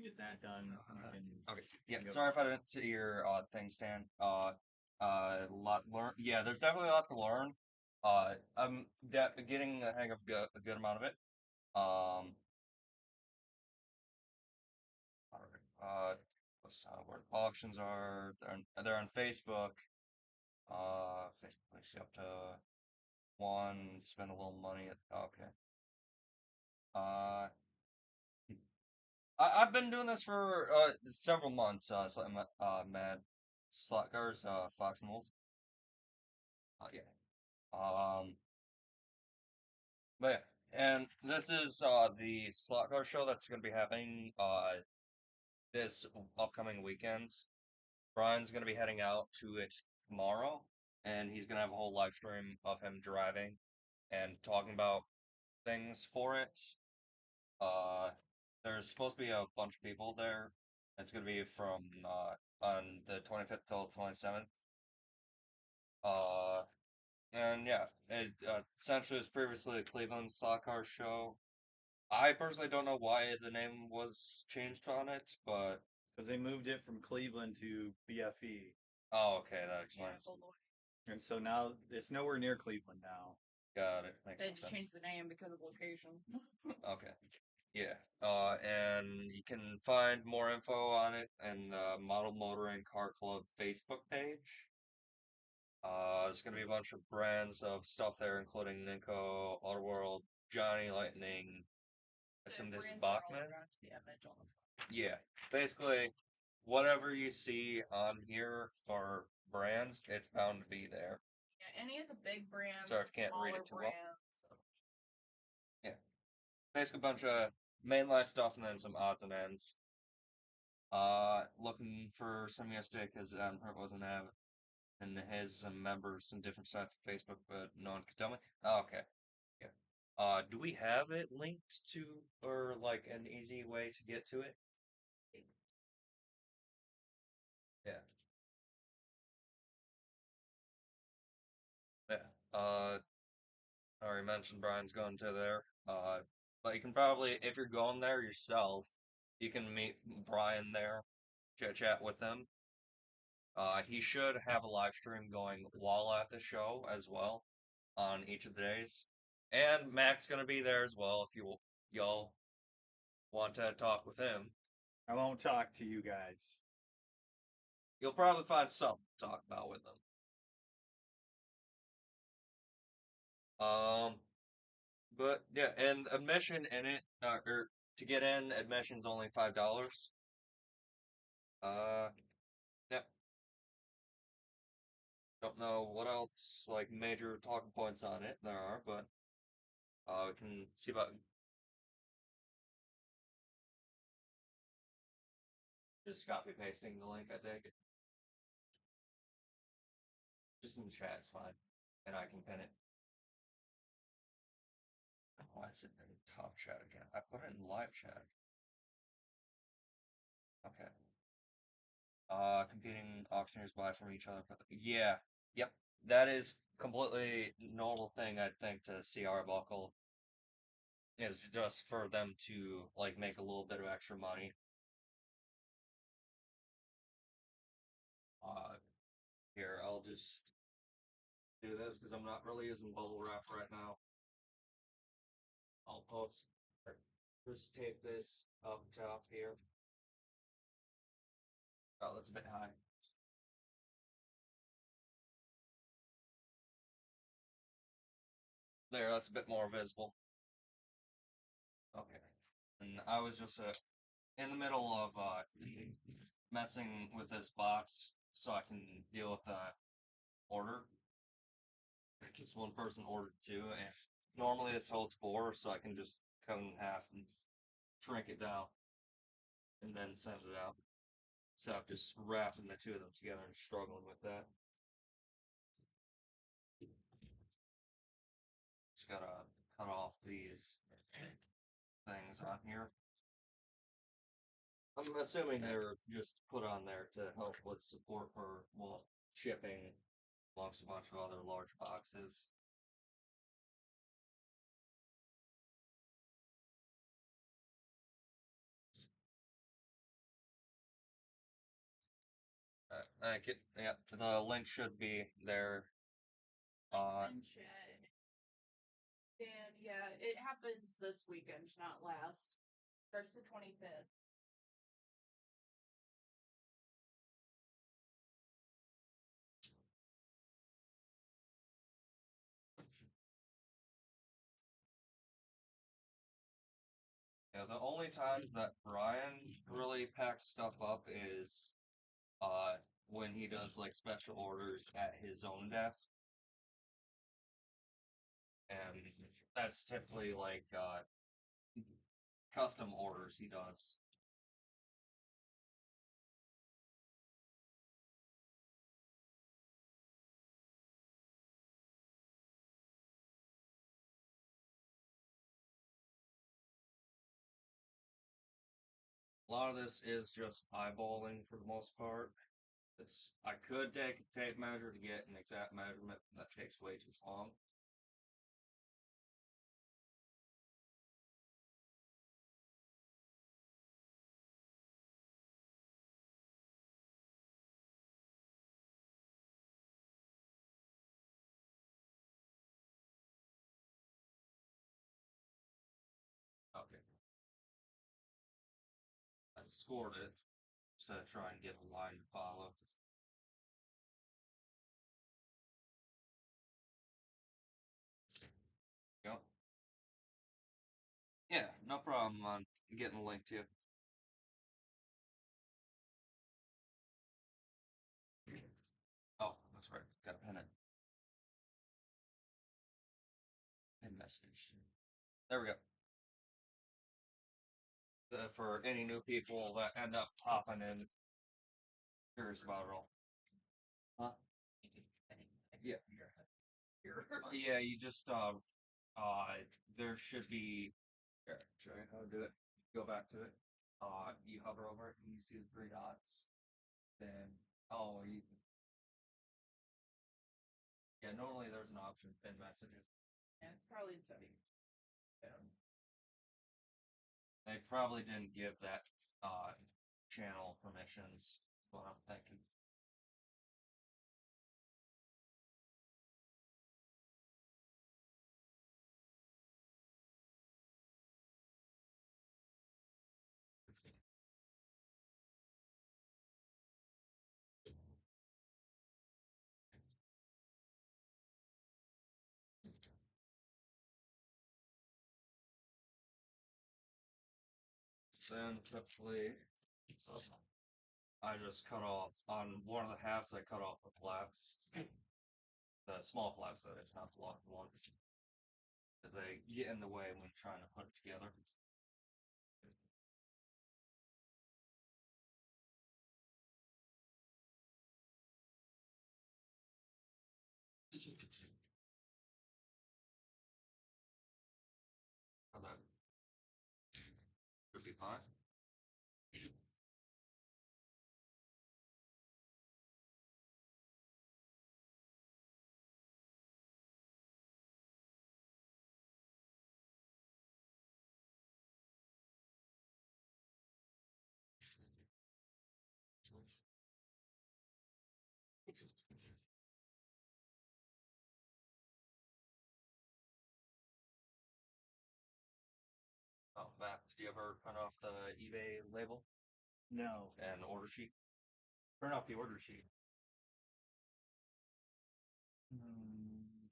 you get that done, you can Okay. Yeah. go. Sorry if I didn't see your thing, Stan. Lot learn. Yeah, there's definitely a lot to learn. I'm getting the hang of a good amount of it. All right. What's where auctions are? They're on Facebook. Facebook makes you up to one. Spend a little money. Okay. Uh, I've been doing this for several months. So I'm mad Slotcars, Fox and Wolves. Yeah. Um, but yeah, and this is the slot car show that's going to be happening this upcoming weekend. Brian's going to be heading out to it tomorrow, and he's going to have a whole live stream of him driving and talking about things for it. Uh, there's supposed to be a bunch of people there. It's going to be from on the 25th till 27th. Uh, and yeah, it essentially was previously a Cleveland slot car show. I personally don't know why the name was changed on it, but Because they moved it from Cleveland to BFE. oh, okay, that explains. And so now it's nowhere near Cleveland now. Got it. Makes They more just sense. changed the name because of location. Okay. Yeah. And you can find more info on it in the Model Motoring Car Club Facebook page. There's gonna be a bunch of brands of stuff there, including Ninko, Autoworld, Johnny Lightning, some of this brands are all Bachman. around the image on the front. Yeah, basically, whatever you see on here for brands, it's bound to be there. Yeah, any of the big brands, Sorry if you can't read smaller it too well. brands. Yeah, basically a bunch of mainline stuff and then some odds and ends. Looking for some yesterday because Hurt wasn't have and his members some different sites of Facebook, but no one could tell me. Oh, okay, yeah. Do we have it linked to or like an easy way to get to it? Yeah. Yeah. I already mentioned Brian's going to there. But you can probably, if you're going there yourself, you can meet Brian there, chat with him. He should have a live stream going while at the show as well on each of the days. And Mac's gonna be there as well if y'all want to talk with him. I won't talk to you guys. You'll probably find something to talk about with him. But yeah, and admission in it, or to get in, admission's only $5. Yeah. Don't know what else, like, major talking points on it there are, but, we can see about just copy pasting the link, I take it. Just in the chat, it's fine. And I can pin it. Why is it in top chat again? I put it in live chat. Okay. Competing auctioneers buy from each other. Yeah. Yep. That is completely normal thing, I think, to see Arbuckle. Is just for them to, like, make a little bit of extra money. Here, I'll just do this because I'm not really using bubble wrap right now. I'll post, just tape this up top here. Oh, that's a bit high. There, that's a bit more visible. Okay. And I was just in the middle of messing with this box so I can deal with that order. Just one person ordered two, and normally this holds four, so I can just cut it in half and shrink it down and then send it out. So I'm just wrapping the two of them together and struggling with that. Just gotta cut off these things on here. I'm assuming they're just put on there to help with support for, well, shipping amongst a bunch of other large boxes. Yeah, the link should be there. Links in chat. And yeah, it happens this weekend, not last. Starts the 25th. Yeah, the only time that Brian really packs stuff up is when he does like special orders at his own desk. And that's typically like custom orders he does. A lot of this is just eyeballing for the most part. I could take a tape measure to get an exact measurement, but that takes way too long. Okay. I scored it instead of trying to get a line to follow. Go. Yeah, no problem on getting the link to you. Oh, that's right. Gotta pin it. Pin message. There we go. For any new people that end up popping in, curious about it all. Huh? Yeah. Yeah, you just there should be. Here, show you how to do it. Go back to it. You hover over it and you see the three dots. Then yeah, normally there's an option pin messages. And it's probably in settings. Yeah. They probably didn't give that channel permissions. Is what I'm thinking. Then typically, I just cut off on one of the halves. I cut off the flaps, the small flaps that is, not the long one, because they get in the way when trying to put it together. And that should be fine. Oh, Matt, did you ever print off the eBay label No. and order sheet? Print off the order sheet.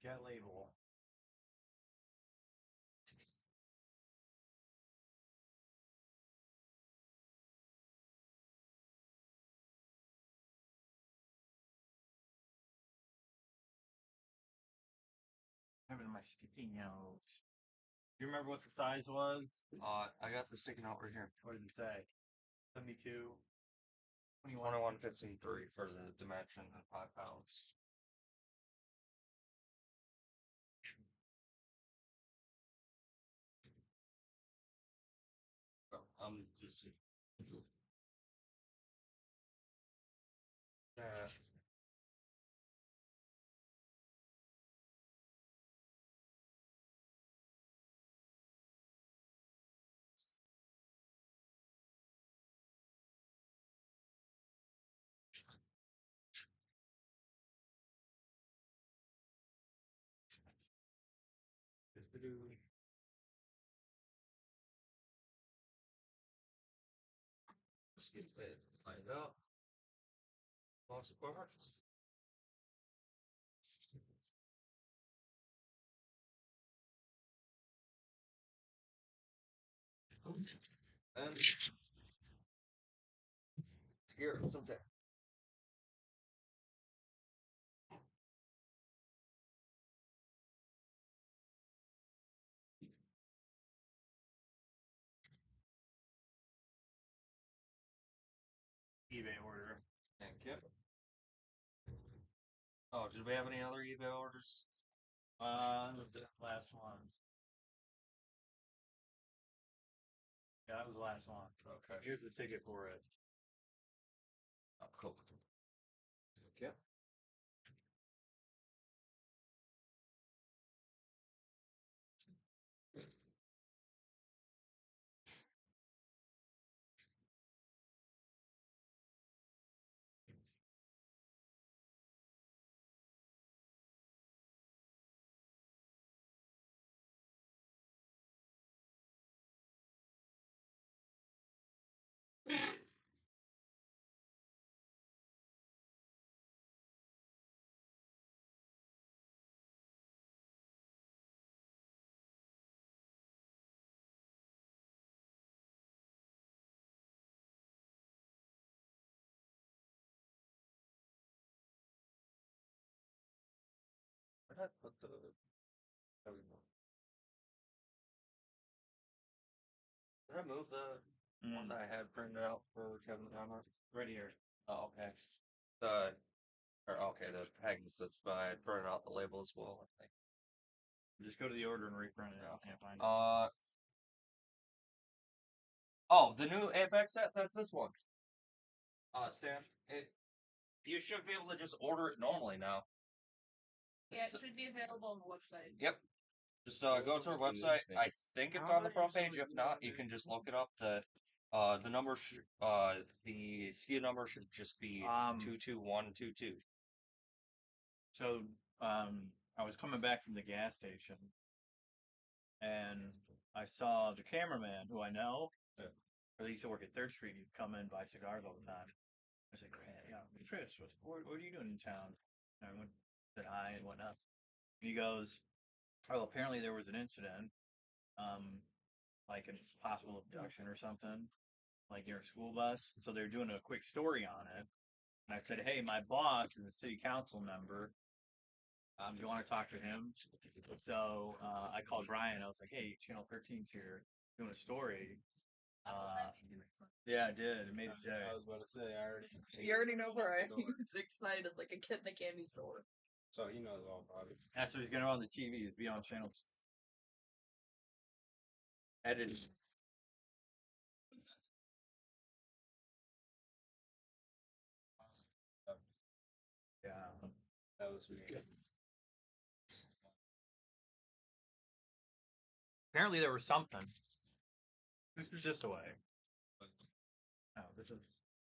Get label. I have it in my sticky notes. Do you remember what the size was? I got the sticking out right here. What did it say? 72, 21.15.3 for the dimension and 5 pounds. Oh, I'm just. Just get it lined up. Lost parts. And secure it sometime. eBay order. Thank you. Oh, did we have any other eBay orders? That was the last one. Yeah, that was the last one. Okay. Here's the ticket for it. Oh, cool. Thank you. Where did I put the? There we go. Did I move the one that I had printed out for Kevin Dahmer? Right here. Oh, okay. The the packing slips, but I printed out the label as well, I think. Just go to the order and reprint it. I can't find it. Oh, the new Apex set. That's this one. Stan, you should be able to just order it normally now. Yeah, it should be available on the website. Yep. Just go to our website. I think it's on the front page. If not, you can just look it up. The number the SKU number should just be 22122. So, I was coming back from the gas station, and I saw the cameraman who I know. Or he used to work at 3rd Street. He'd come in and buy cigars all the time. I was like, hey, yeah, Chris, what are you doing in town? And I went, said hi and whatnot. And he goes, oh, apparently there was an incident, like a possible abduction or something, like near a school bus. So they're doing a quick story on it. And I said, hey, my boss is a city council member. Do you want to talk to him? So I called Brian. I was like, hey, Channel 13's here doing a story. Yeah, I did. It made it day. I was about to say, You already know Brian. He's excited like a kid in a candy store. So he knows all about it. That's what he's gonna on the TV. Is be on channel. Edited. Yeah. That was weird. Apparently there was something. This is just a way. Oh, this is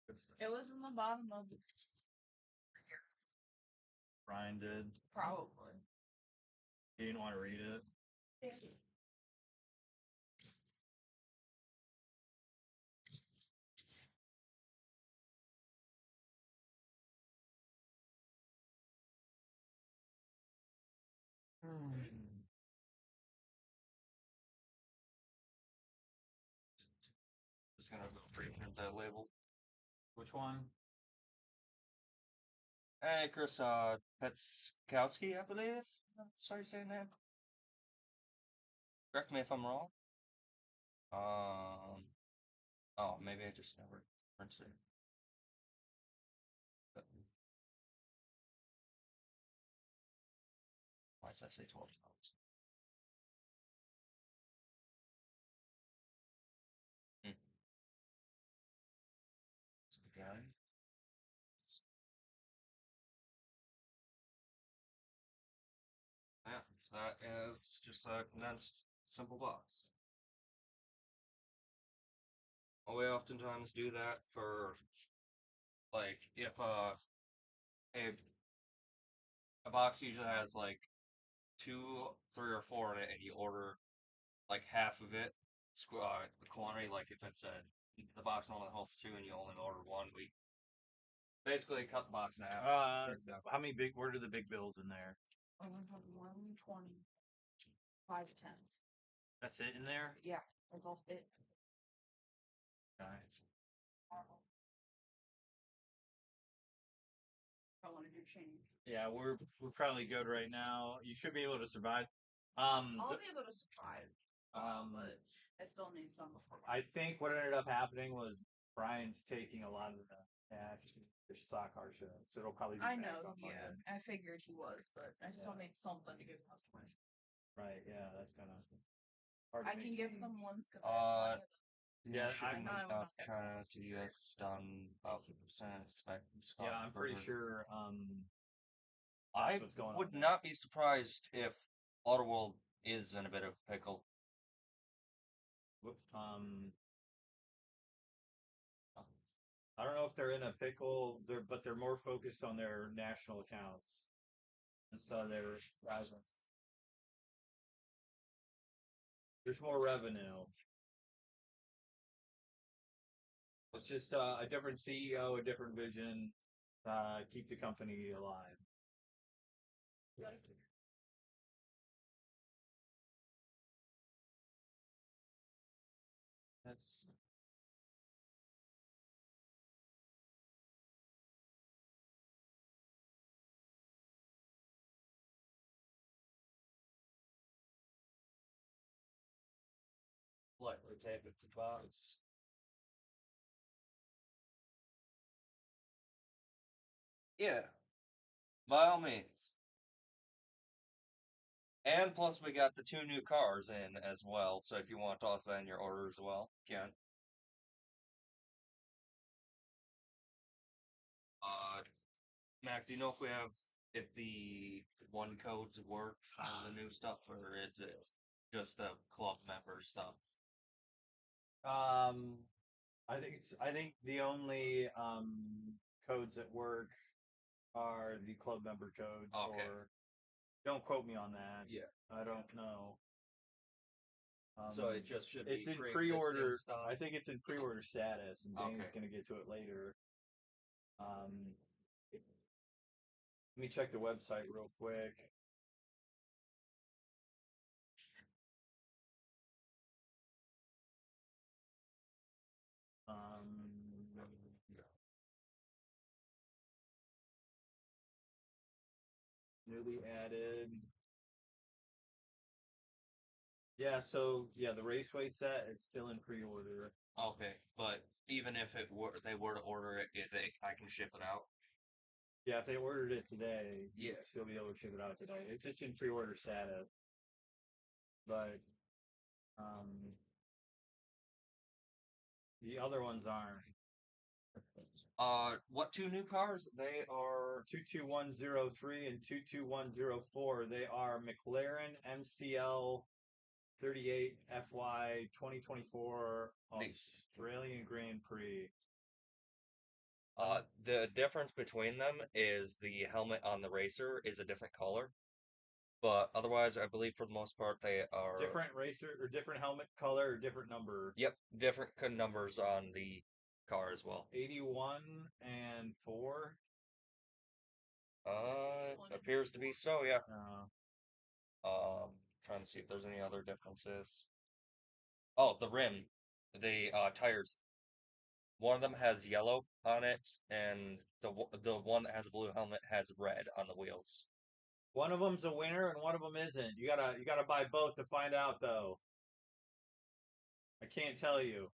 good stuff. It was in the bottom of the Brian did. probably. He didn't want to read it. Just gonna go pre-print that label. Which one? Hey, Chris, Petskowski, I believe. Sorry, saying that. Correct me if I'm wrong. Oh, maybe I just never printed it. Why does that say 12 pounds? Okay. Yeah, that is just a condensed simple box. We oftentimes do that for, like, if a box usually has like 2, 3, or 4 in it, and you order like half of it, the quantity. Like if it's the box normally holds 2, and you only order 1, we basically cut the box in half. How many big? Where are the big bills in there? I only have 120. 5 tens. That's it in there. Yeah, that's all it. Nice. I want to do change. Yeah, we're probably good right now. You should be able to survive. I'll be able to survive. But I still need some before. I think what ended up happening was Brian's taking a lot of the cash to stock our show, so it'll probably be I back know, on yeah. Monday. I figured he was, but I still Yeah. need something to give customers. Right? Yeah, that's kind of hard. I to can make. give them ones. Yeah, shipping I went know out I to China to US done about 50%. Expect Yeah, I'm pretty sure. I what's going would on not be surprised if Autoworld is in a bit of a pickle. I don't know if they're in a pickle, but they're more focused on their national accounts, and so they're rising. There's more revenue. It's just a different CEO, a different vision, keep the company alive. That's Lightly tape it to box. Yeah, by all means. And plus, we got the 2 new cars in as well. So if you want to toss that in your order as well, you can. Mac, do you know if the 1 codes work on the new stuff, or is it just the club member stuff? I think the only codes that work are the club member codes. Okay. Or don't quote me on that. Yeah. I don't know. So it just should be it's in pre-existing pre-order. stuff? I think it's in pre-order status, and Dane's Okay. going to get to it later. Let me check the website real quick. Newly added. Yeah, so the Raceway set is still in pre-order. Okay, but even if they were to order it, I can ship it out. Yeah, if they ordered it today, Yeah. you'd still be able to ship it out today. It's just in pre-order status. But the other ones aren't. What 2 new cars? They are 22103 and 22104. They are McLaren MCL 38 FY 2024 Australian Grand Prix. The difference between them is the helmet on the racer is a different color. But otherwise, I believe for the most part they are different racer or different helmet color or different number. Yep, different numbers on the car as well. 81 and 4. Appears to be so, yeah. Trying to see if there's any other differences. Oh, the rim, the tires. One of them has yellow on it, and the one that has a blue helmet has red on the wheels. One of them's a winner and one of them isn't. You gotta buy both to find out, though. I can't tell you.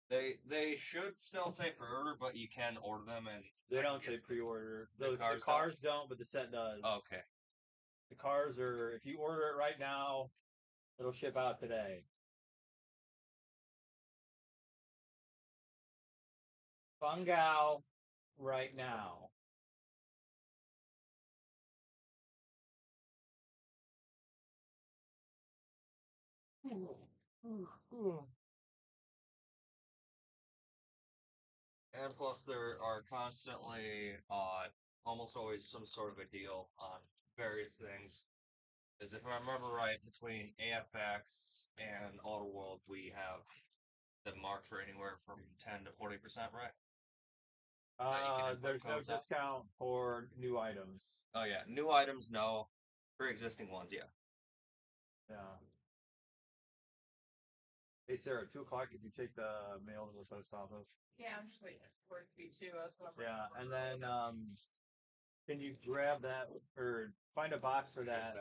They should still say pre-order, but you can order them, and they don't say pre-order. The cars don't, but the set does. Okay. The cars are. If you order it right now, it'll ship out today. Fungao right now. And plus, there are constantly, almost always some sort of a deal on various things. Because if I remember right, between AFX and Auto World, we have them marked for anywhere from 10 to 40%, right? you can input There's no codes up. discount for new items. Oh yeah, new items, no. For existing ones, yeah. Yeah. Hey Sarah, 2 o'clock. If you take the mail to the post office. Yeah, I'm just waiting for it to be 2. That's what I'm Yeah, waiting and for. then can you grab that or find a box for that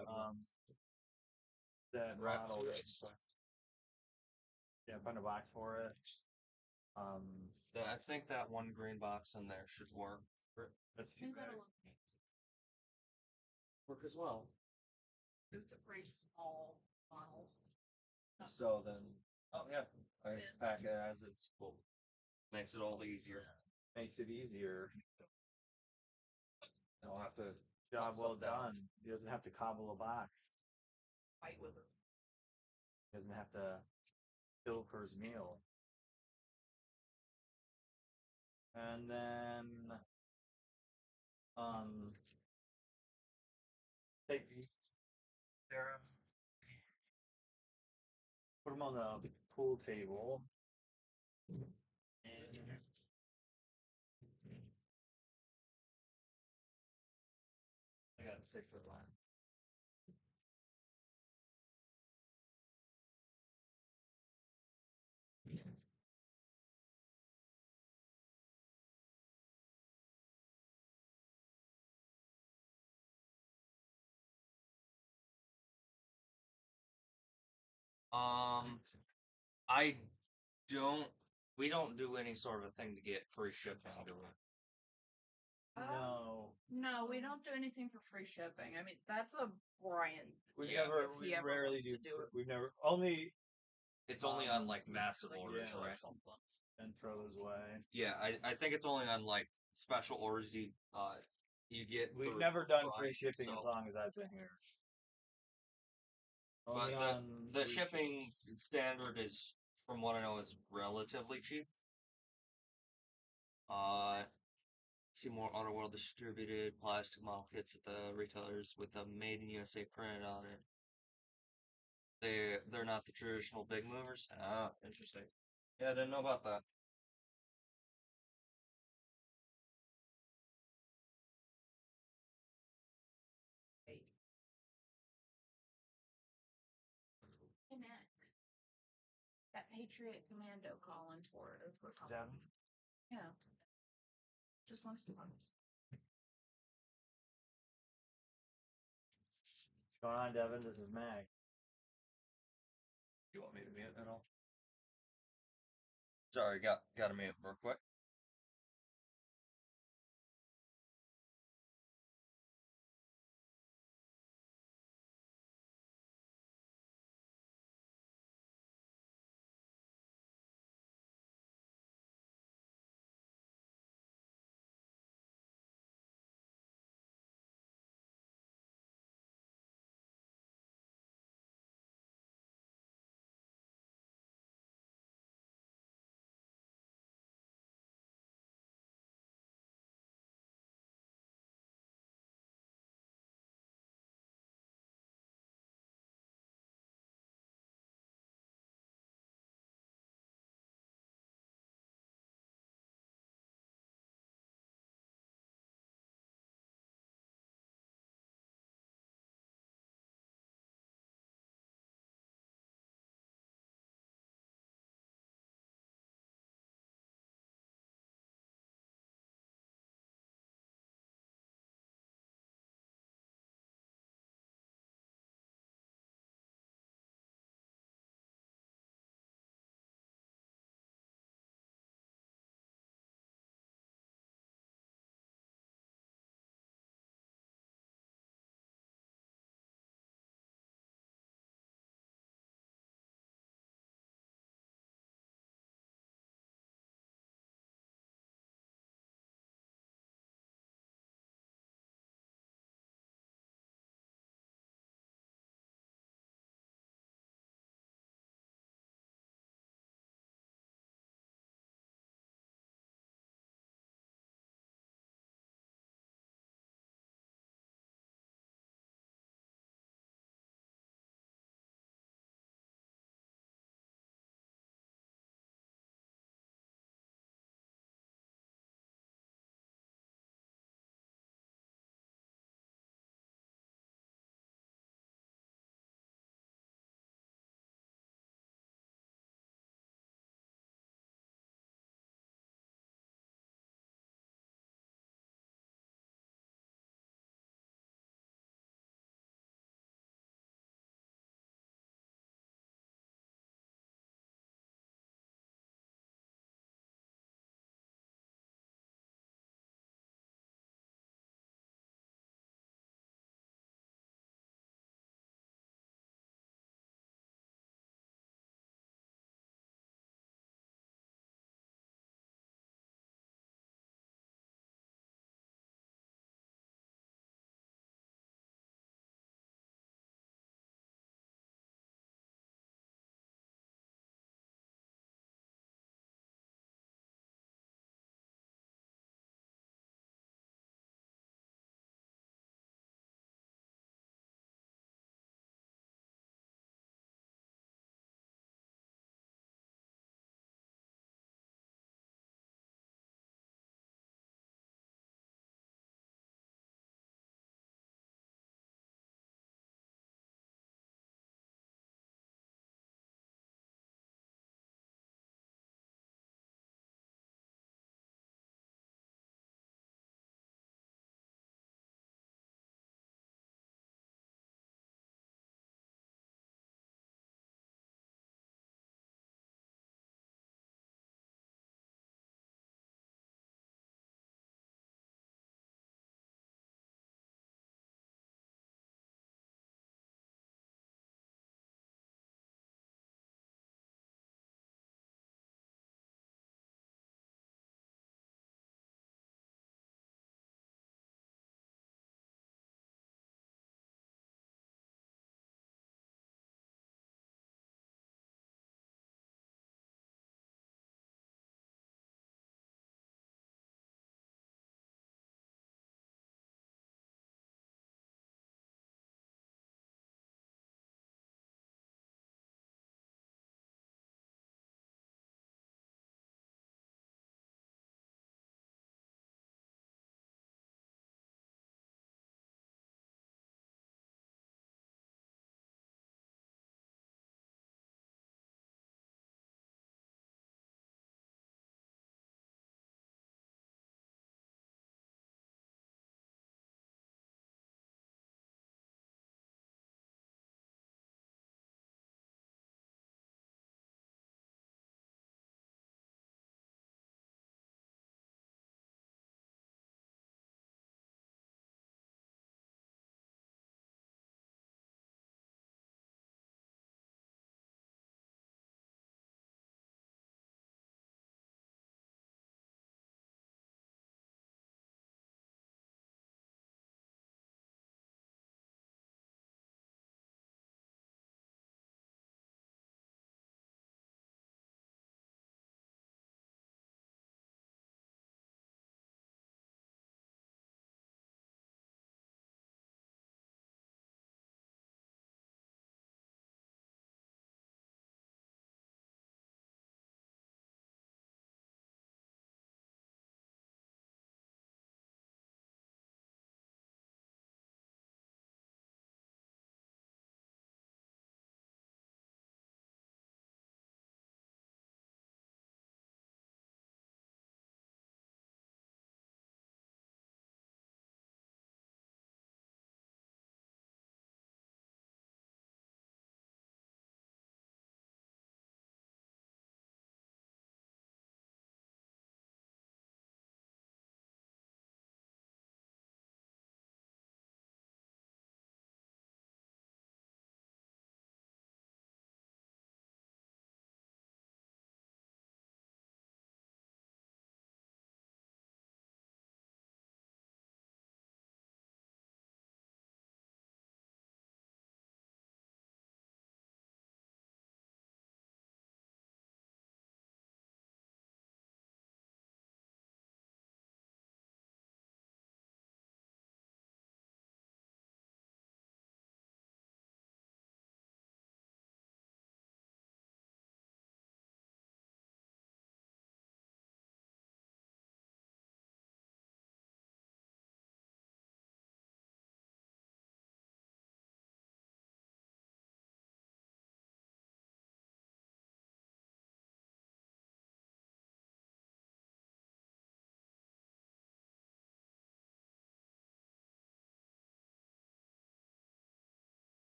that Right. model? Yeah, find a box for it. I think that one green box in there should work. That's I think that'll look nice. Work as well. It's a pretty small model. So then, oh yeah, I just pack it as it's full. Makes it all easier. Makes it easier. I don't have to. Job cut well stuff down. done. He doesn't have to cobble a box. Fight with it. He doesn't have to kill for his meal. And then take Sarah. Put them on the pool table. I got a 6-foot line. I don't. We don't do any sort of a thing to get free shipping, do we? No. No, we don't do anything for free shipping. I mean, that's a Brian. We thing never. if We he ever rarely wants do. to do it. We've never only It's only on like massive Like orders, yeah. or right? something. and throw those away. Yeah, I think it's only on like special orders you get. We've for never done free Prime, shipping so- as long as I've been here. But Only on the free shipping standard is, from what I know, is relatively cheap. See more Auto World distributed plastic model kits at the retailers with a Made in USA print on it. They're not the traditional big movers. Ah, interesting. Yeah, I didn't know about that. Hey, Mac. That Patriot Commando calling for it or something. Devin? Yeah. Just wants to talk. What's going on, Devin? This is Mac. You want me to mute at all? Sorry, got to mute real quick.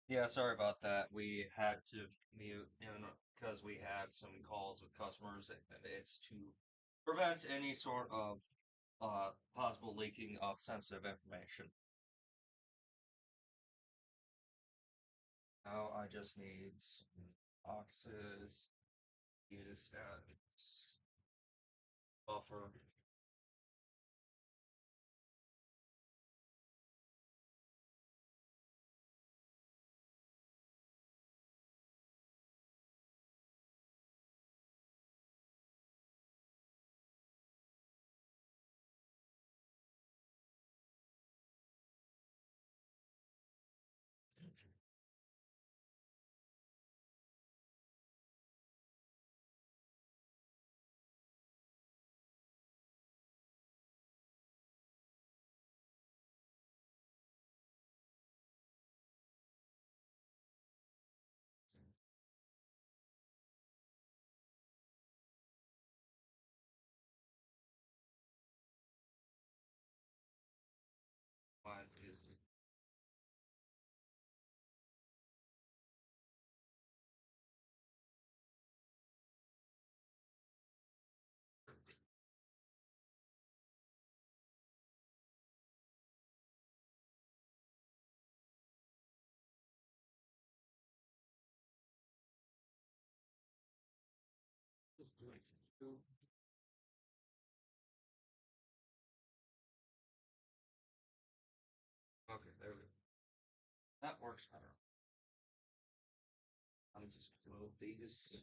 Yeah, sorry about that. We had to mute because we had some calls with customers. It's to prevent any sort of possible leaking of sensitive information. Now I just need some boxes. Use as buffer. Mine is okay. There we go. That works better. Let me just move these.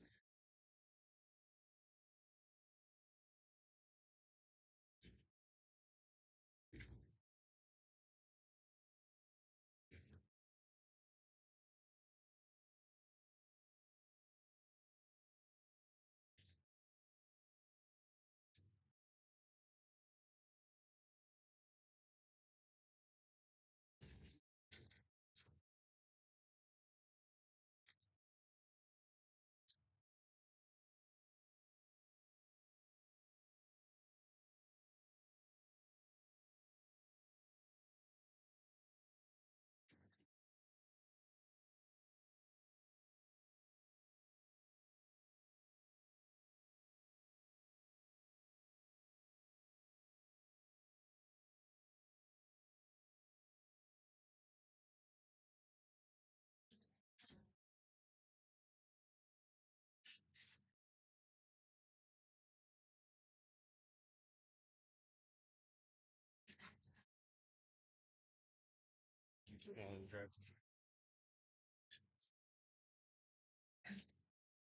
And grab.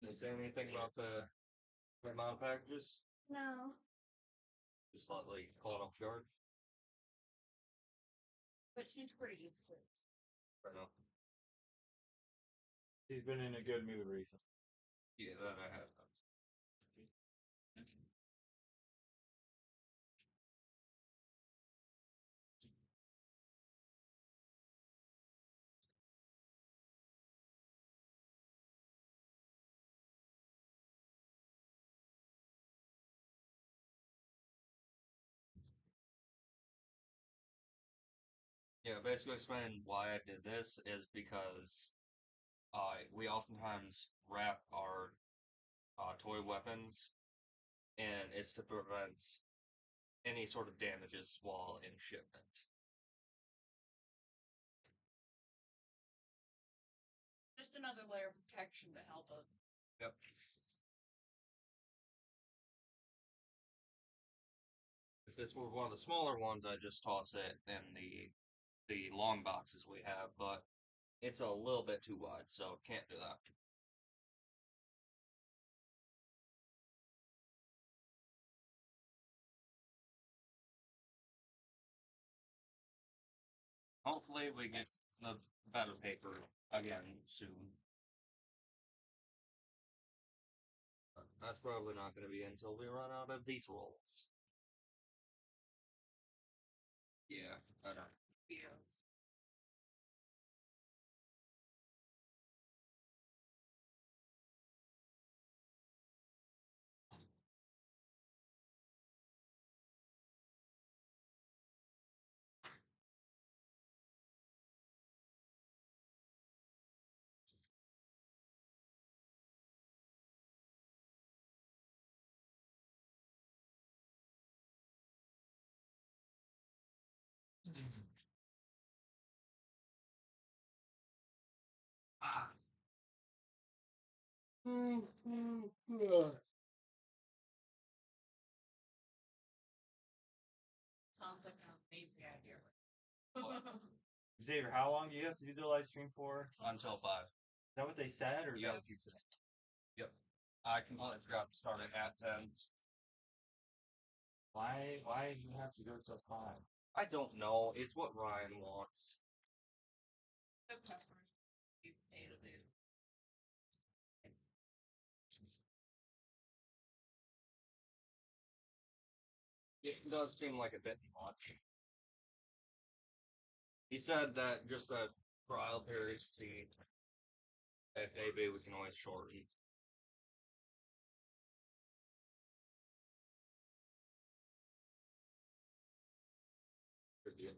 Did it say anything about the amount of packages? No. Just slightly caught off guard. But she's pretty used to it. Right now. She's been in a good mood recently. Yeah, that I have. Yeah, basically explain why I did this is because we oftentimes wrap our toy weapons, and it's to prevent any sort of damages while in shipment. Just another layer of protection to help us. Yep. If this were one of the smaller ones, I'd just toss it in the long boxes we have, but it's a little bit too wide, so can't do that. Hopefully we get the better paper again soon. But that's probably not going to be until we run out of these rolls. Yeah, I don't. Yeah. Sounds like an amazing idea. Xavier, how long do you have to do the live stream for? Until 5. Is that what they said, or is Yep. that what you said? Yep. I completely forgot to start it at 10. Why do you have to go till 5? I don't know. It's what Ryan wants. Good customers. You pay to do. It does seem like a bit much. He said that just a trial period to see if maybe we can always shorten. Could be it.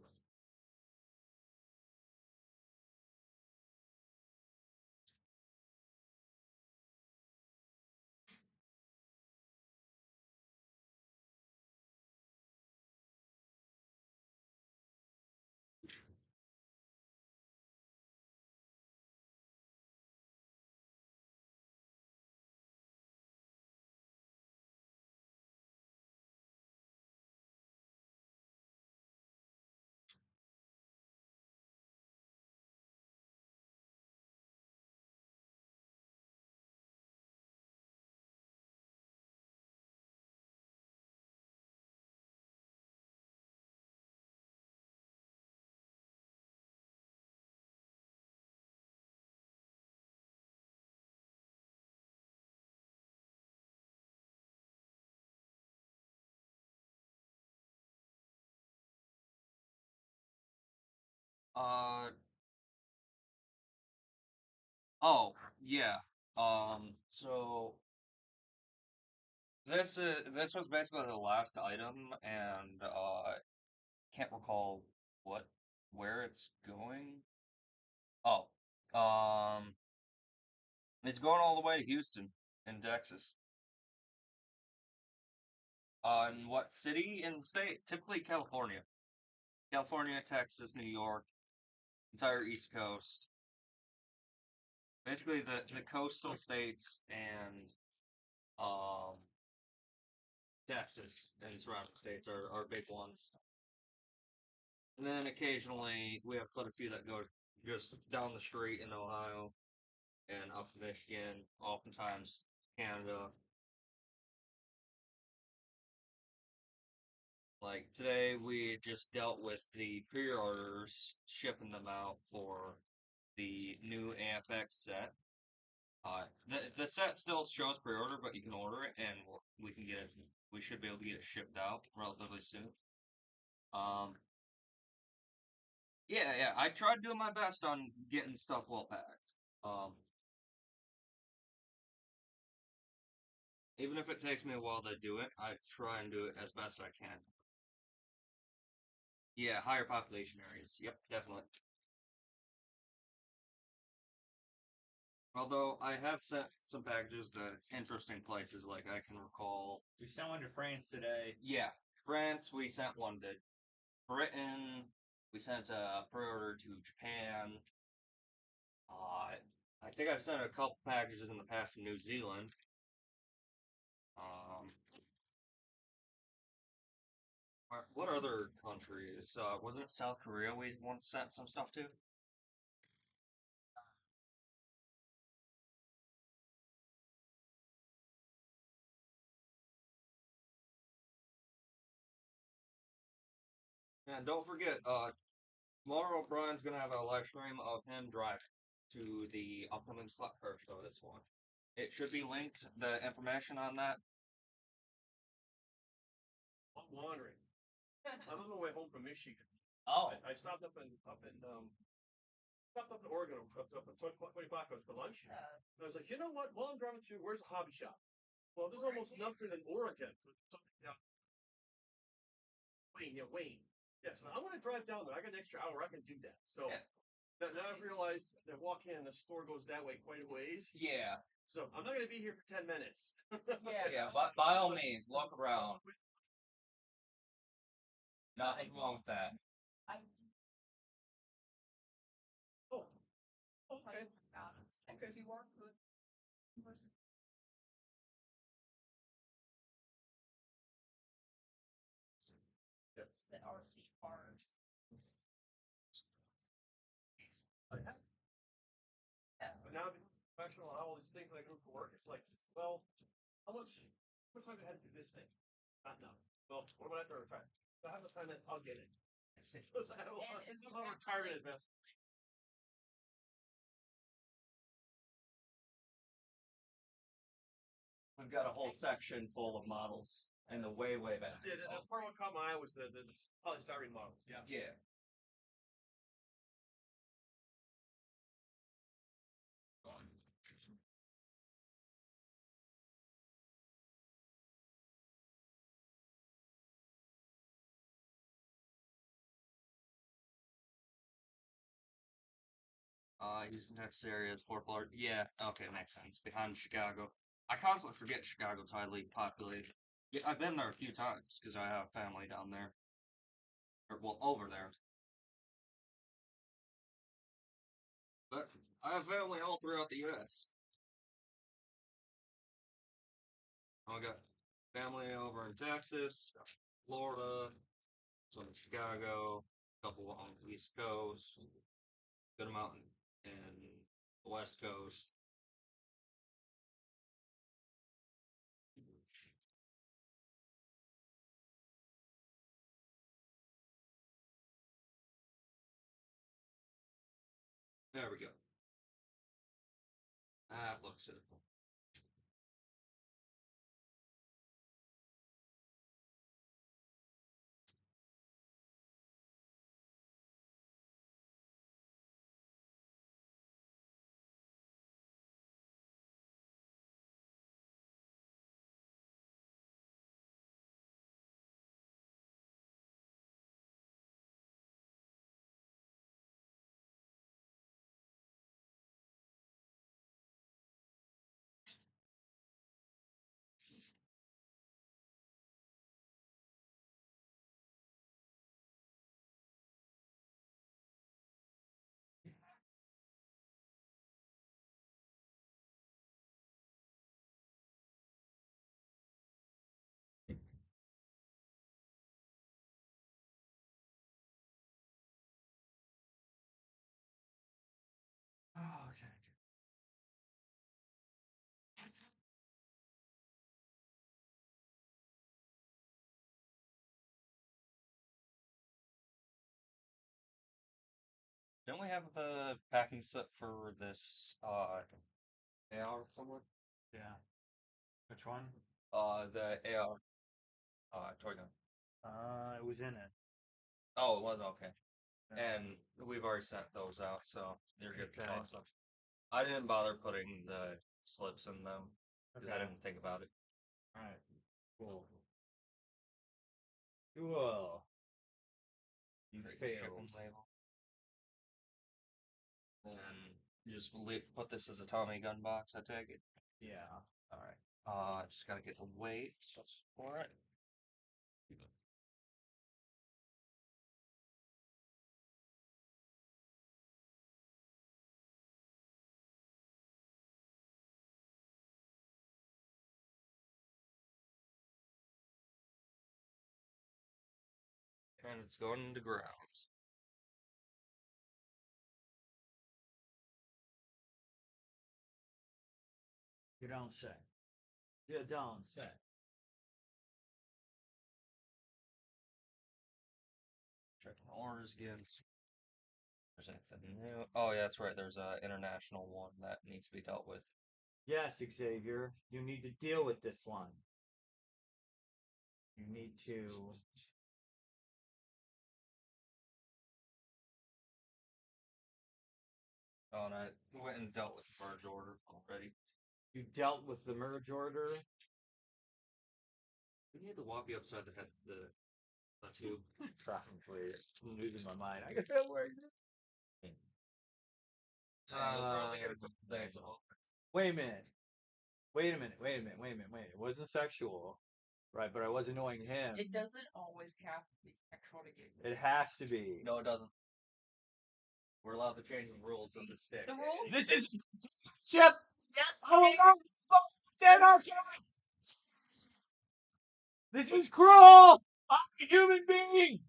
Uh. Oh, yeah. So this was basically the last item, and can't recall where it's going. Oh, it's going all the way to Houston in Texas. In what city in the state? Typically California. California, Texas, New York, entire East Coast. Basically the coastal states and um Texas and surrounding states are big ones. And then occasionally we have quite a few that go just down the street in Ohio and up to Michigan, oftentimes Canada. Like today, we just dealt with the pre-orders, shipping them out for the new AFX set. The set still shows pre-order, but you can order it, and we can get it. We should be able to get it shipped out relatively soon. Yeah. I tried doing my best on getting stuff well packed. Even if it takes me a while to do it, I try and do it as best I can. Yeah, higher population areas. Yep, definitely. Although I have sent some packages to interesting places, like I can recall. We sent one to France today. Yeah, France. We sent one to Britain. We sent a pre-order to Japan. I think I've sent a couple packages in the past to New Zealand. What other countries? Wasn't it South Korea we once sent some stuff to? And don't forget, tomorrow Brian's gonna have a live stream of him driving to the upcoming slot car show. This one, it should be linked. The information on that. I'm wandering. I'm on my way home from Michigan. Oh, I stopped up in Oregon, up in 25 for lunch. And I was like, you know what? While I'm driving through, where's a hobby shop? Well, there's almost nothing in Oregon. Wayne. Yeah, so I'm gonna drive down there. I got an extra hour. I can do that. So Yeah. now I've realized that walk in and the store goes that way quite a ways. Yeah, So I'm not gonna be here for 10 minutes. yeah. But by all means, look around. Nothing wrong with that. I'm Okay. Like if you work with person. Yes. The RC cars. But now I'm professional on all these things that I do for work. It's like, well, how much time do I have to do this thing? Not enough. Well, what about after retirement? So I have a time that I'll get it. I have a retirement investment. We've got a whole section full of models in the way back. Yeah, that's part of what caught my eye was the polystyrene model. Yeah. Yeah. He's next area, fourth largest. Yeah, okay, makes sense. Behind Chicago. I constantly forget Chicago's highly populated. Yeah, I've been there a few times because I have family down there. Or, well, over there. But I have family all throughout the U.S. I got family over in Texas, Florida, some in Chicago, a couple on the East Coast, good amount in the West Coast. There we go. That looks it. Oh, okay. Don't we have the packing set for this AR somewhere? Yeah. Which one? The AR toy gun. It was in it. Oh, it was okay. Yeah. And we've already sent those out, so you're good to Okay. toss them. I didn't bother putting the slips in them because I Okay. didn't think about it. All right. Cool. Cool. You failed. Shipping label. And you just put this as a Tommy gun box, I take it. Yeah. All right. Just gotta get the weight. All right. And it's going into ground. You don't say. You don't say. Checking orders again. There's anything new? Oh yeah, that's right. There's a international one that needs to be dealt with. Yes, Xavier. You need to deal with this one. You need to. Oh, and I went and dealt with the merge order already. You dealt with the merge order. We need the Whoppy upside the head. The tube. Probably. I'm losing my mind. I got that word. Wait a minute. Wait a minute. Wait a minute. Wait a minute. Wait. It wasn't sexual. Right, but I was annoying him. It doesn't always have to be sexual to get. It has to be. No, it doesn't. We're allowed to change the rules of the stick. The rules? This is Chip. Yes. I will not stand our This is cruel. I'm a human being.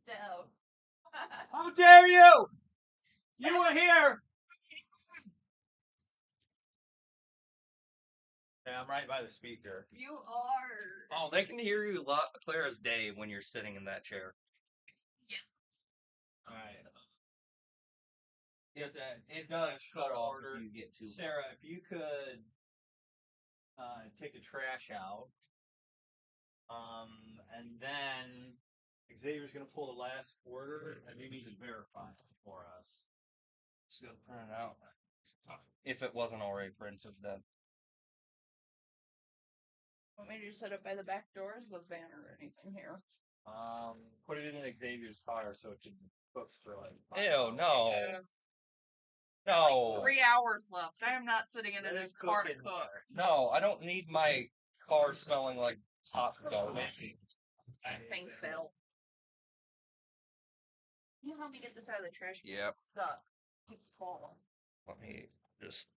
No. How dare you? You were here. Yeah, I'm right by the speaker. You are. Oh, they can hear you clear as day when you're sitting in that chair. All right. It does cut off order. if you get too. Sarah, if you could take the trash out, and then Xavier's gonna pull the last order, and you need to verify it for us. Just gonna print it out. If it wasn't already printed, then. Want me to just set it by the back doors, the van or anything here? Put it in Xavier's car so it can cook for like. Ew, no. Yeah. No. 3 hours left. I am not sitting in Let his it car cook to in cook. No, I don't need my car smelling like hot dog. Thing fell. You know, help me get this out of the trash can. Yep. It's stuck. It's falling. Let me just.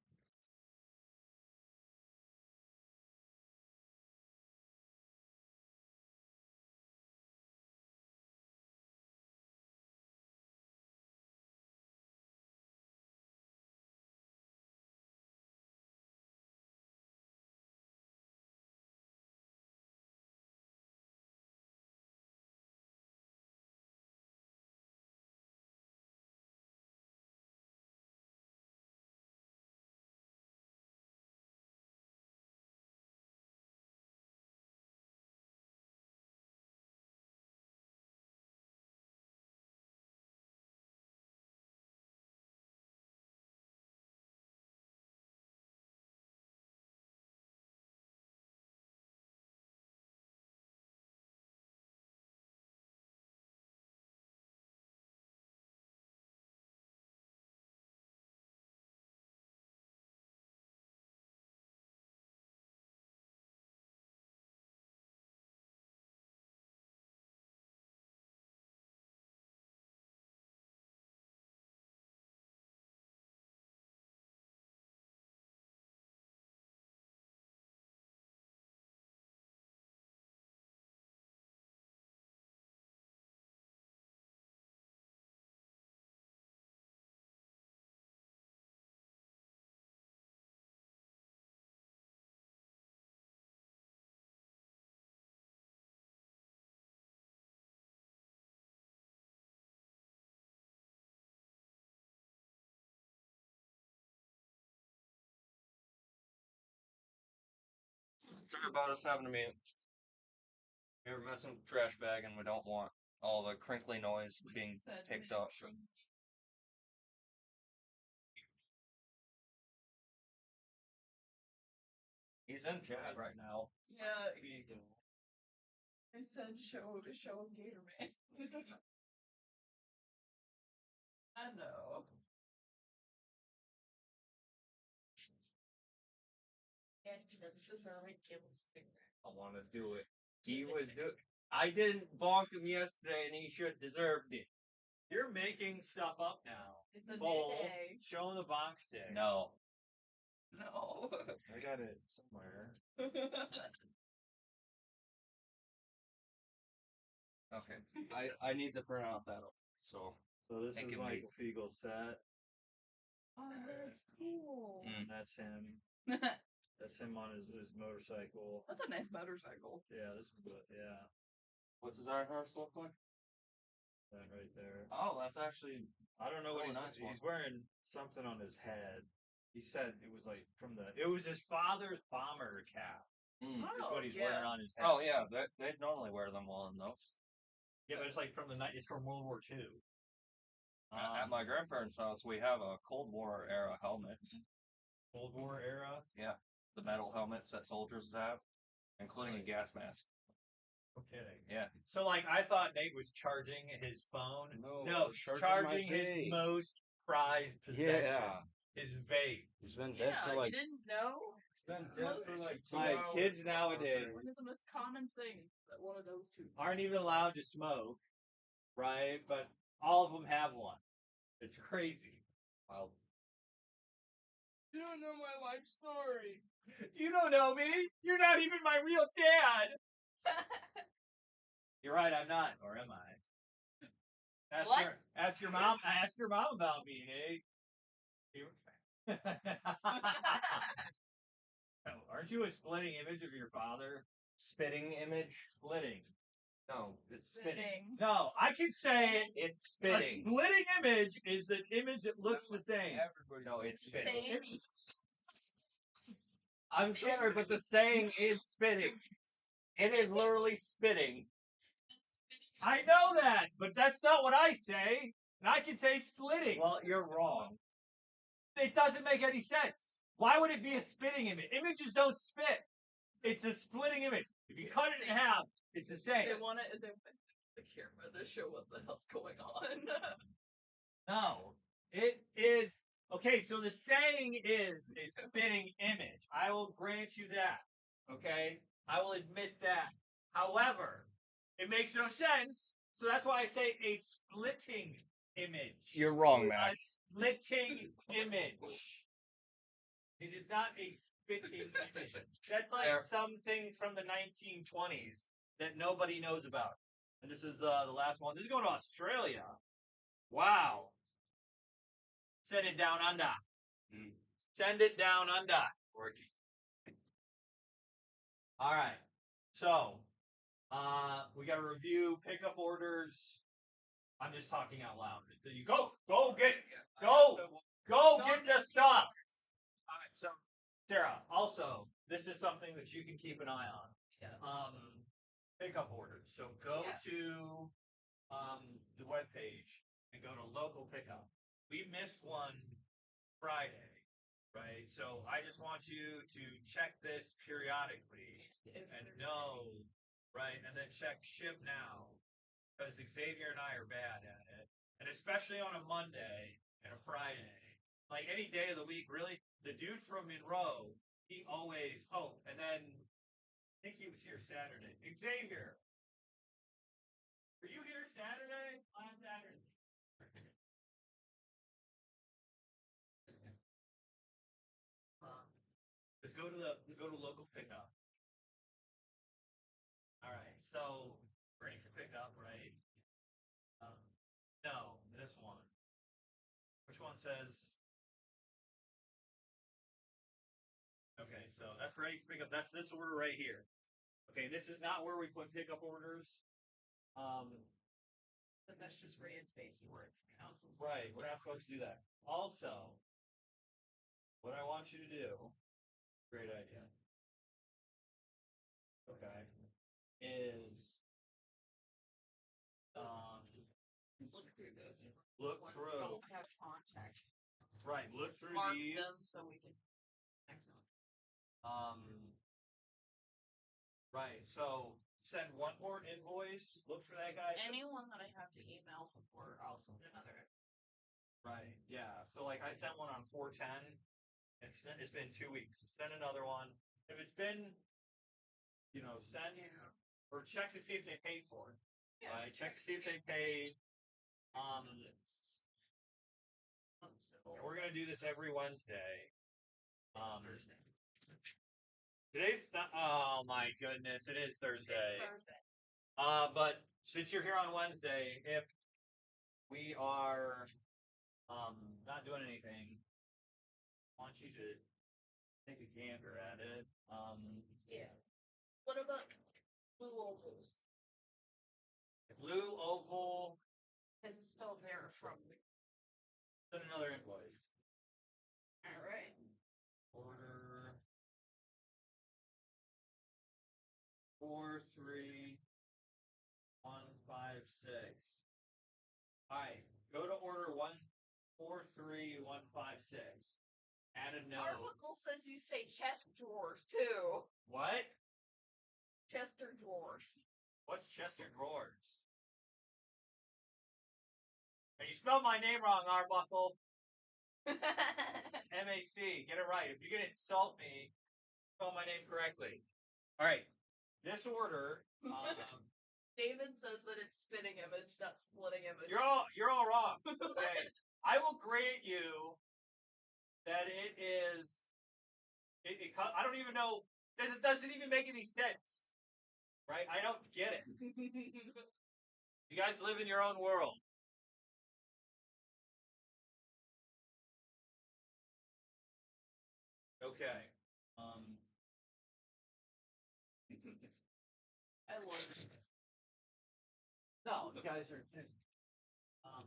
Sorry about us having to be. We were messing with the trash bag and we don't want all the crinkly noise being picked up. He's in chat right now. Yeah. I said show Gatorman. I know. I want to do it. He was do. I didn't bonk him yesterday, and he should deserved it. You're making stuff up now. It's a Bowl. day. Show him the box stick. No. No. I got it somewhere. Okay. I need to print out that. So this Thank is you, Michael Fiegel's set. Oh, that's cool. And that's him. That's him on his motorcycle. That's a nice motorcycle. Yeah, this is good. Yeah, what's his iron horse look like? that right there. Oh, that's actually. I don't know what Really nice one. he's wearing. Something on his head. He said it was like it was his father's bomber cap. Mm. Is what he's yeah. wearing on his head. Oh yeah, they'd normally wear them well in those. Yeah, but it's like from the night. It's from World War II. At my grandparents' house, we have a Cold War era helmet. Cold War era. Yeah, the metal helmets that soldiers have, including a gas mask. No kidding. Yeah. So like I thought Nate was charging his phone. No, charging his most prized possession. Yeah. His vape. He's been dead Yeah, for you like. didn't know? He's been dead for like 2 My hours. kids nowadays One of the most common things that one of those two. aren't even allowed to smoke, right? But all of them have one. It's crazy. Well, You don't know my life story. You don't know me. You're not even my real dad. You're right. I'm not, or am I? What? Ask your mom. Ask your mom about me, hey. Aren't you a splitting image of your father? spitting image? Splitting. No, it's spitting. No, I can say It's a spitting. splitting image is an image that looks the same. No, it's spitting. Same. I'm sorry, but the saying is spitting. It is literally spitting. I know that, but that's not what I say. And I can say splitting. Well, you're wrong. It doesn't make any sense. Why would it be a spitting image? Images don't spit. It's a splitting image. If you cut it in half, it's the same. They want the camera to show what the hell's going on. No, it is okay. So the saying is a spitting image. I will grant you that. Okay, I will admit that. However, it makes no sense. So that's why I say a splitting image. You're wrong, A Max. splitting image. It is not a spitting image. That's like There. something from the 1920s that nobody knows about. And this is the last one. This is going to Australia. Wow. Send it down under. Send it down under. All right. So, we got to review pickup orders. I'm just talking out loud. So you go get the stuff. All right. So, Sarah, also, this is something that you can keep an eye on. Yeah. Pickup orders. So go Yeah. to the webpage and go to local pickup. We missed one Friday, right? So I just want you to check this periodically and know, right? And then check ship now, because Xavier and I are bad at it, and especially on a Monday and a Friday, like any day of the week, really. The dude from Monroe, he always and then I think he was here Saturday. Xavier, were you here Saturday? Last Saturday. Just go to local pickup. All right, so ready for pickup, right? No, this one. Which one says? Okay, so that's ready for pickup. That's this order right here. Okay, this is not where we put pickup orders. But that's just where it's based work. Right, we're not supposed to do that. Also, what I want you to do, great idea. Okay, is Look through those. Look Ones through. don't have contact. Right, look through Mark these. them so we can. Excellent. Right, so send one more invoice. Look for that guy. Anyone that I have to email before, I'll send another. Right, yeah. So like I sent one on 410. It's been 2 weeks. Send another one. If it's been, send or check to see if they paid for it. Yeah. Right, check to see if they paid. We're gonna do this every Wednesday. Today's not. Oh my goodness, it is Thursday. It's Thursday. But since you're here on Wednesday, if we are not doing anything, I want you to take a gander at it. Yeah. What about blue ovals? Blue oval. Because it's still there from. Send another invoice. All right. Order 43156. All right, go to order 143156. Add a note. Arbuckle says you say chest drawers too. What? Chester drawers. What's Chester Drawers? And you spelled my name wrong, Arbuckle. M-A-C. Get it right. If you're gonna insult me, spell my name correctly. All right. This order David says that it's spitting image, not splitting image. You're all wrong. Okay. I will grant you that it is. I don't even know. It doesn't even make any sense. Right? I don't get it. You guys live in your own world. Okay. I love it. No, you guys are.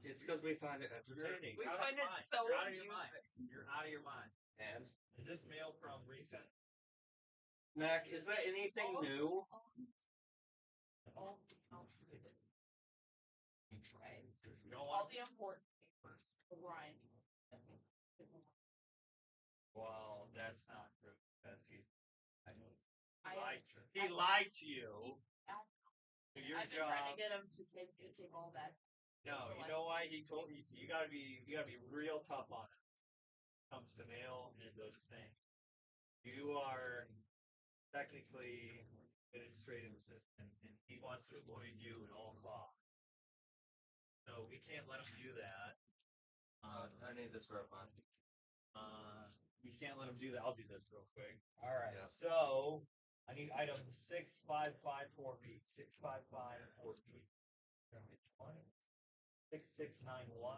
It's because we find it entertaining. We You're out find of it mind. so You're out of your mind. amusing. You're out of your mind. And Is this mail from recent? Mac, is that anything new? All right. You don't All want. the important papers. Ryan. Well, that's not true. That's easy. I He lied to you. To your I've been trying to job. get him to take all that. No, you know why he told you? You gotta be real tough on it. When it comes to mail and those things. You are technically an administrative assistant, and he wants to avoid you at all costs. So we can't let him do that. I need this for fun. We can't let him do that. I'll do this real quick. All right. Yeah. So I need item 6554B. 6554B. 6691.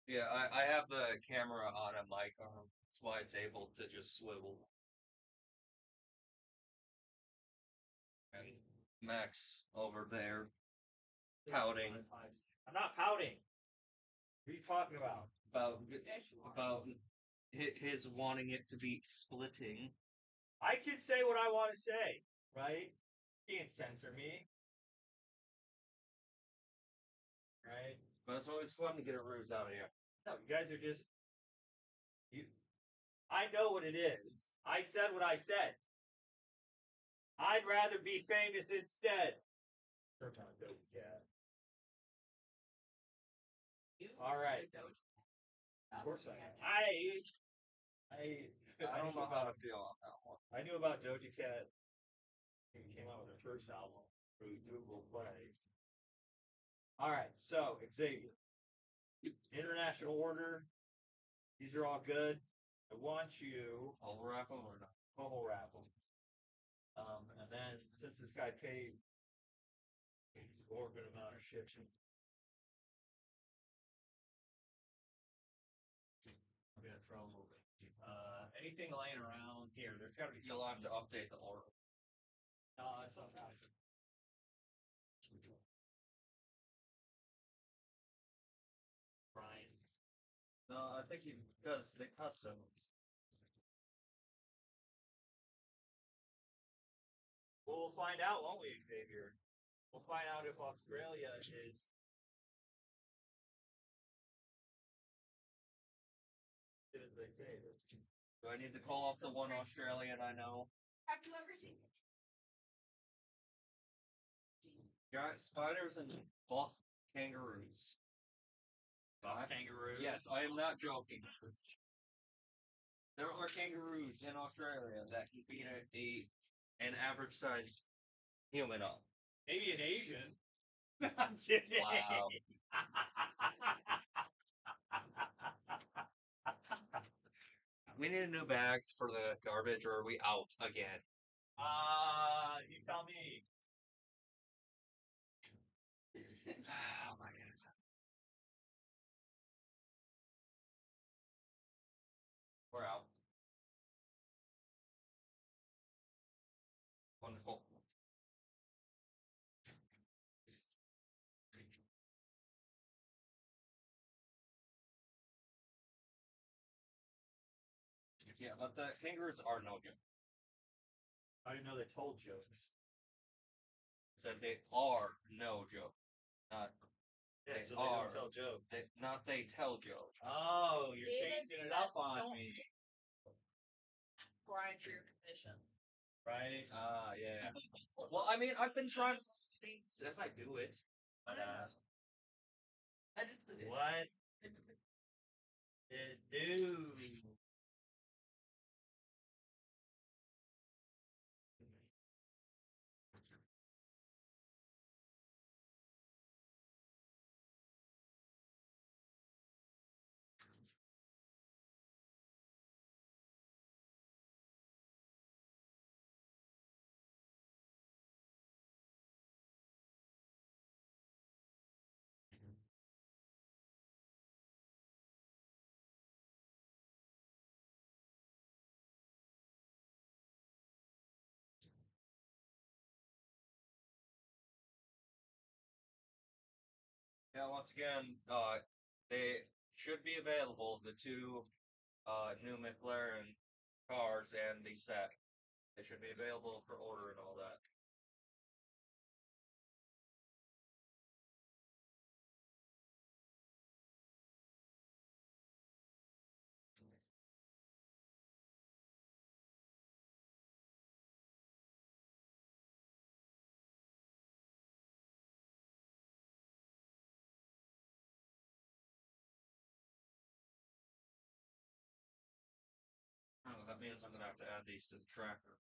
Yeah, I have the camera on a mic arm. That's why it's able to just swivel. And Max over there pouting I'm not pouting. What are you talking about? about his wanting it to be splitting. I can say what I want to say, right? You can't censor me. Right? But it's always fun to get a ruse out of you. No, you guys are just I know what it is. I said what I said. I'd rather be famous instead. All right. Of course I don't know how to feel on that one. I knew about Doja Cat when she came out with her first album through Google Play. All right, so Xavier, international order. These are all good. I want you I'll wrap them or not. bubble wrap them. And then since this guy paid an exorbitant amount of shipping, I'm gonna throw them over. Anything laying around here? There's got to be. You'll have to update the order. No, it's not that. Brian. No, I think he does the customs. Well, we'll find out, won't we, Xavier? We'll find out if Australia is. As they say. Do I need to call up the one Australian I know? Have you ever seen it? Giant spiders and buff kangaroos. Kangaroos? Yes, I am not joking. There are kangaroos in Australia that can beat an average size human up. Maybe an Asian. I'm kidding. Wow. We need a new bag for the garbage, or are we out again? You tell me. Oh my god. We're out. Wonderful. Yeah, but the kangaroos are no joke. I didn't know they told jokes. Said they are no joke. Not Yeah, they so they are. don't tell jokes. Not they tell jokes. Oh, you're David changing it up said on don't me. Brian for your commission. Right? Yeah. Well, I mean, I've been trying as I do it. But, What? Dude. Yeah, once again, they should be available. The two new McLaren cars and the set. They should be available for order and all that. Oh, that means I'm gonna have to add these to the tracker.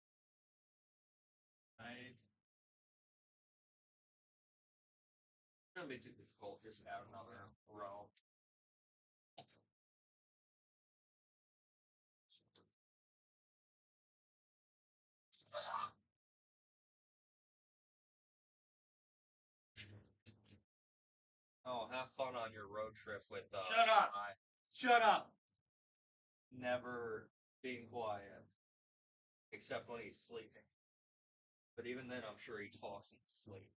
Right. It's gonna be too difficult just to add another row. Oh, have fun on your road trip with Shut up! Shut up! Never being quiet. Except when he's sleeping. But even then I'm sure he talks in his sleep.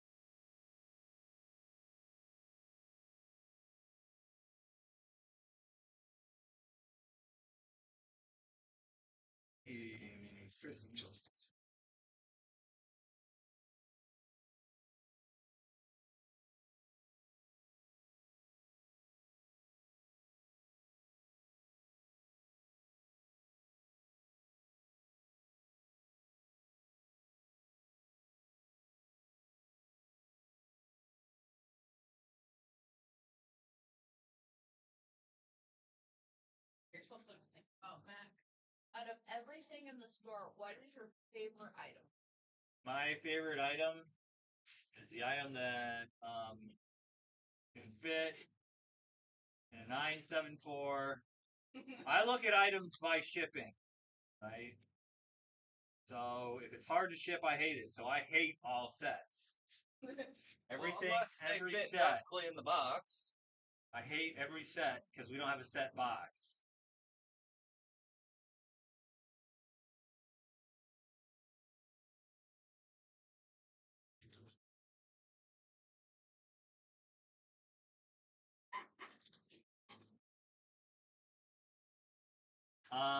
You're supposed to think about Mac. Out of everything in the store, what is your favorite item? My favorite item is the item that can fit in a 974. I look at items by shipping, right? So if it's hard to ship, I hate it. So I hate all sets. Everything, Unless they every fit set. perfectly in the box. I hate every set because we don't have a set box.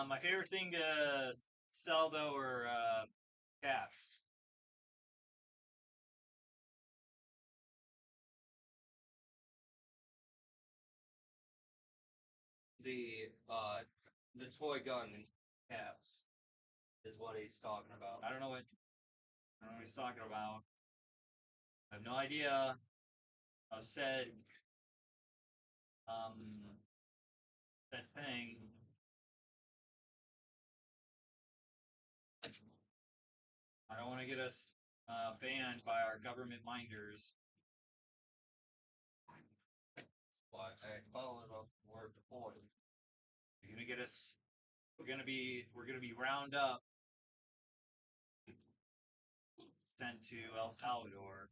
My favorite thing to sell though are caps. The toy gun caps is what he's talking about. I don't know what he's talking about. I have no idea. I said that thing. I don't want to get us banned by our government minders. Why I followed up word deployed. You're gonna get us. We're gonna be round up, sent to El Salvador.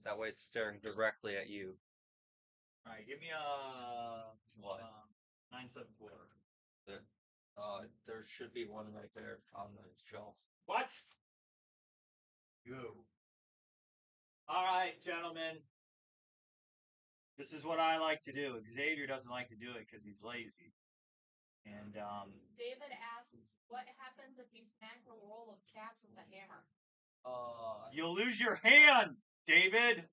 That way it's staring directly at you. All right, give me a What? 974. There should be one right there on the shelf. What? Go. All right, gentlemen. This is what I like to do. Xavier doesn't like to do it because he's lazy. And David asks, what happens if you smack a roll of caps with a hammer? you'll lose your hand, David.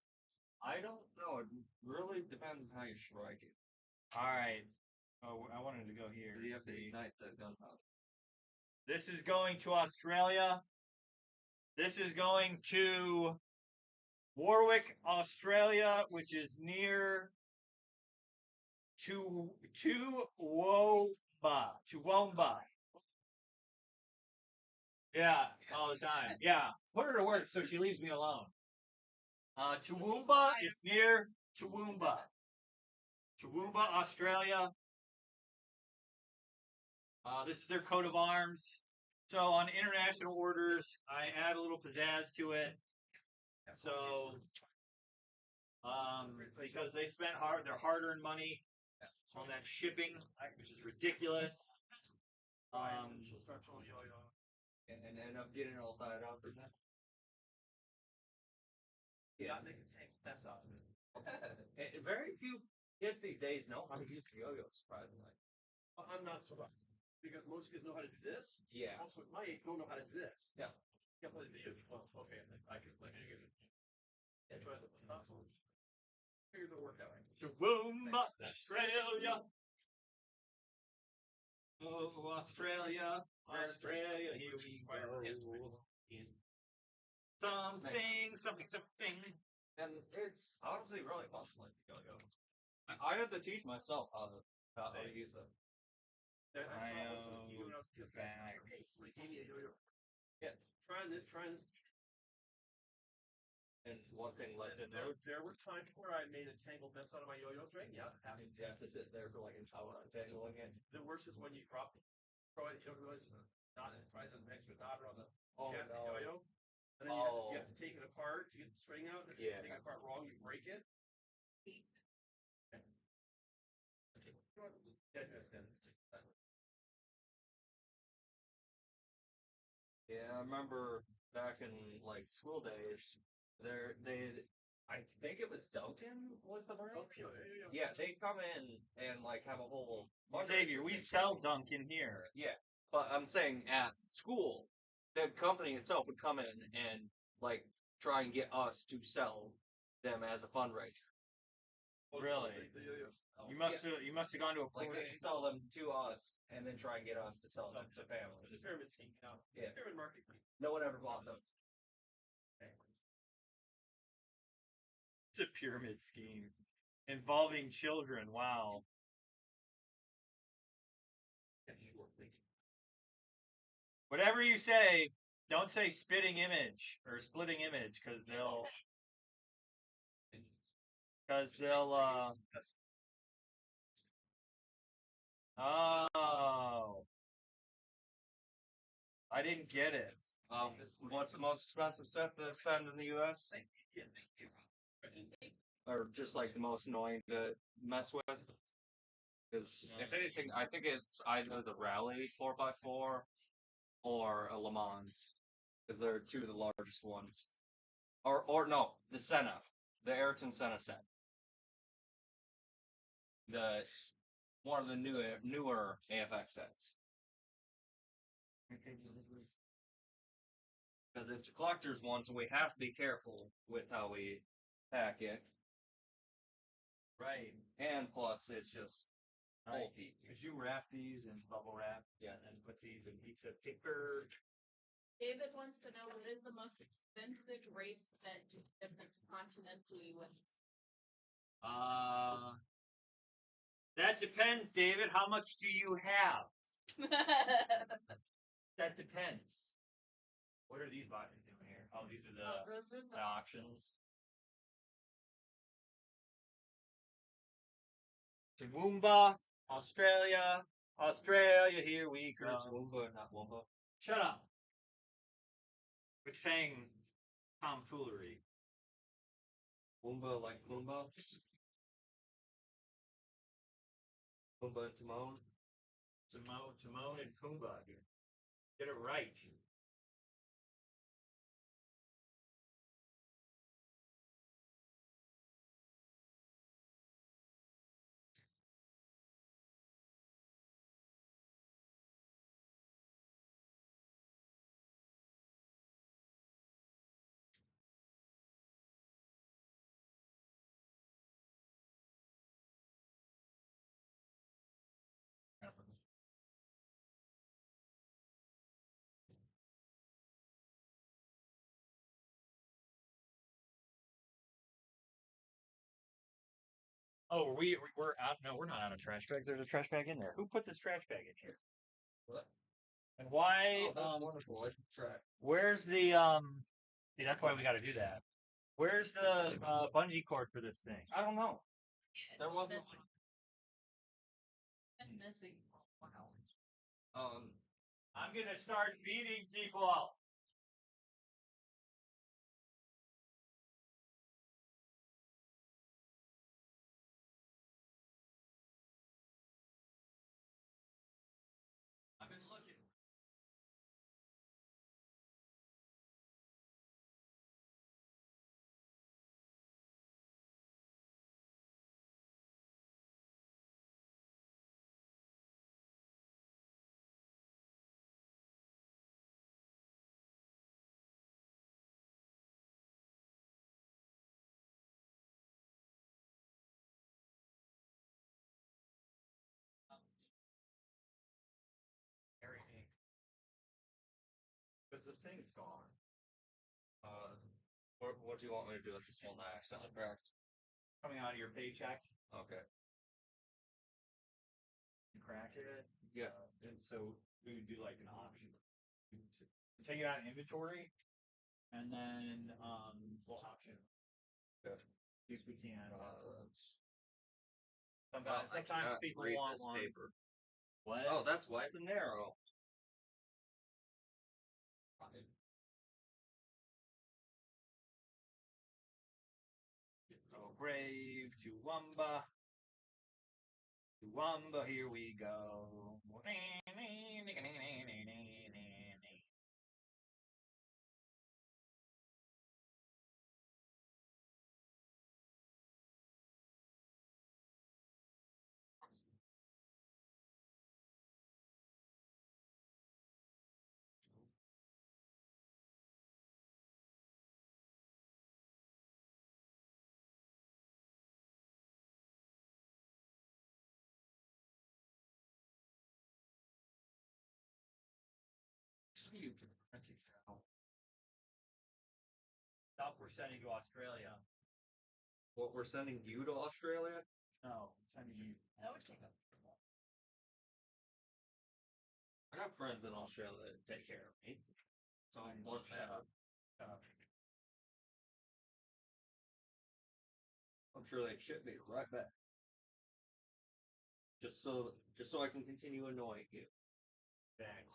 I don't know. It really depends on how you strike it. All right. Oh, I wanted to go here. You have to ignite the gunpowder. This is going to Australia. This is going to Warwick, Australia, which is near Toowoomba. Yeah, all the time. Yeah, put her to work so she leaves me alone. Toowoomba is near Toowoomba. Toowoomba, Australia. This is their coat of arms. So on international orders, I add a little pizzazz to it. So, because they spent their hard-earned money on that shipping, which is ridiculous. And end up getting all tied up in that. Yeah, that's not. Very few kids these days know how to use the yo-yo, surprisingly. I'm not surprised because most kids know how to do this. Yeah. Also, at my age, don't know how to do this. Yeah. Can't play the video. Well, okay, I can play video. Yeah, try the console. Here's the workout. Boom, Australia. Oh, Australia, Australia, here we go. Something. And it's honestly really much like the yo-yo. I had to teach myself how to use them. I saw also you when I was a kid. Like, give me a yo-yo. Yeah. Try this. And one thing led to There were times where I made a tangled mess out of my yo-yo string. Yeah, it happens. you have to sit there for like an hour untangling it. The worst is when you drop it. Throw it, you don't realize it's not it. Tries an extra knot on the Oh, shaft no. of the yo-yo. And then you have to take it apart to get the string out. If you take it apart wrong, you break it. Yeah, I remember back in like school days, I think it was Duncan was the brand. Yeah, they come in and like have a whole Xavier, we sell Dunkin' here. Yeah, but I'm saying at school, the company itself would come in and like try and get us to sell them as a fundraiser. Really? You must have gone to a Like they sell them to us and then try and get us to sell them to families. It's a pyramid scheme. Yeah. Pyramid marketing. No one ever bought them. It's a pyramid scheme involving children. Wow. Whatever you say, don't say spitting image or splitting image because they'll oh, I didn't get it. What's the most expensive set to send in the U.S.? Or just like the most annoying to mess with? Because if anything, I think it's either the Rally 4x4 or a Le Mans, because they're two of the largest ones. Or no, the Senna, the Ayrton Senna set. One of the newer AFX sets. Because it's a collector's one, so we have to be careful with how we pack it. Right. And plus, it's just Right. Because you wrap these in bubble wrap, yeah, and put these in each of ticker. David wants to know what is the most expensive race that continentally wins. That depends, David. How much do you have? That depends. What are these boxes doing here? Oh, these are the auctions. Toowoomba, Australia, here we go. It's Woomba, not Woomba. Shut up. We're saying tomfoolery. Woomba like Moomba. Woomba and Timon. Timon and Pumbaa here. Get it right. Oh, we're out. No, we're not out of trash bag. There's a trash bag in there. Who put this trash bag in here? What? And why? Wonderful. I can track. Where's the See, that's why we got to do that. Where's the bungee cord for this thing? I don't know. There wasn't. Missing. Wow. I'm gonna start beating people. the thing's gone. What do you want me to do with this one that I accidentally cracked? Coming out of your paycheck, Okay. you crack it. Yeah. And so we would do like an option. Take it out of inventory, and then we'll auction it. Good. If we can. Well, I Sometimes cannot people read want this one. paper. What? Oh, that's why it's a narrow. So brave to Wumba. To Wumba, here we go. Stuff we're sending to Australia. What, we're sending you to Australia? No, sending you. That would take up. I got friends in Australia that take care of me. So I'm more Shut up. Shut up. I'm sure they ship me right back. Just so I can continue annoying you. Dang.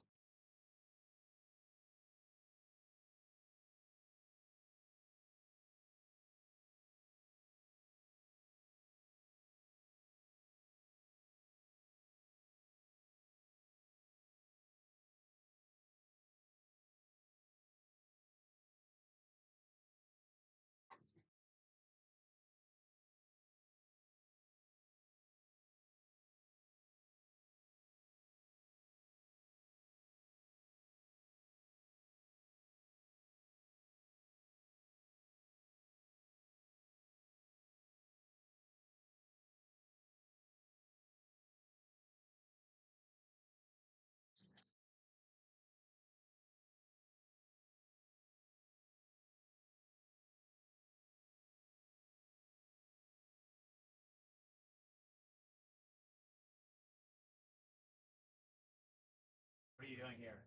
What are you doing here?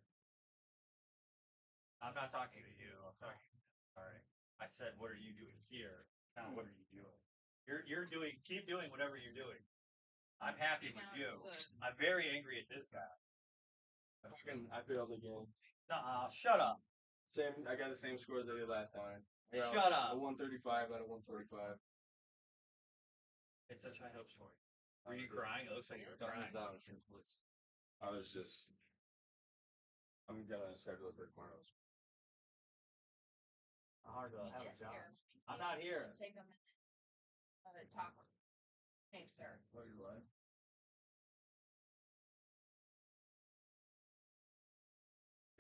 I'm not talking to you. I'm talking. All right. I said, what are you doing here? Now, what are you doing? You're doing. Keep doing whatever you're doing. I'm happy with you. I'm very angry at this guy. I failed again. Nah, shut up. Same. I got the same scores I did last time. Yeah, Shut up. A 135 out of 145. It's such high hopes for you. Were you crying? It looks like you were crying. I was just. I'm gonna schedule it for tomorrow. Hard to have a Yes, job. here. I'm not here. Take a minute. Talk. Thanks, sir. What are you like?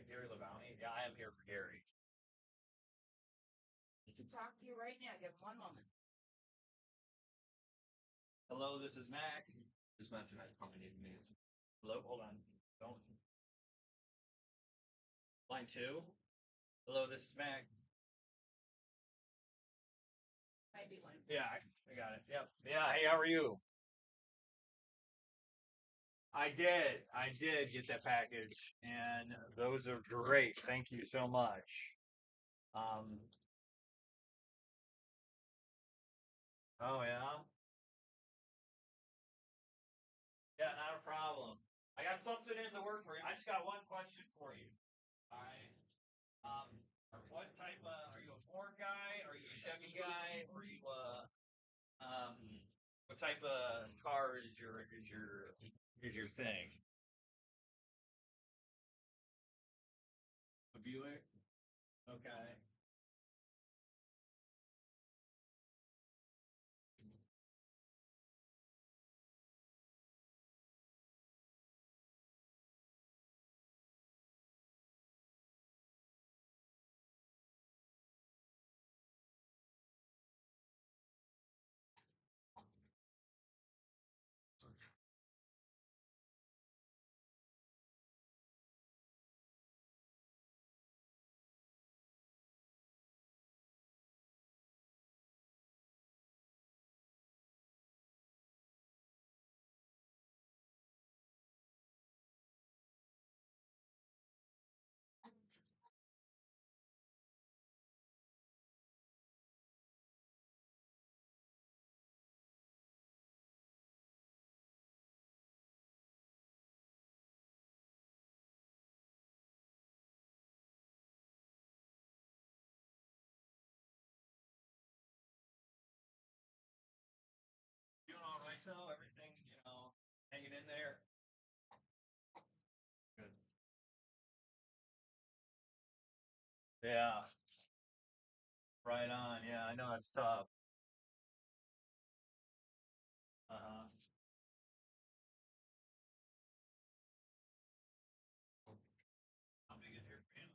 Gary Levani? Yeah, I am here for Gary. He can talk to you right now. Give him 1 moment. Hello, this is Mac. Just mention I probably need a minute. Hello, hold on. Don't. Line 2. Hello, this is Mac. Might be one. Yeah, I got it. Yep. Yeah, hey, how are you? I did get that package, and those are great. Thank you so much. Oh yeah? Yeah, not a problem. I got something in the work for you. I just got one question for you. Alright. What type are you a Ford guy? Are you a Chevy guy? Or are you what type of car is your thing? A Buick? Okay. though? Everything, hanging in there? Good. Yeah. Right on. Yeah, I know it's tough. Uh-huh. How big is your family?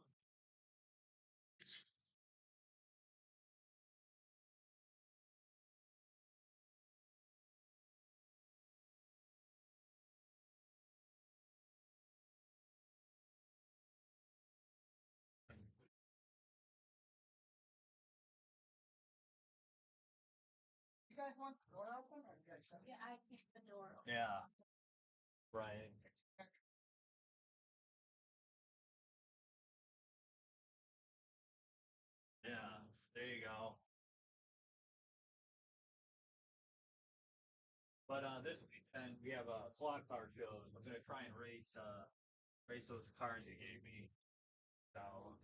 You guys want the door open or you guys shut it? Yeah, I keep the door open. Yeah. Right. Yeah. There you go. But this weekend we have a slot car show. I'm gonna try and race those cars you gave me. So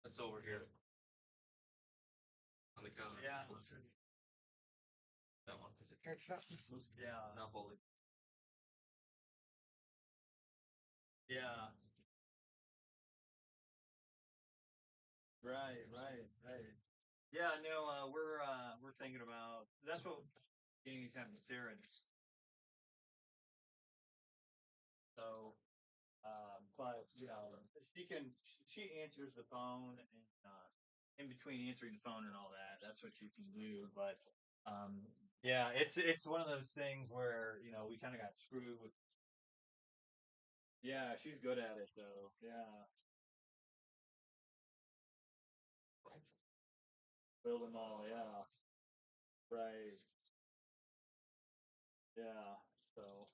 That's over here. On the counter. yeah. That one. Is it church up? Yeah. Not fully. Yeah. Right, right, right. Yeah, no, we're thinking about that's what getting time with Sarah. So but she answers the phone and in between answering the phone and all that, that's what she can do. But yeah, it's one of those things where, we kinda got screwed with yeah, she's good at it though. Yeah. Build them all, yeah. Right. Yeah. So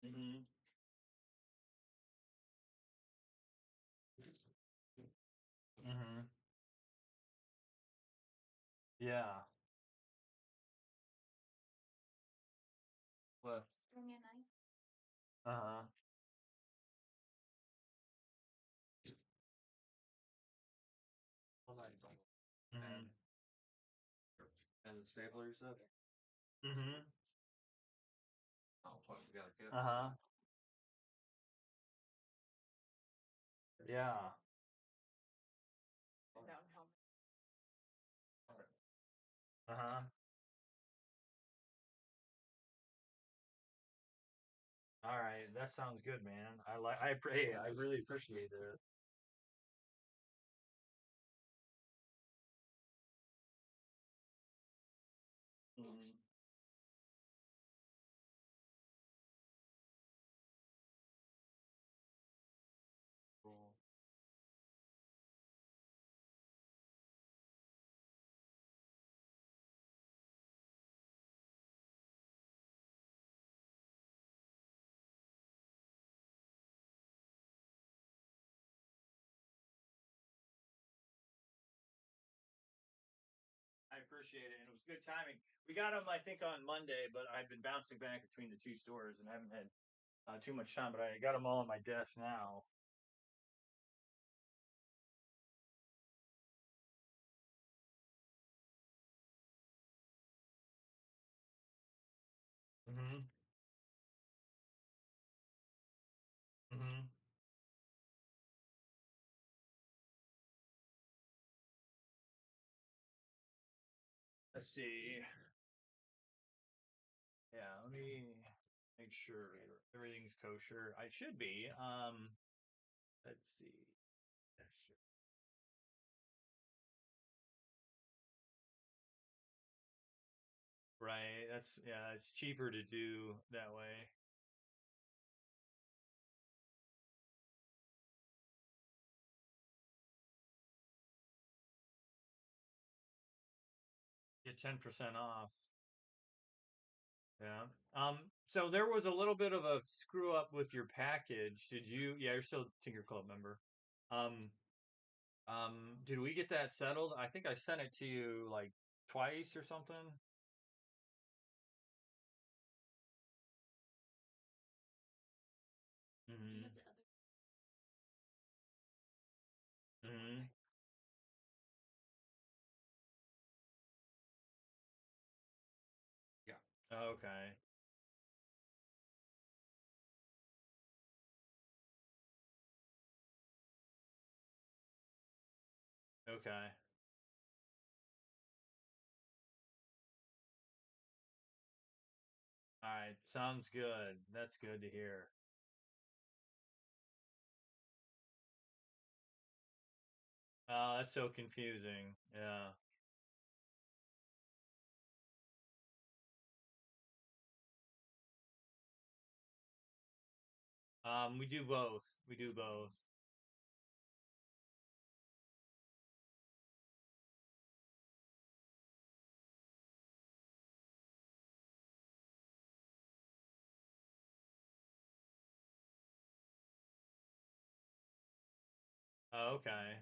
hmm hmm Yeah. What? Bring a knife. Uh-huh. Mhm. And the stapler, you said? Mhm. Oh, fuck, we got a kid. Uh-huh. Yeah. Down helmet. Uh-huh. All right. That sounds good, man. I really appreciate it. Mhm. Cool. I appreciate it, and it was good timing. We got them, I think, on Monday, but I've been bouncing back between the two stores and haven't had too much time. But I got them all on my desk now. Mm-hmm. Mm-hmm. Let's see. Yeah, let me make sure everything's kosher. I should be. Let's see. Right. It's cheaper to do that way. Get 10% off. Yeah. So there was a little bit of a screw up with your package. Yeah, you're still Tinker Club member. Um, did we get that settled? I think I sent it to you like twice or something. Mm-hmm. Okay. Okay. All right. Sounds good. That's good to hear. Oh, that's so confusing. Yeah. We do both. We do both. Oh, okay.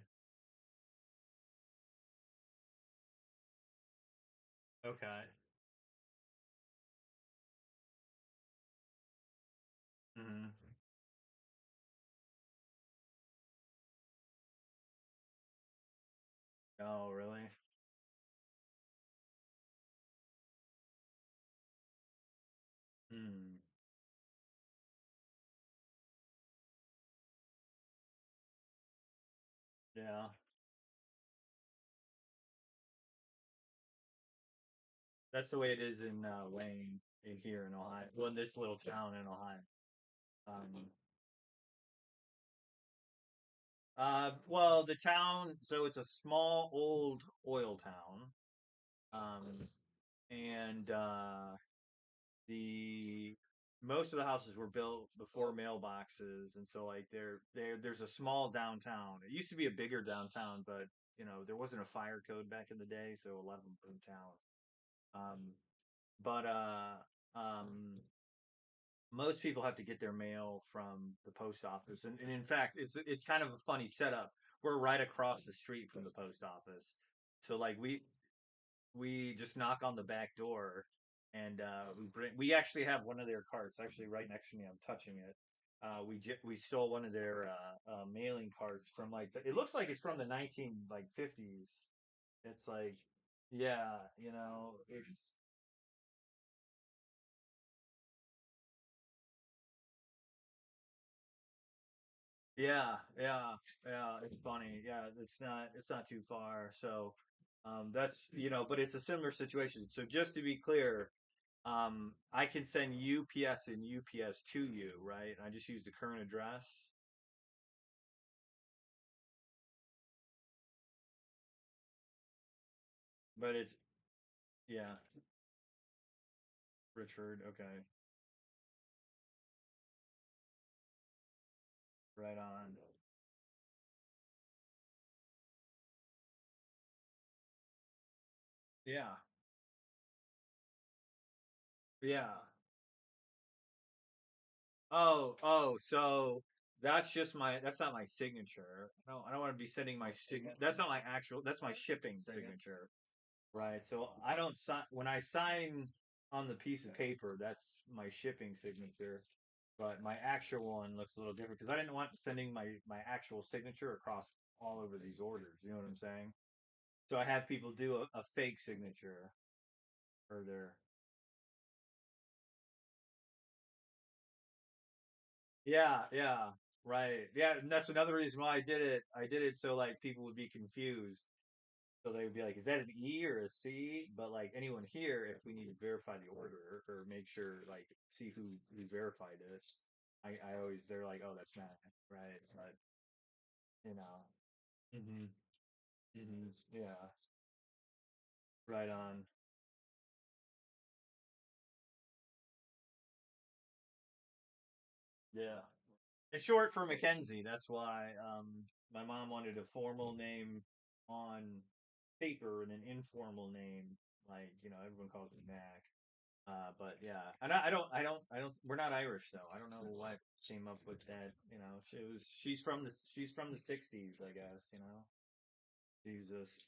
Okay. Hmm. Oh, really? Hmm. Yeah. That's the way it is in Wayne, here in Ohio. Well, in this little town in Ohio. Um, well, the town, so it's a small old oil town. Um, and the most of the houses were built before mailboxes, and so like there's a small downtown. It used to be a bigger downtown, but there wasn't a fire code back in the day, so a lot of them burned down. But most people have to get their mail from the post office, and in fact, it's kind of a funny setup. We're right across the street from the post office, so like we just knock on the back door, and we actually have one of their carts actually right next to me. I'm touching it. We stole one of their mailing carts from it looks like it's from the 1950s. It's like, yeah, it's yeah, yeah, yeah. It's funny. Yeah, it's not too far. So that's but it's a similar situation. So just to be clear, I can send UPS and UPS to you, right? I just use the current address, but it's yeah, Richard. Okay, right on. Yeah, yeah. Oh, so that's not my signature. I don't want to be sending my That's not my actual. That's my shipping signature. Right. So I don't sign when I sign on the piece of paper, that's my shipping signature. But my actual one looks a little different because I didn't want sending my actual signature across all over these orders. You know what I'm saying? So I have people do a fake signature for their. Yeah, yeah, right. Yeah, and that's another reason why I did it. I did it so like people would be confused. So they would be like, is that an E or a C? But like anyone here, if we need to verify the order or make sure, like, see who verified it, I always they're like, oh, that's Matt, right? But you know, hmm yeah, right on. Yeah, it's short for Mackenzie. That's why my mom wanted a formal name on paper and an informal name, like everyone calls me Mac. But yeah, and I don't. We're not Irish though. I don't know why it came up with that. She's from the '60s, I guess. Jesus.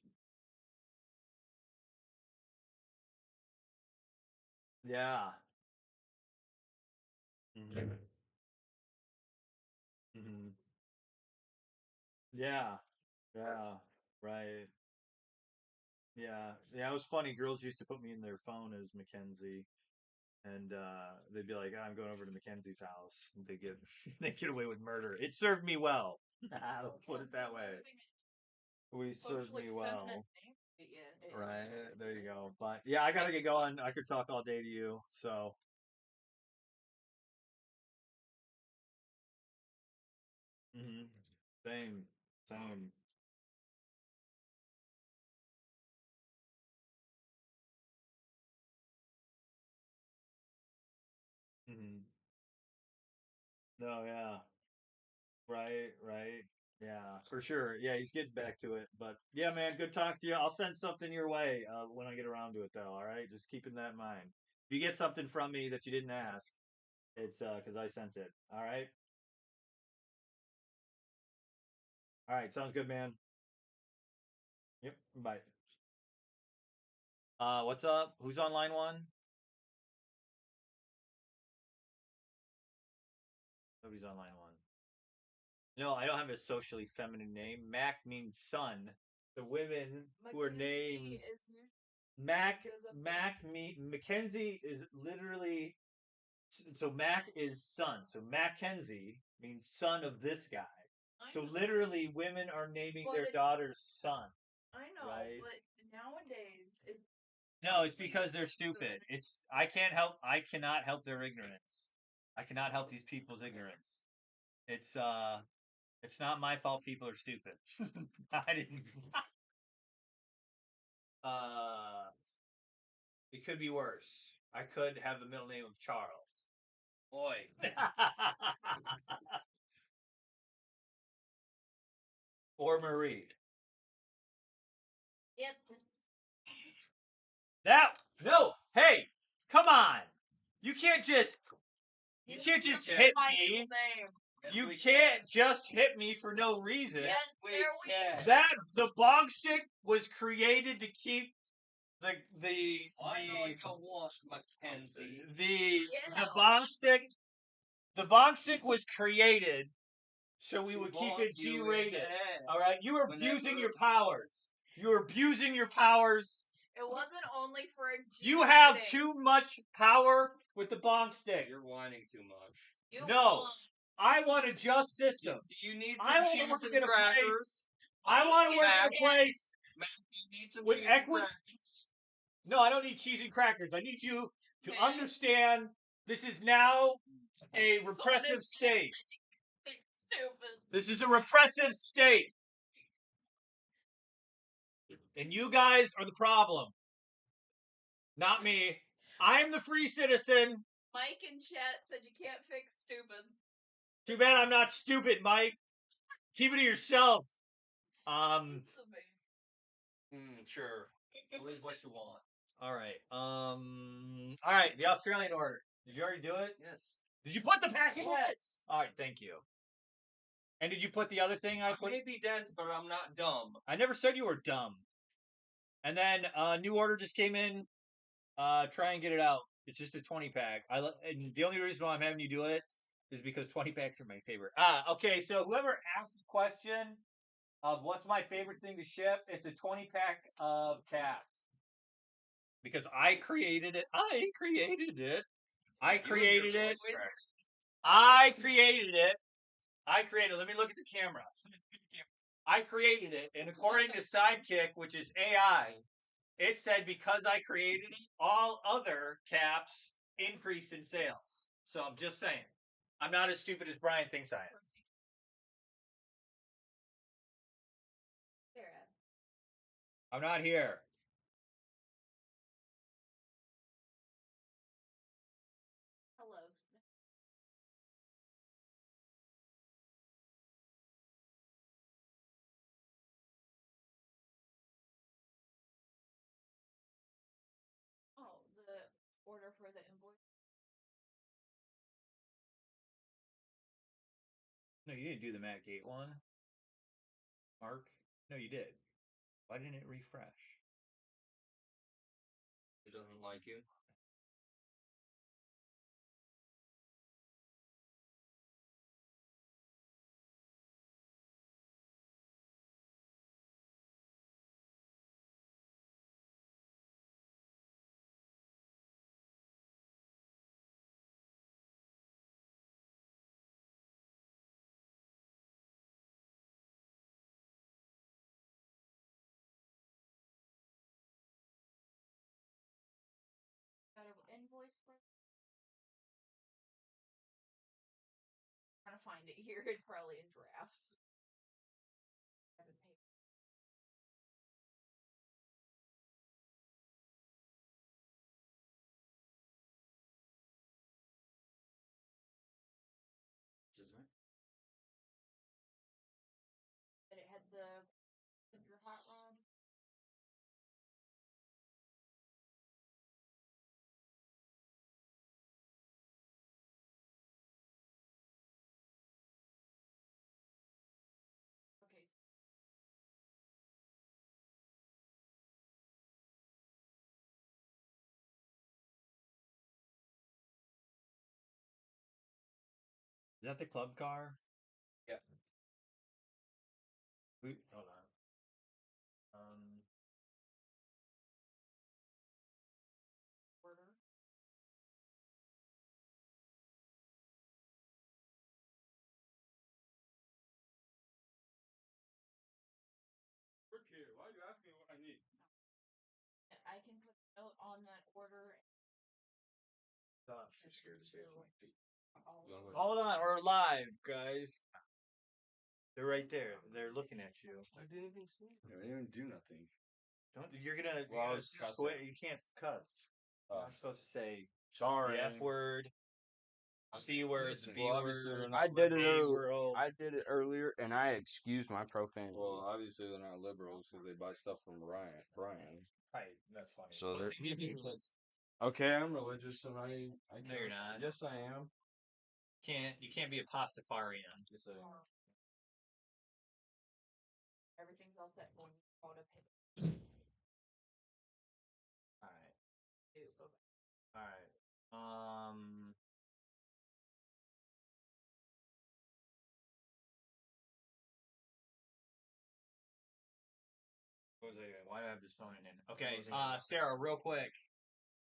Yeah. Hmm. Hmm. Yeah. Yeah. Right. Yeah. Yeah. It was funny. Girls used to put me in their phone as Mackenzie. and they'd be like, "I'm going over to Mackenzie's house." And they get they get away with murder. It served me well. I'll put it that way. We served me well. Right there, you go. But yeah, I gotta get going. I could talk all day to you. So. Mhm. Same. Same. Mhm. No, yeah. Right, right. Yeah, for sure. Yeah, he's getting back to it. But yeah, man, good talk to you. I'll send something your way when I get around to it, though. All right, just keeping that in mind. If you get something from me that you didn't ask, it's because I sent it. All right. All right. Sounds good, man. Yep. Bye. What's up? Who's on line one? Nobody's on line one. No, I don't have a socially feminine name. Mac means son. The women who are named Mackenzie is literally so Mac is son. So Mackenzie means son of this guy. So literally, women are naming their daughter's son. I know, right? but nowadays it's No, it's because they're stupid. I cannot help their ignorance. I cannot help these people's ignorance. It's not my fault people are stupid. I didn't uh it could be worse. I could have the middle name of Charles. Boy. Or Marie. yep. Now, no, hey, come on. You can't just hit my me. middle name. You can't just hit me for no reason. Yes, there we go. That the bong stick was created to keep the Mackenzie. the bong stick was created so we would keep it G-rated. All right, you are abusing your powers. You're abusing your powers. It wasn't only for a G You have rating. too much power with the bong stick. You're whining too much. You No, won. I want a just system. Do you need I some wanna cheese work and in a place- crackers? I want to work in a place. Matt, do you need some With cheese and equity- crackers? No, I don't need cheese and crackers. I need you to Okay. understand this is now a repressive state. Stupid. This is a repressive state. And you guys are the problem. Not me. I'm the free citizen. Mike in chat said you can't fix stupid. Too bad I'm not stupid, Mike. Keep it to yourself. That's amazing. Sure. Believe what you want. All right. All right. The Australian order. Did you already do it? Yes. Did you put the pack in? Yes. All right. Thank you. And did you put the other thing I I put? may be dense, but I'm not dumb. I never said you were dumb. And then new order just came in. Try and get it out. It's just a 20-pack. And the only reason why I'm having you do it is because 20 packs are my favorite. Okay. So whoever asked the question of what's my favorite thing to ship, it's a 20-pack of caps. Because I created it. I created it. I created it. Let me look at the camera. I created it, and according to Sidekick, which is AI, it said because I created it, all other caps increase in sales. So I'm just saying. I'm not as stupid as Brian thinks I am. Sarah. I'm not here. Hello. Oh, the order for the invoice. No, you didn't do the Matt Gate one. Mark? No, you did. Why didn't it refresh? It doesn't like you. find it here. It's probably in drafts. I haven't paid. But it had the your hot rod. Okay. Is that the club car? Yeah. Hold on. Order. Okay, why are you asking me what I need? I can put a note on that order. I'm scared to say it with my feet. Hold on, we're live, guys. They're right there. They're looking at you. I didn't even see it. I didn't even do nothing. You're gonna. Well, I was cussing. You can't cuss. Oh. I'm supposed to say Sorry. the F word, C word, the B word. I did it A earlier. world. I did it earlier, and I excused my profanity. Well, obviously they're not liberals because they buy stuff from Brian. Right, that's funny. So they're okay. I'm religious, and I No, you're not. Yes, I am. You can't be a pastafarian. Yes, I am. Everything's all set for you to pay. All right. All right. What was I doing? Why do I have this phone in? Okay, Sarah, real quick.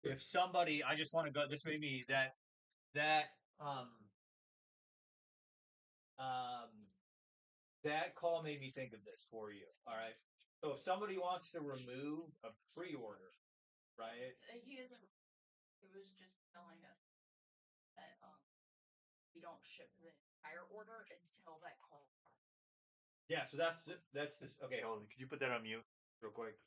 If somebody, I just want to go. This made me um um that call made me think of this for you. All right. So if somebody wants to remove a pre-order, right? He isn't. It was just telling us that we don't ship the entire order until that call. Yeah. So that's this. Okay, hold on. Could you put that on mute real quick?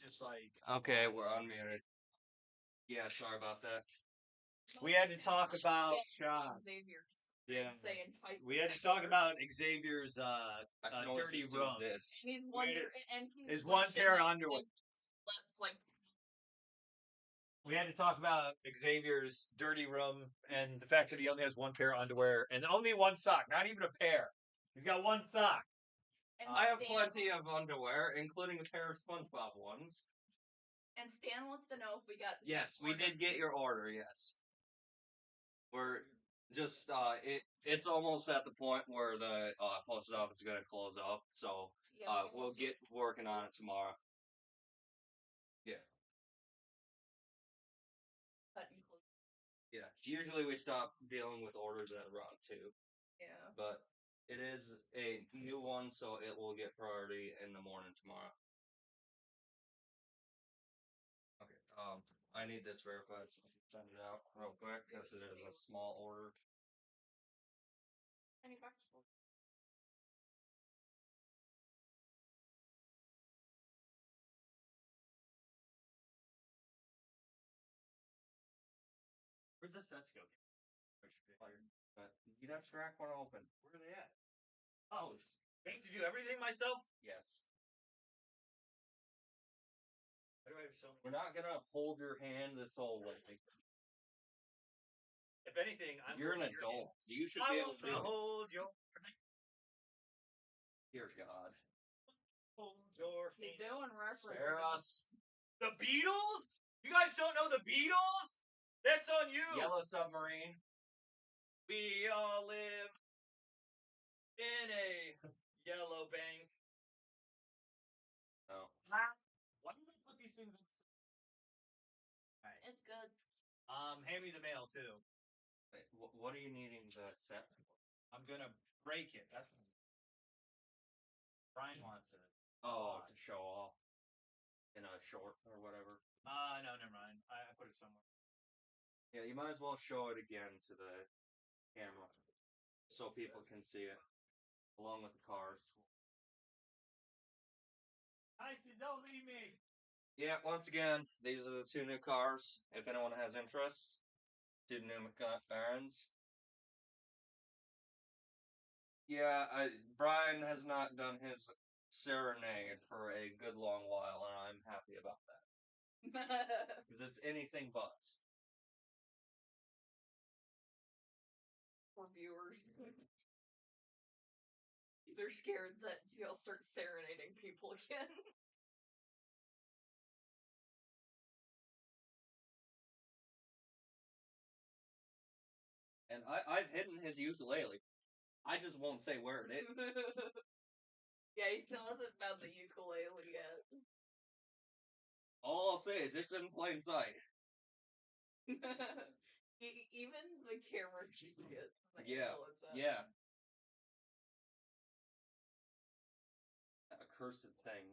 just like Okay, we're unmuted. Yeah, sorry about that. we had to talk about Xavier. yeah. Saying fight. We had to talk about Xavier's I can always dirty just do room. this. He's wonder and he's His one pair of glitching underwear. and lips like We had to talk about Xavier's dirty room and the fact that he only has one pair of underwear and only one sock, not even a pair. He's got one sock. and I have Stan plenty wants- of underwear, including a pair of SpongeBob ones. And Stan wants to know if we got his Yes, we order. did get your order, yes. We're just, it's almost at the point where the post office is going to close up, so Yeah, we'll get working on it tomorrow. Yeah. cut and close. Yeah, usually we stop dealing with orders at around 2, Yeah. but it is a new one, so it will get priority in the morning tomorrow. Okay, I need this verified, so I can send it out real quick, because it is a small order. Any back to school? Where'd the sets go? But you'd have to crack one open. Where are they at? Oh, I need to do everything myself? Yes. Why do I have so many? We're not gonna hold your hand this whole way. If anything, You're an holding your adult. You should hand. be I able want to do to it. hold your Dear God. hold your You hand. doing reference? Spare us. The Beatles? You guys don't know the Beatles? That's on you. Yellow Submarine. We all live in a yellow bank. Oh. Why do they put these things in? Alright. It's good. Hand me the mail too. Wait, what are you needing the set for? I'm gonna break it. That's Brian wants it. Oh, to show off. In a short or whatever. No, never mind. I put it somewhere. Yeah, you might as well show it again to the camera. So people can see it. Along with the cars. I said, don't leave me. Yeah, once again, these are the 2 new cars. If anyone has interest, 2 new McLarens. Yeah, Brian has not done his serenade for a good long while, and I'm happy about that. Because it's anything but. For viewers. They're scared that he'll start serenading people again. And I've hidden his ukulele. I just won't say where it is. Yeah, he still hasn't found the ukulele yet. All I'll say is it's in plain sight. Even the camera can see it. From the Yeah, angle it's at. yeah. That accursed thing.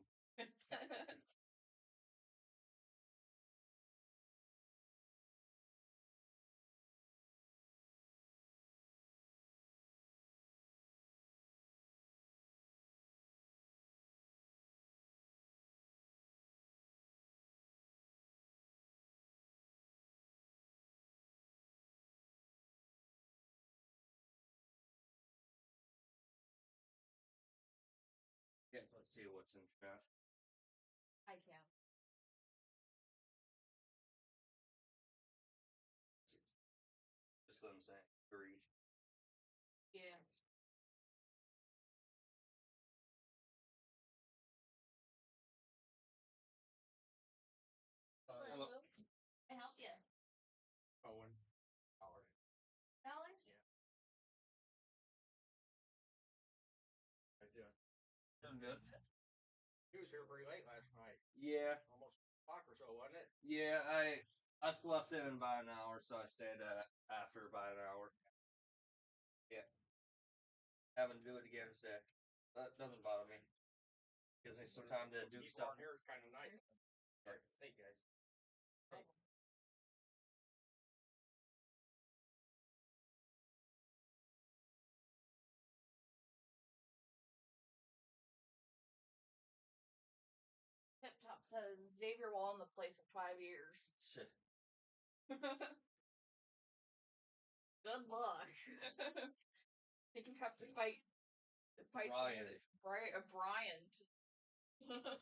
Yeah, let's see what's in chat. I can't. Just them saying agreed. Yeah. Hello. Can I help you? Owen. Howard. Alex? I do. Doing good. He was here pretty late last night. Yeah. Almost o'clock or so, wasn't it? Yeah, I slept in about an hour, so I stayed after about an hour. Yeah. Having to do it again today. That doesn't bother me. Gives me some time to do People stuff. around here is kind of nice. All right, thank you guys. Tip top says Xavier will own the place in 5 years. Shit. Good luck. Think you have to fight Brian. Brian.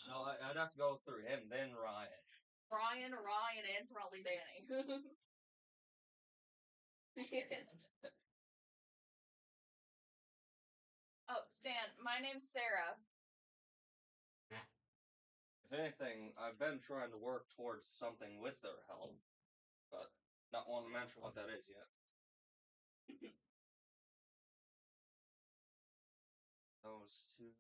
No, I'd have to go through him, then Ryan. Brian, Ryan, and probably Danny. Oh, Stan, my name's Sarah. If anything, I've been trying to work towards something with their help, but not want to mention what that is yet. Those two.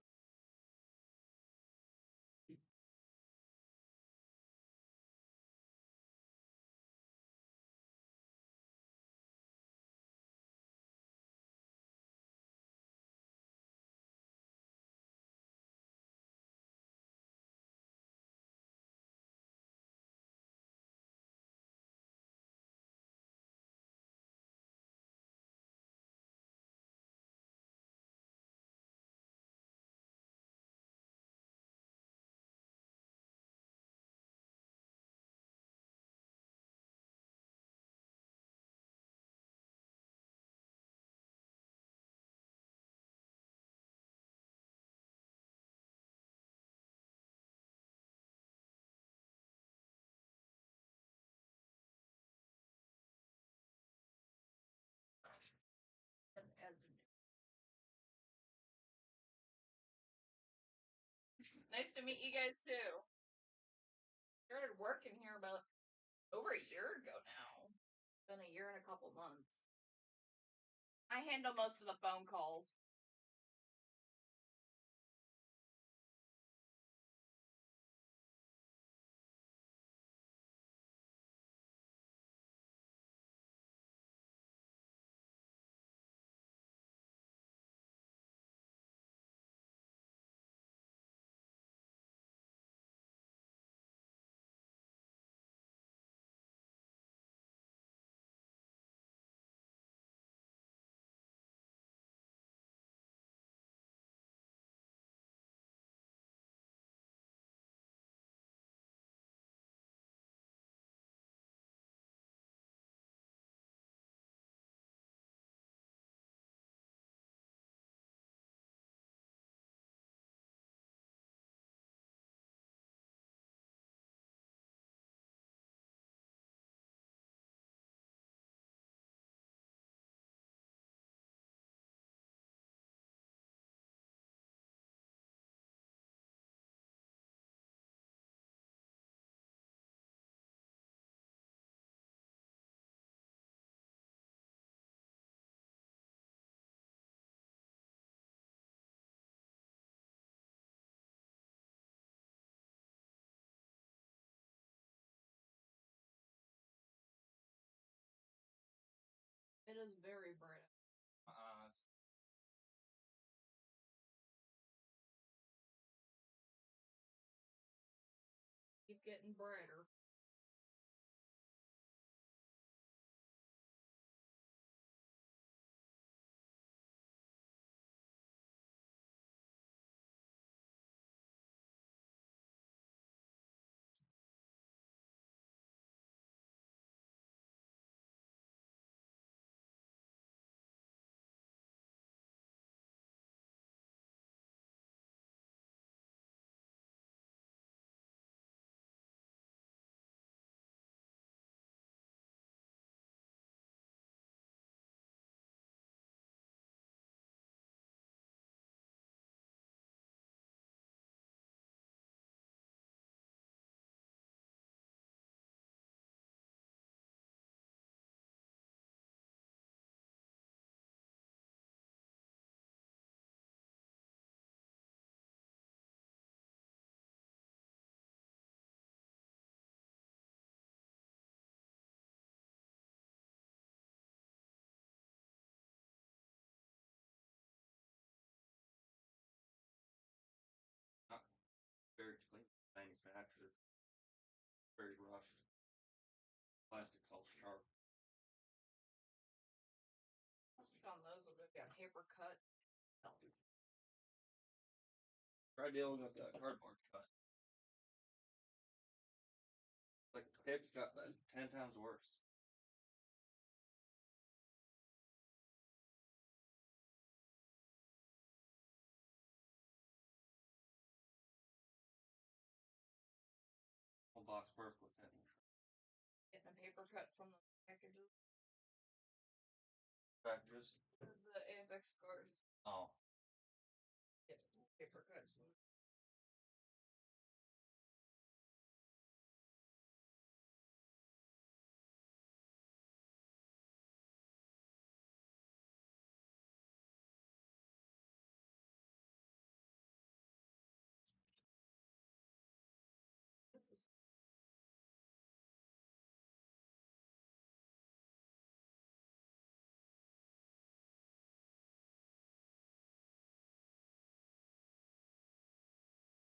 Nice to meet you guys too. Started working here about over a year ago now. Been a year and a couple months. I handle most of the phone calls. It is very bright. Keep getting brighter. Not very clean manufactured. Very rushed. Plastic's all sharp. On those will got paper cut. Try dealing with that cardboard cut. It's got 10 times worse. Whole box worth with it. Getting a paper cut from the packages. Packages? The AFX cards. Oh. Get paper cuts.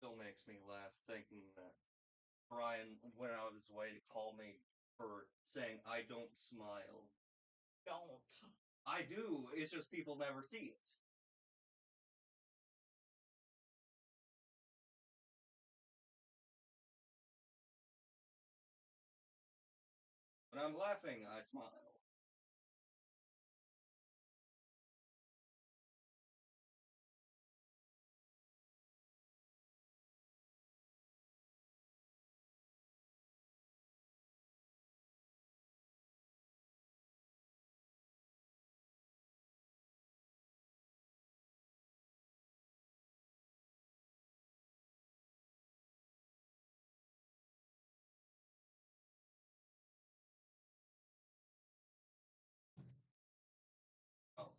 Still makes me laugh thinking that Brian went out of his way to call me for saying I don't smile. Don't. I do. It's just people never see it. When I'm laughing, I smile. Oh,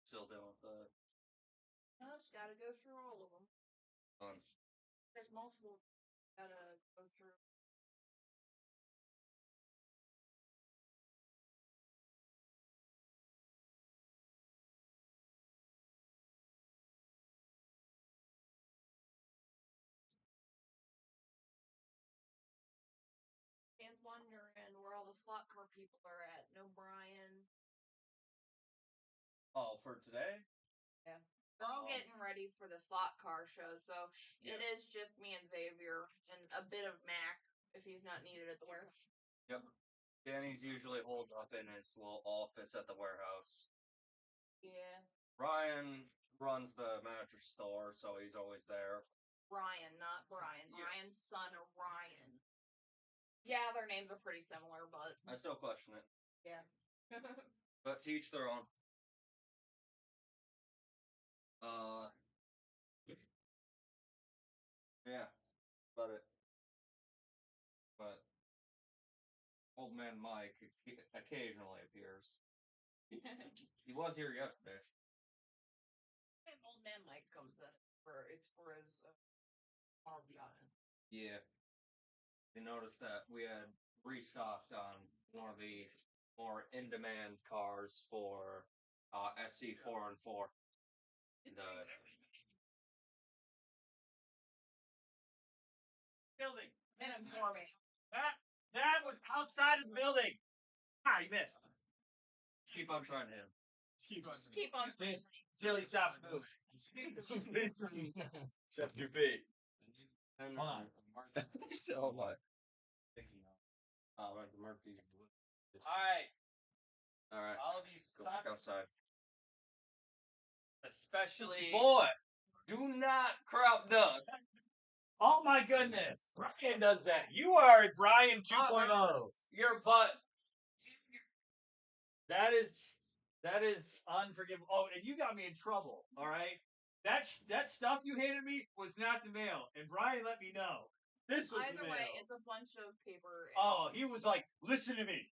still doing the No, just gotta go through all of them. fun. There's multiple. Gotta go through. Dan's wondering where all the slot car people are at. No Brian. Oh, for today? Yeah. We're all getting ready for the slot car show, so it is just me and Xavier and a bit of Mac if he's not needed at the warehouse. Yep. Danny's usually holed up in his little office at the warehouse. Yeah. Ryan runs the mattress store, so he's always there. Ryan, not Brian. Yeah. Ryan's son, Ryan. Yeah, their names are pretty similar, but I still question it. yeah. But to each their own. Yeah, but old man Mike occasionally appears. He was here yesterday. And old man Mike comes in for his RBI. Yeah. You noticed that we had restocked on one of the more in-demand cars for SC4 and 4. Building. And inform me. That was outside of the building. Ah, you missed. Keep on trying to hit him. Just keep on saying. Silly stop move. Except your feet. Hold on. Oh my. Oh, right, the Murphy's. All Alright, all of you go back outside. especially. Boy, do not crop dust. Oh my goodness, Brian does that. You are a Brian 2.0. Your butt. That is unforgivable. Oh, and you got me in trouble. All right, that stuff you handed me was not the mail, and Brian let me know. This was Either the mail. way, it's a bunch of paper. Oh, he was like, listen to me.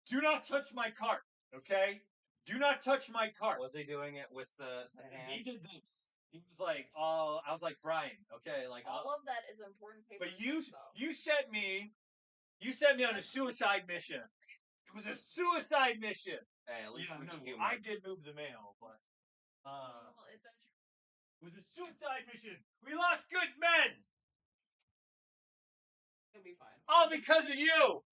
Do not touch my cart, okay? Do not touch my cart. Was he doing it with the hand? He did this. He was like, oh, I was like, Brian, okay, like all of that is important paper. but you sent me on a suicide mission. It was a suicide mission. Hey, at least we can humor. I did move the mail, but well, it's it was a suicide mission. We lost good men. It'll be fine. All because of you.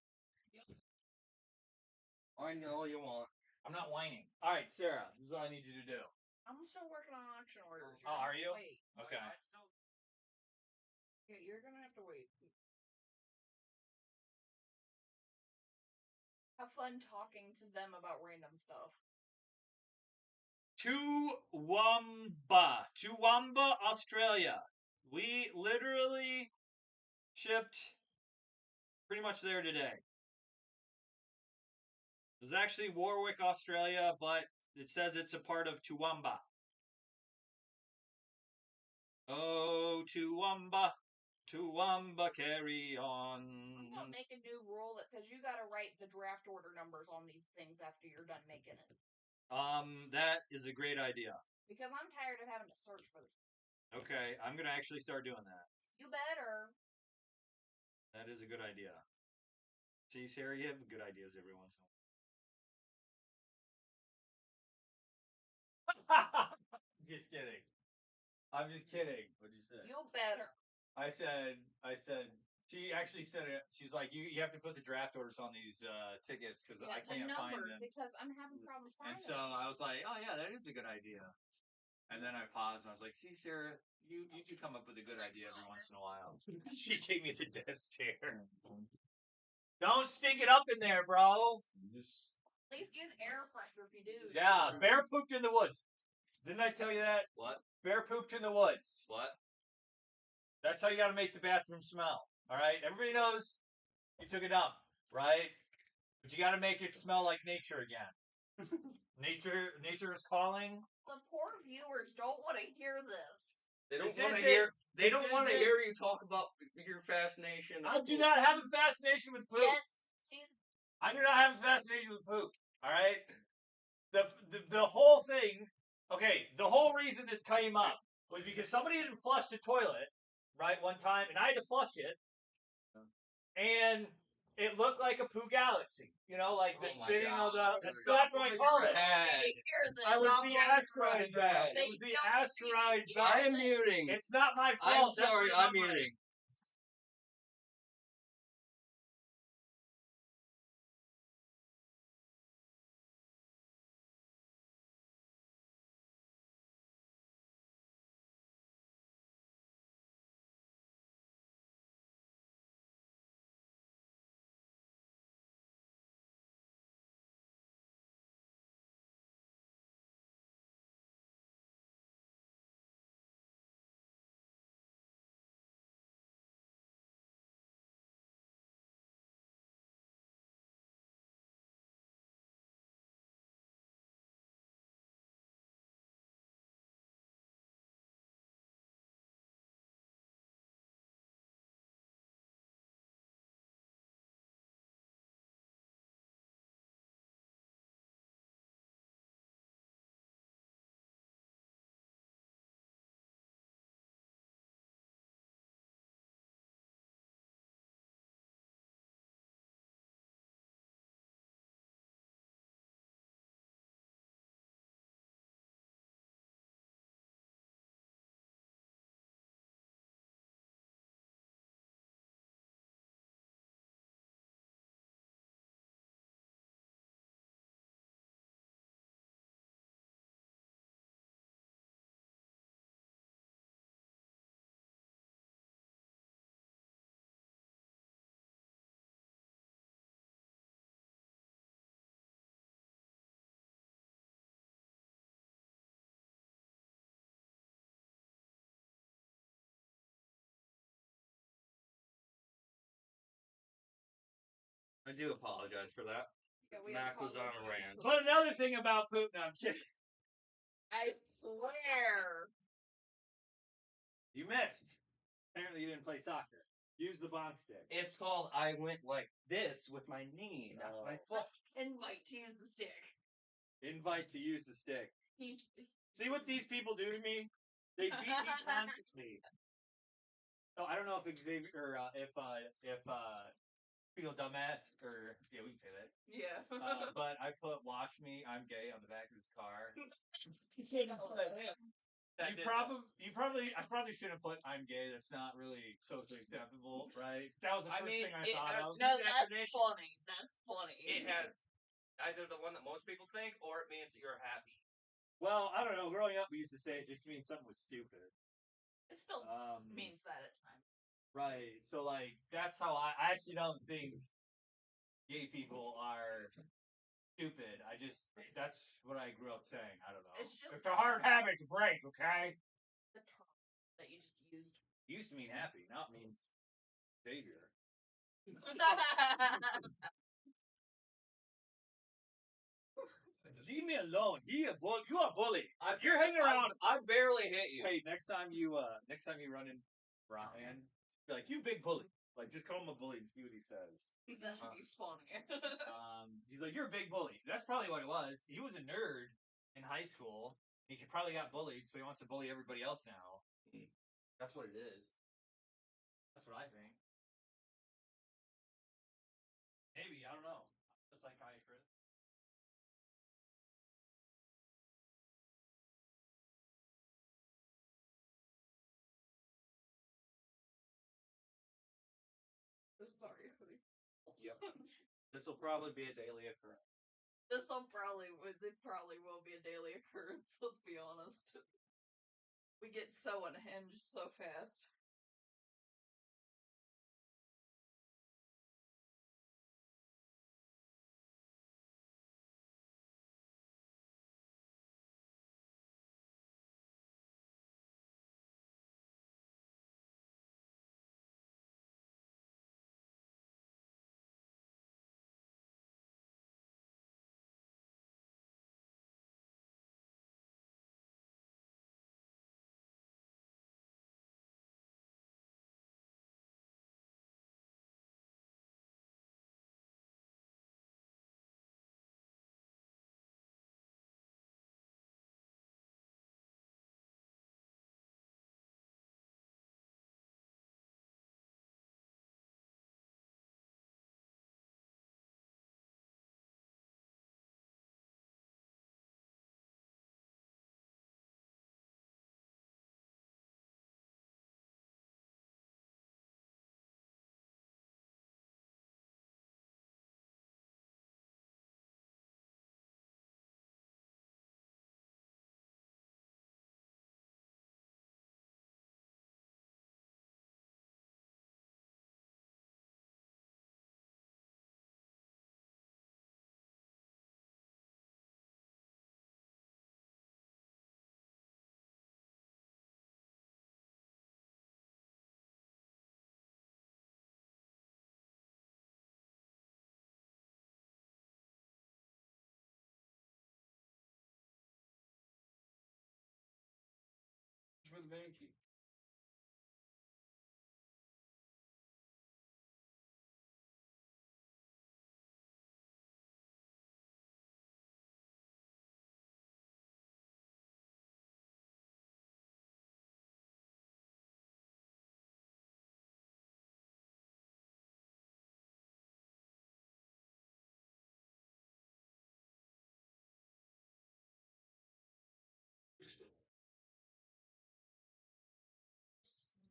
Whine all you want. I'm not whining. All right, Sarah, this is what I need you to do. I'm still working on auction orders. Oh, are you? Wait. Okay. Yeah, you're gonna have to wait. have fun talking to them about random stuff. Toowoomba, Australia. We literally shipped pretty much there today. It was actually Warwick, Australia, but it says it's a part of Toowoomba. Oh, Toowoomba, carry on. I'm gonna make a new rule that says you gotta write the draft order numbers on these things after you're done making it. That is a great idea. Because I'm tired of having to search for this. Okay, I'm gonna actually start doing that. You better. That is a good idea. See, Sarah, you have good ideas every once in a while. Just kidding. I'm just kidding. What'd you say? You better. I said, she actually said it. She's like, you have to put the draft orders on these tickets because I can't find them. Because I'm having problems finding And so I was like, oh yeah, that is a good idea. And then I paused and I was like, see, Sarah, you do come up with a good idea every once in a while. She gave me the death stare. Don't stink it up in there, bro. Just At least use air freshener if you do. Yeah, bear pooped in the woods. Didn't I tell you that? What? Bear pooped in the woods. What? That's how you got to make the bathroom smell. All right, everybody knows you took a dump, right? But you got to make it smell like nature again. Nature is calling. The poor viewers don't want to hear this. They don't This want to isn't- hear. They this don't want to isn't- hear you talk about your fascination. I do not have a fascination with poop. Yes, she's I do not have a fascination with poop. All right. The whole thing. Okay. The whole reason this came up was because somebody didn't flush the toilet right one time, and I had to flush it, and it looked like a poo galaxy. You know, like the Oh my spinning of God. the. That's what I called it. hear this. I was Stop the on asteroid bed. They It was the don't asteroid need to bed. I am muting. It's not my fault. I'm That's sorry. what I'm muting. I do apologize for that. Yeah, we Mac was on a apologize. rant. But another thing about poop. No, I'm kidding. I swear. You missed. Apparently, you didn't play soccer. Use the bonk stick. It's called I went like this with my knee, not my foot. Invite to use the stick. Invite to use the stick. He's See what these people do to me? They beat me constantly. So I don't know if Xavier or if feel dumbass or yeah, we can say that. yeah. But I put "Wash Me, I'm Gay" on the back of his car. I probably shouldn't put "I'm gay." That's not really socially acceptable, right? That was the first thing I thought of. No, that's funny. That's funny. It has either the one that most people think, or it means that you're happy. Well, I don't know. Growing up, we used to say it just means something was stupid. It still means that at times. Right. So, like, that's how I actually don't think gay people are stupid. That's what I grew up saying. I don't know. It's just a hard habit to break, okay? the term that you just used. It used to mean happy, now it means Xavier. Leave me alone. You a bully. You're hanging around. I barely hit you. Hey, next time you run in Ryan, be like, you big bully. Like, just call him a bully and see what he says. That would be funny. He's like, you're a big bully. That's probably what it was. He was a nerd in high school. He probably got bullied, so he wants to bully everybody else now. That's what it is. That's what I think. Maybe, I don't know. I'm a psychiatrist. I'm sorry. Yep. This will probably be a daily occurrence. It probably will be a daily occurrence, let's be honest. We get so unhinged so fast. For the van key.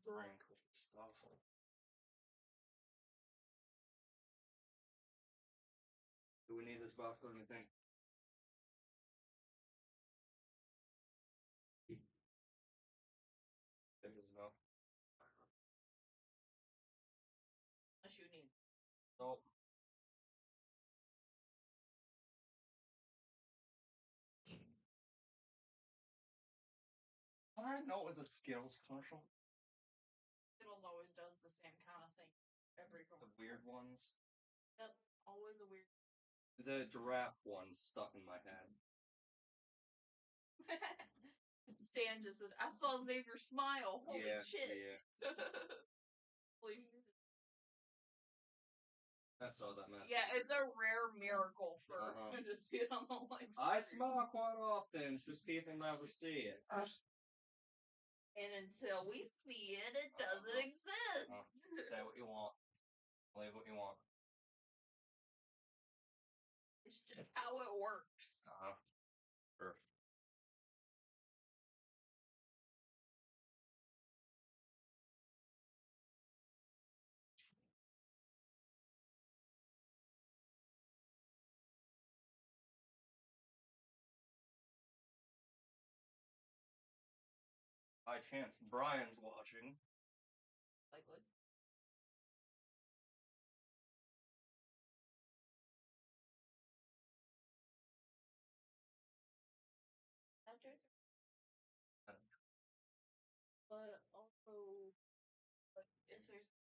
Drink stuff. Do we need this box or anything? Think it's enough. Unless you need. Nope. I didn't know it was a Skittles commercial. Skittles always does the same kind of thing. Every The commercial. weird ones. Yep, always a weird. The giraffe one's stuck in my head. Stan just said, I saw Xavier smile. Holy shit. Yeah. Please. I saw that message. Yeah, it's a rare miracle for to see it on the live I stream. smile quite often, it's just people never see it. And until we see it, it doesn't exist. Say what you want. Believe what you want. It's just how it works. Sure. By chance, Brian's watching. Likely.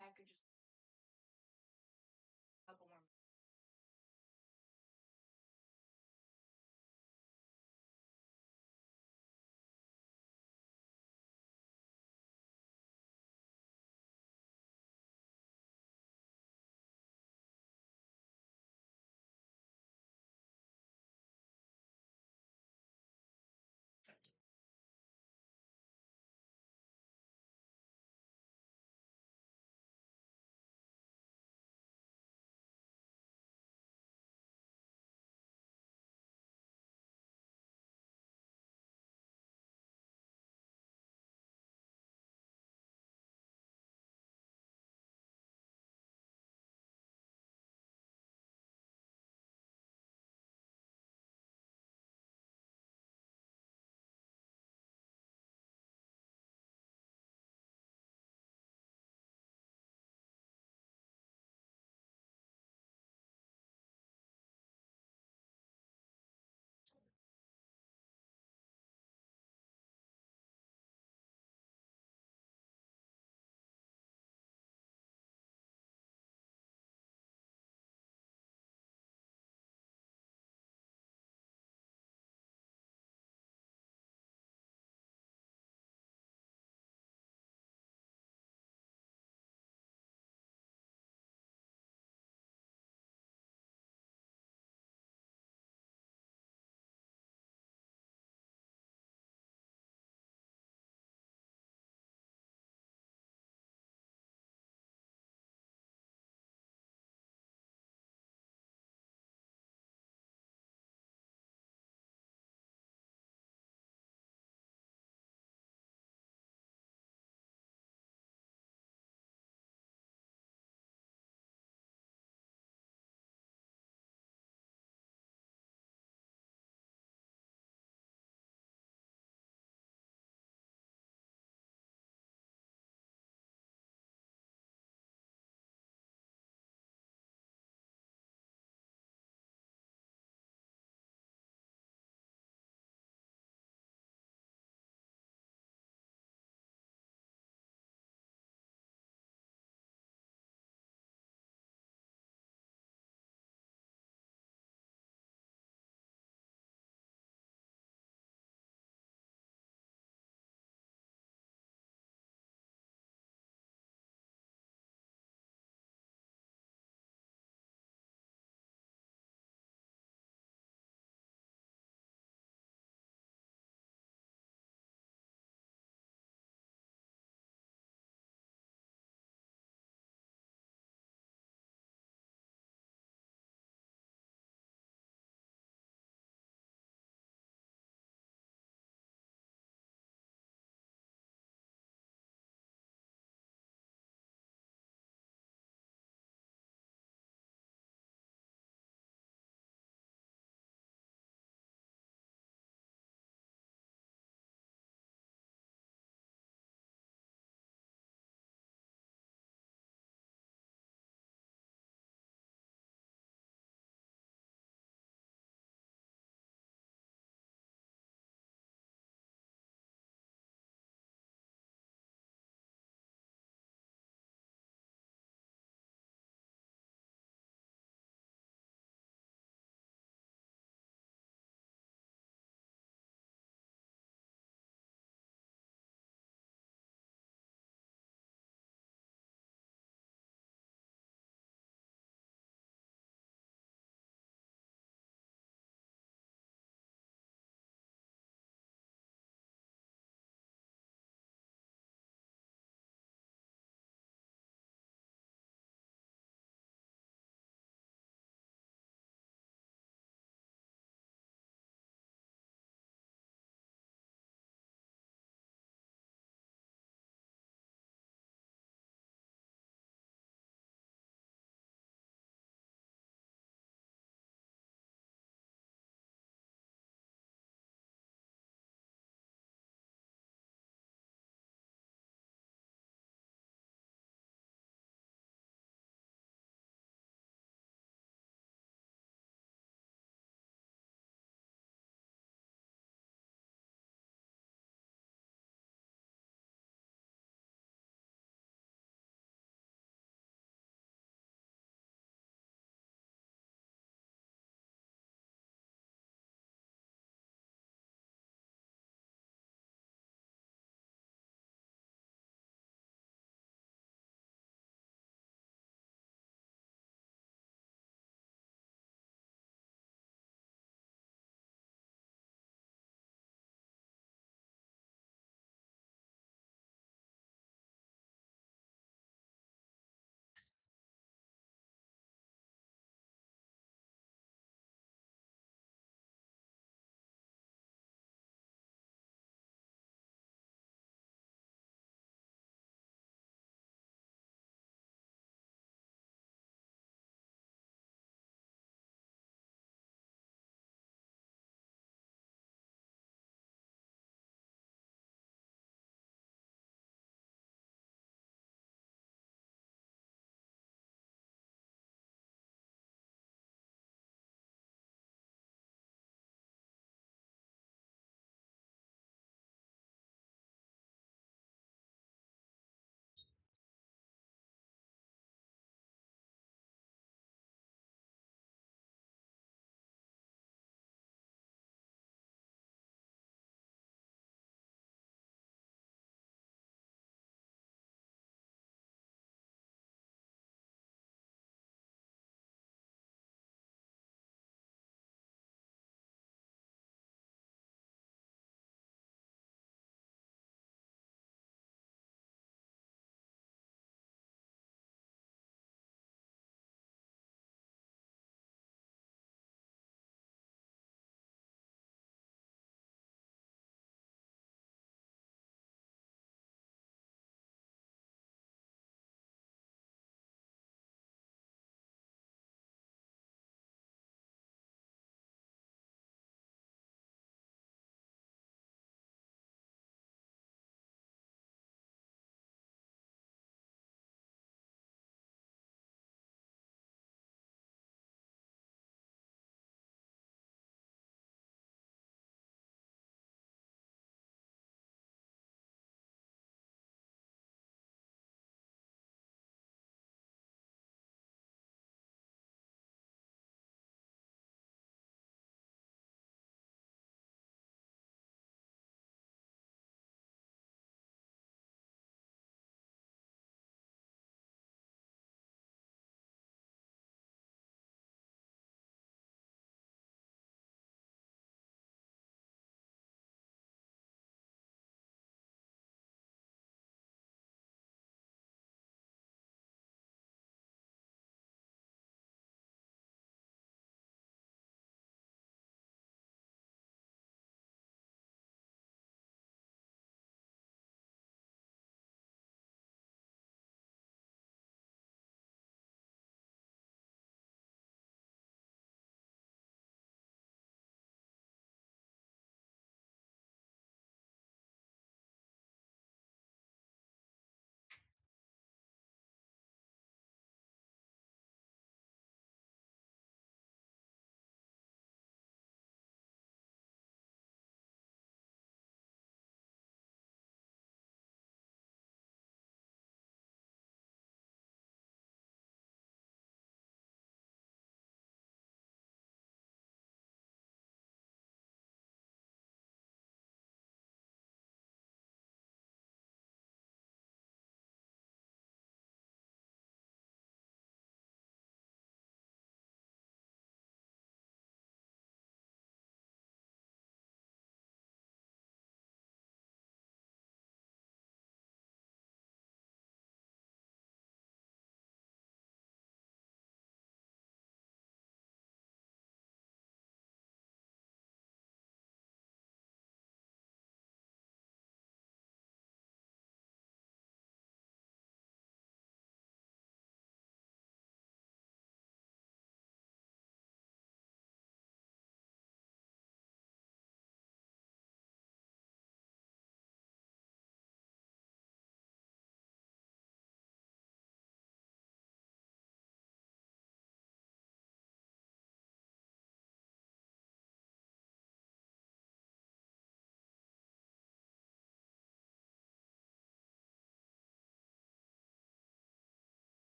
packages. Couple more.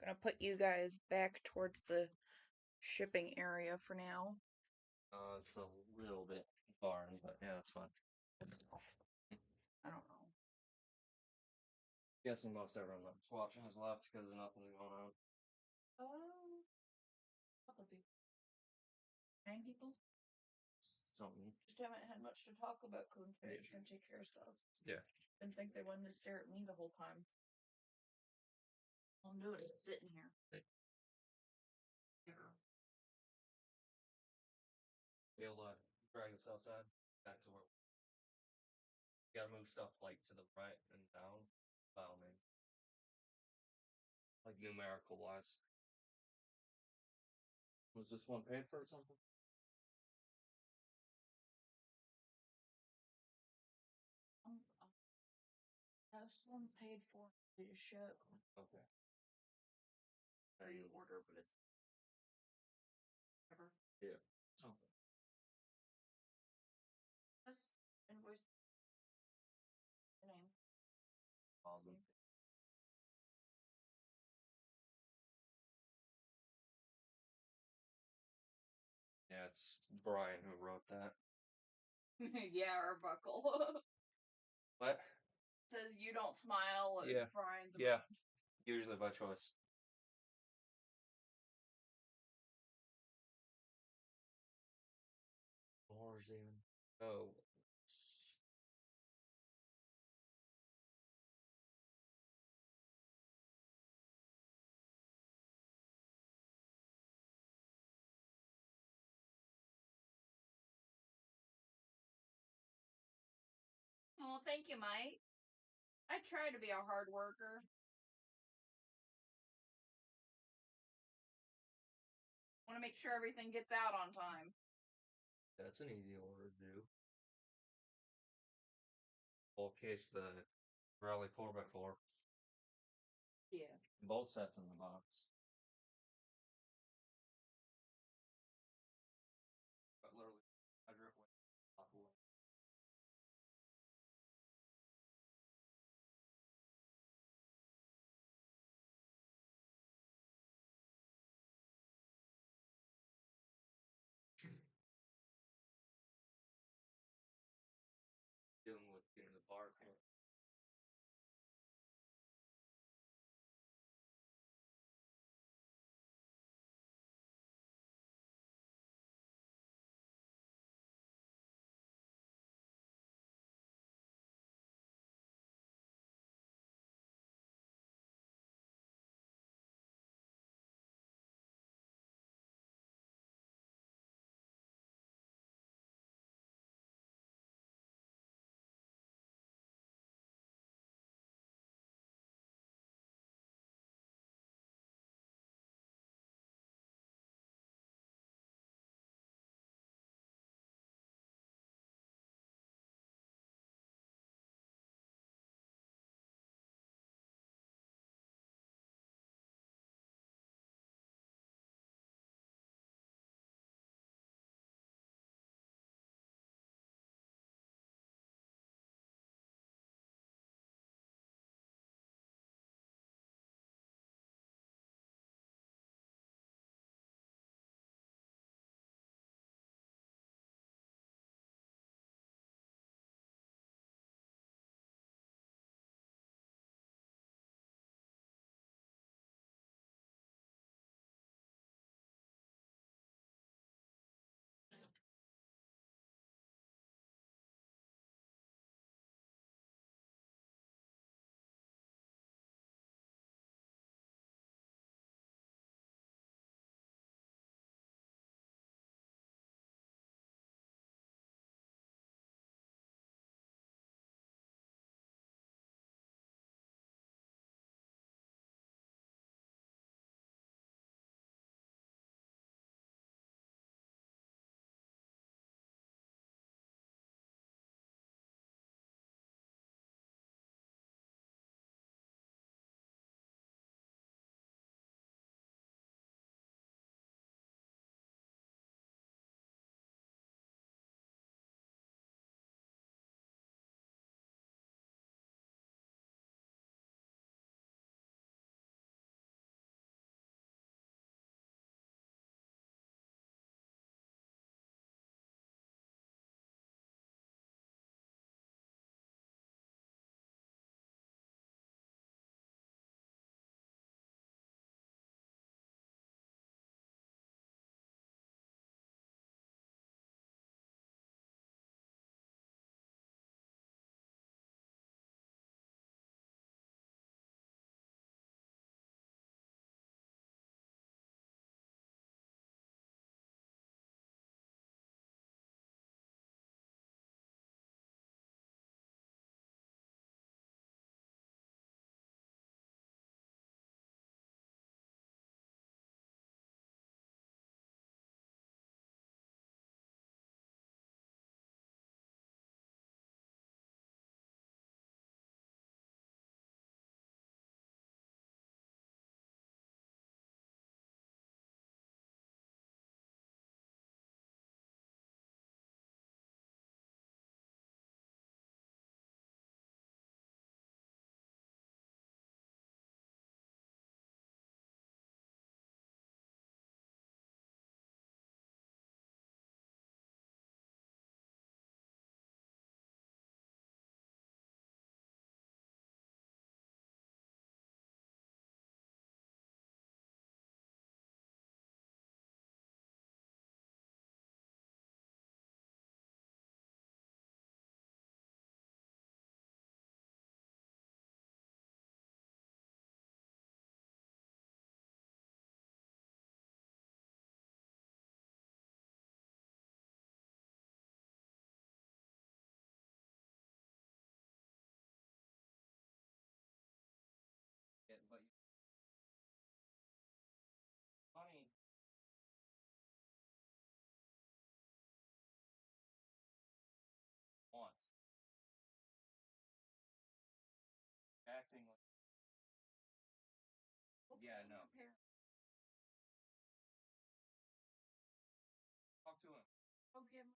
Gonna put you guys back towards the shipping area for now. It's a little bit foreign, but yeah, that's fine. I don't know. Guessing most everyone that's watching has left because nothing's going on. Couple people. 9 people? Something. Just haven't had much to talk about because I'm trying to take care of stuff. Yeah. Didn't think they wanted to stare at me the whole time. I'm doing it sitting here. Be able to drag us outside back to where you gotta move stuff like to the right and down. By all means. Like numerical wise. Was this one paid for or something? This one's paid for. They just ship. Okay. Or you order, but it's whatever. Yeah. Something. This invoice. Your name. Yeah, it's Brian who wrote that. Yeah, or buckle. What? Says you don't smile. Yeah. Brian's Yeah. Usually by choice. Or even. Oh. Well, thank you, Mike. I try to be a hard worker. Want to make sure everything gets out on time. That's an easy order to do. Full case the Rally 4x4. Yeah. Both sets in the box. But literally, I drove away. Dealing with getting the bar here. Yeah, no. Talk to him.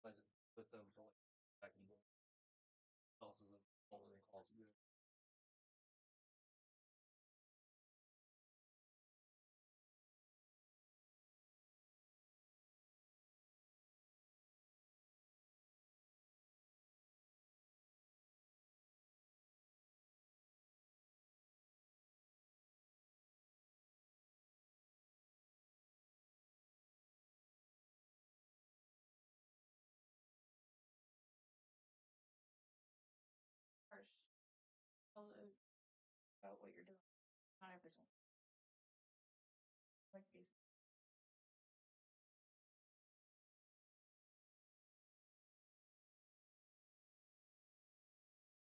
Okay. With them for like seconds. Else is over the calls good. About what you're doing. 100%. Like these.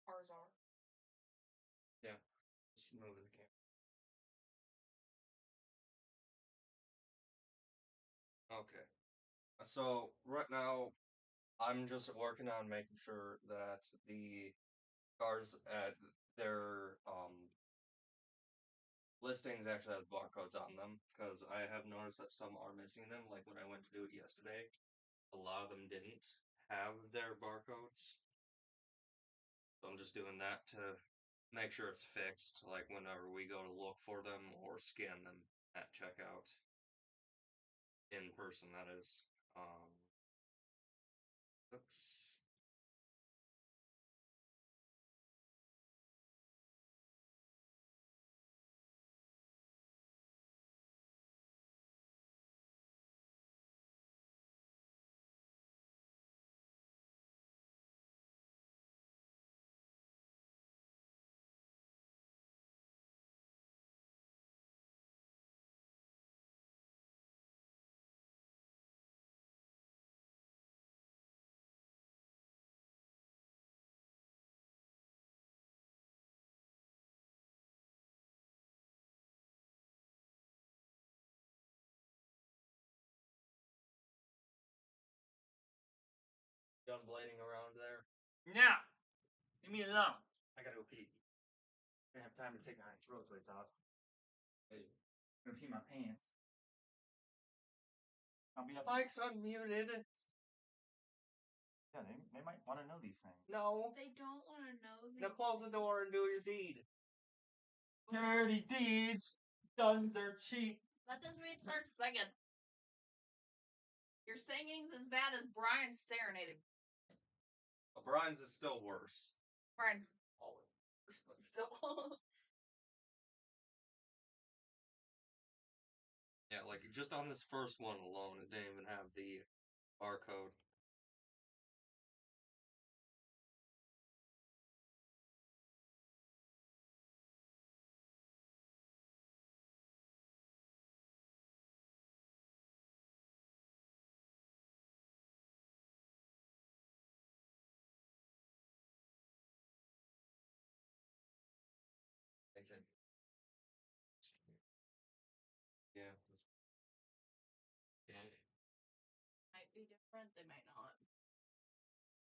Ours are. Yeah. Just moving the camera. Okay. So right now I'm just working on making sure that the cars at their listings actually have barcodes on them, because I have noticed that some are missing them. Like when I went to do it yesterday, a lot of them didn't have their barcodes. So I'm just doing that to make sure it's fixed, like whenever we go to look for them or scan them at checkout. In person, that is. Oops. Done blading around there? Now, leave me alone. I gotta go pee. I don't have time to take my throat sweats off. Hey, I'm gonna pee my pants. I'll be up. Mike's unmuted. Yeah, they might want to know these things. No. They don't want to know these. Now close the door and do your deed. Dirty deeds done dirt cheap. That doesn't mean start singing. Your singing's as bad as Brian's serenading. Brian's is still worse. Brian's always worse, but still. Yeah, like just on this first one alone, it didn't even have the barcode. Okay. Yeah. Might be different, they might not.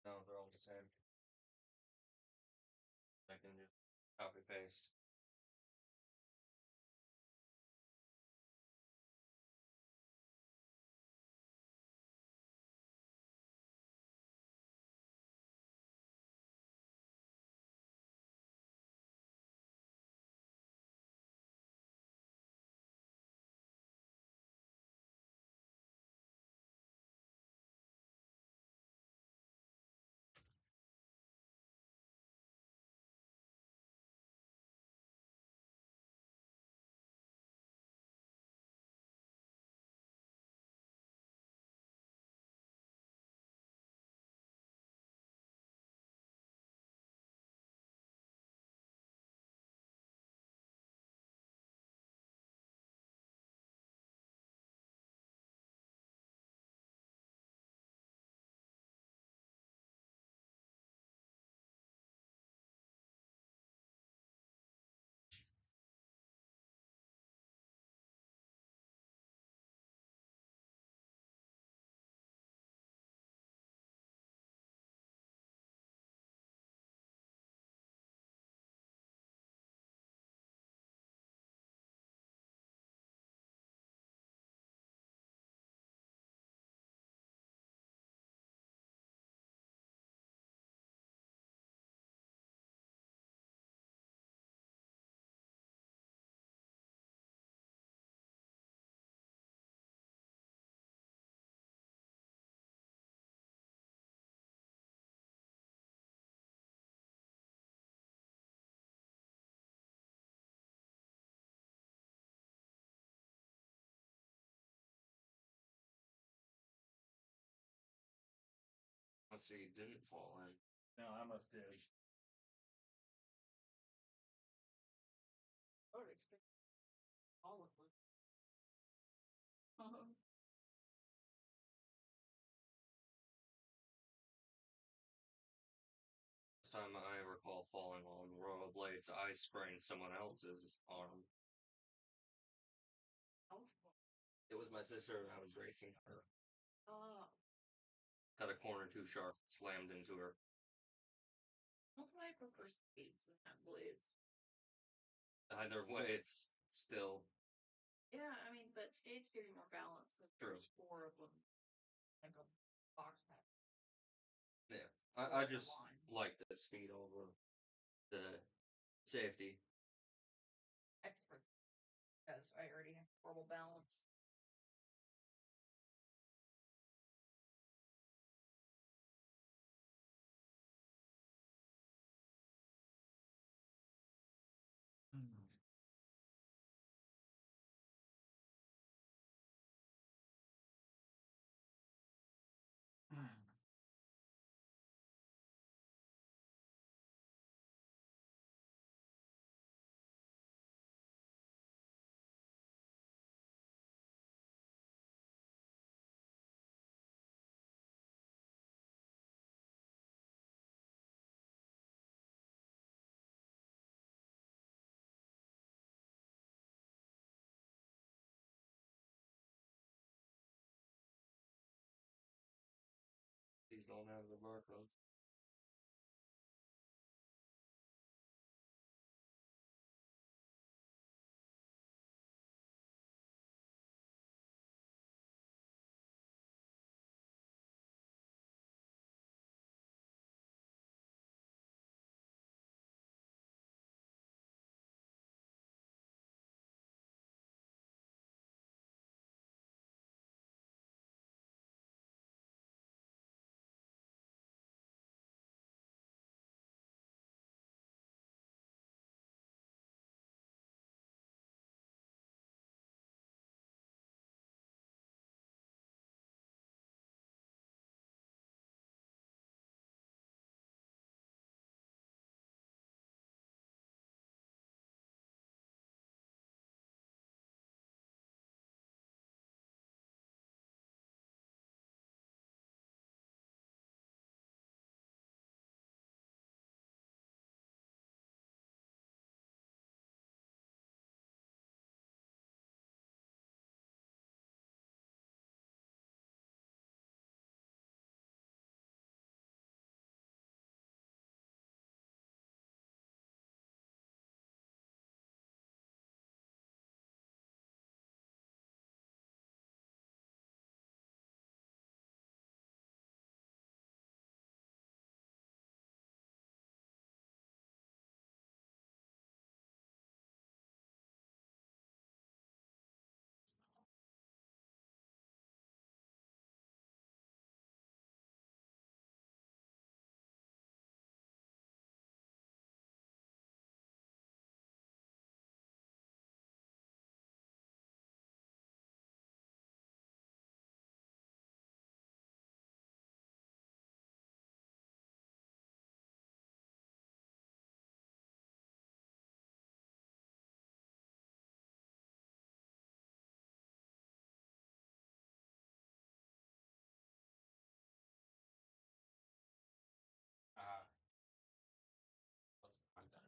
No, they're all the same. I can just copy paste. so you didn't fall in. No, I must did. All of them. Last time I recall falling on rollerblades, I sprained someone else's arm. It was my sister, and I was racing her. Oh. Cut a corner too sharp, slammed into her. That's why I prefer skates and not blades. Either way, it's still Yeah, I mean, but skates give you more balance. True. There's 4 of them. Like a box pad. yeah. I just like the speed over the safety. I prefer because I already have horrible balance. These don't have the barcode. What's the content?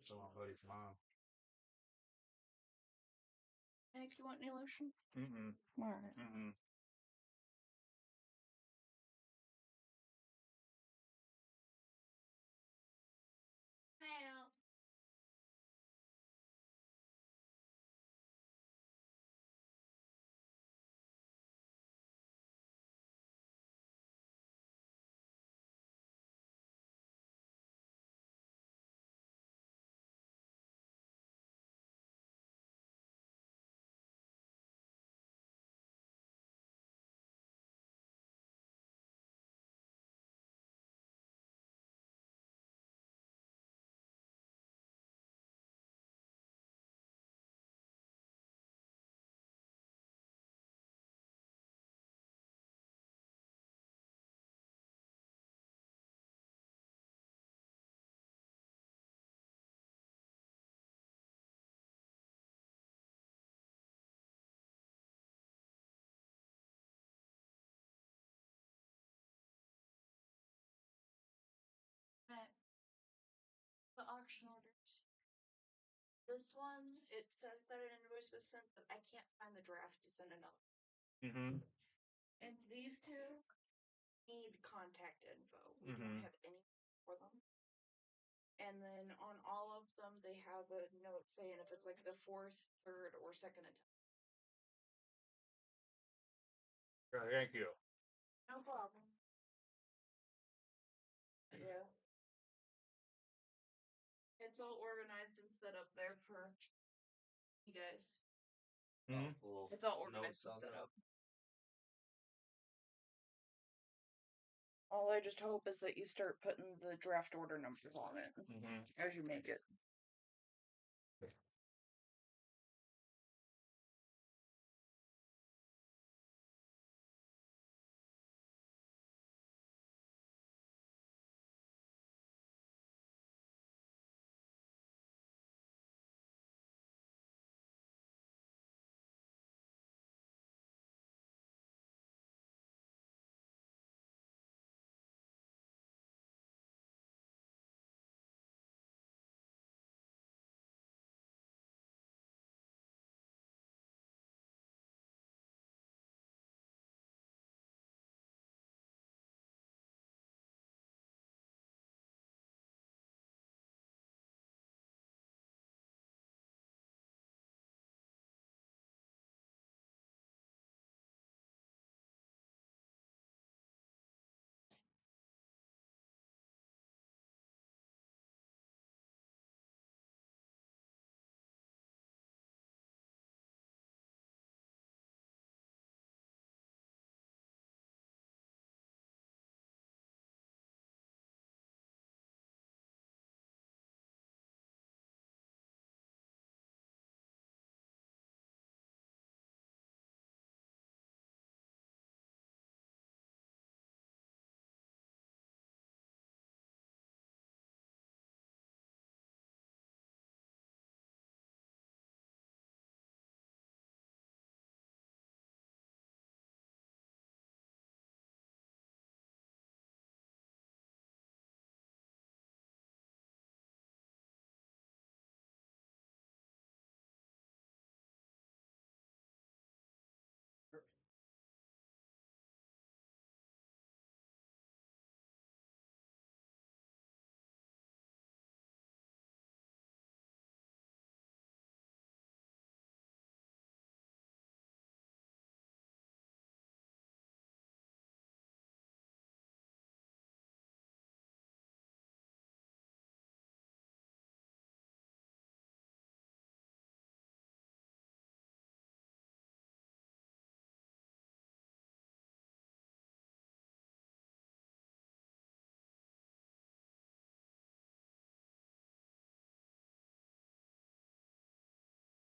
So my buddy's mom. Nick, you want any lotion? Mm-mm. Alright. Mm-mm. Well. option orders. This one, it says that an invoice was sent, but I can't find the draft to send another. Mm-hmm. And these two need contact info. We don't have any for them. And then on all of them, they have a note saying if it's like the fourth, third, or second attempt. Thank you. No problem. Yeah. It's all organized and set up there for you guys. Mhm. Little It's all organized notes and on set there. up. All I just hope is that you start putting the draft order numbers on it as you make it.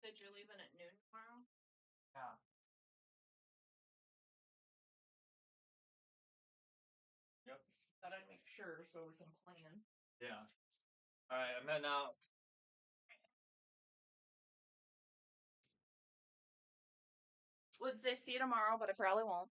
Said you're leaving at noon tomorrow? Yeah. Yep. Thought I'd make sure so we can plan. Yeah. All right, I'm heading out. Would say see you tomorrow, but I probably won't.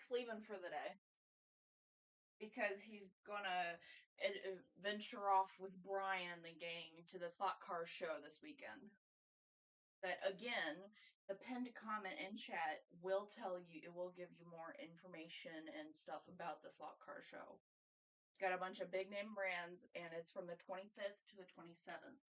Mac's leaving for the day because he's gonna venture off with Brian and the gang to the slot car show this weekend. That again, the pinned comment in chat will tell you, it will give you more information and stuff about the slot car show. It's got a bunch of big name brands and it's from the 25th to the 27th.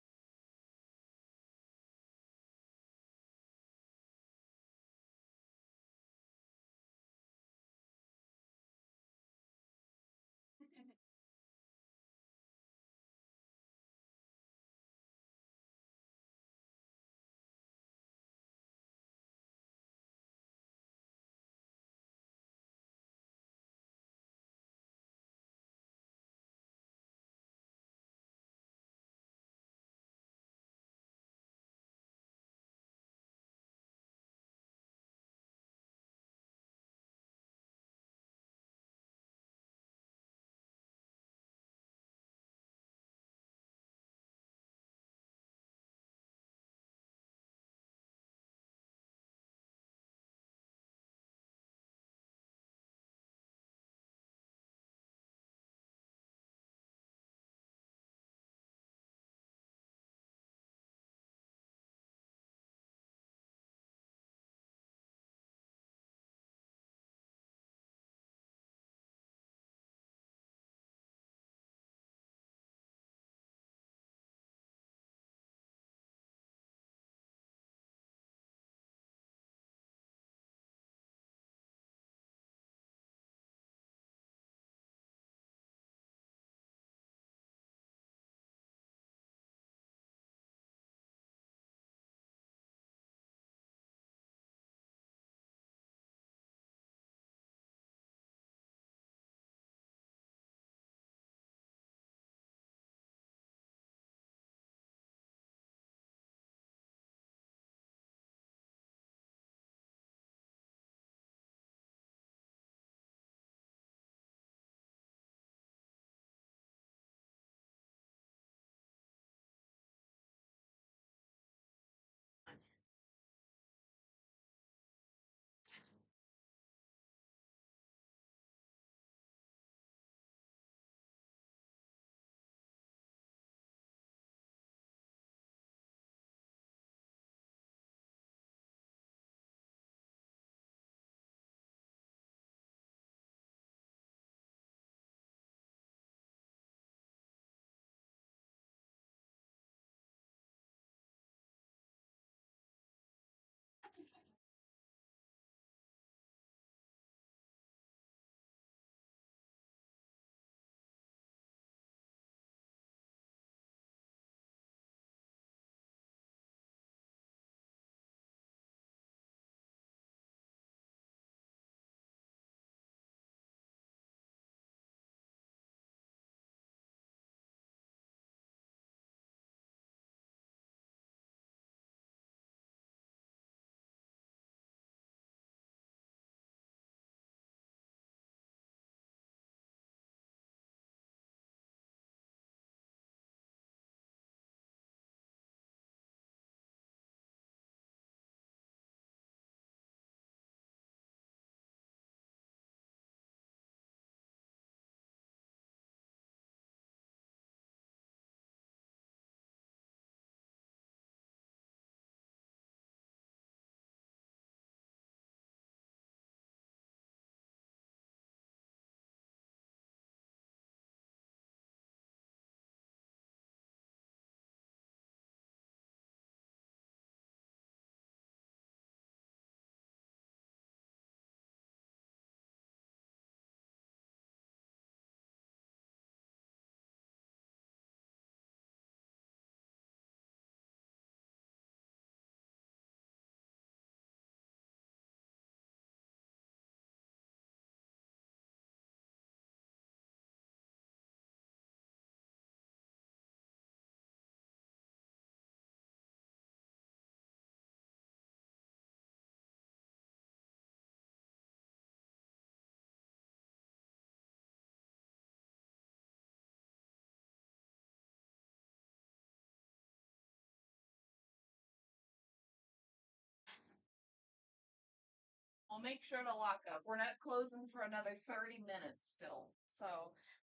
I'll make sure to lock up. We're not closing for another 30 minutes still. So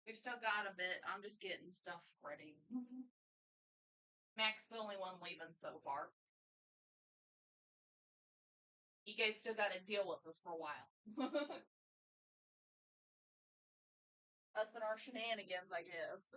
we've still got a bit. I'm just getting stuff ready. Mac's the only one leaving so far. You guys still got to deal with us for a while. Us and our shenanigans, I guess.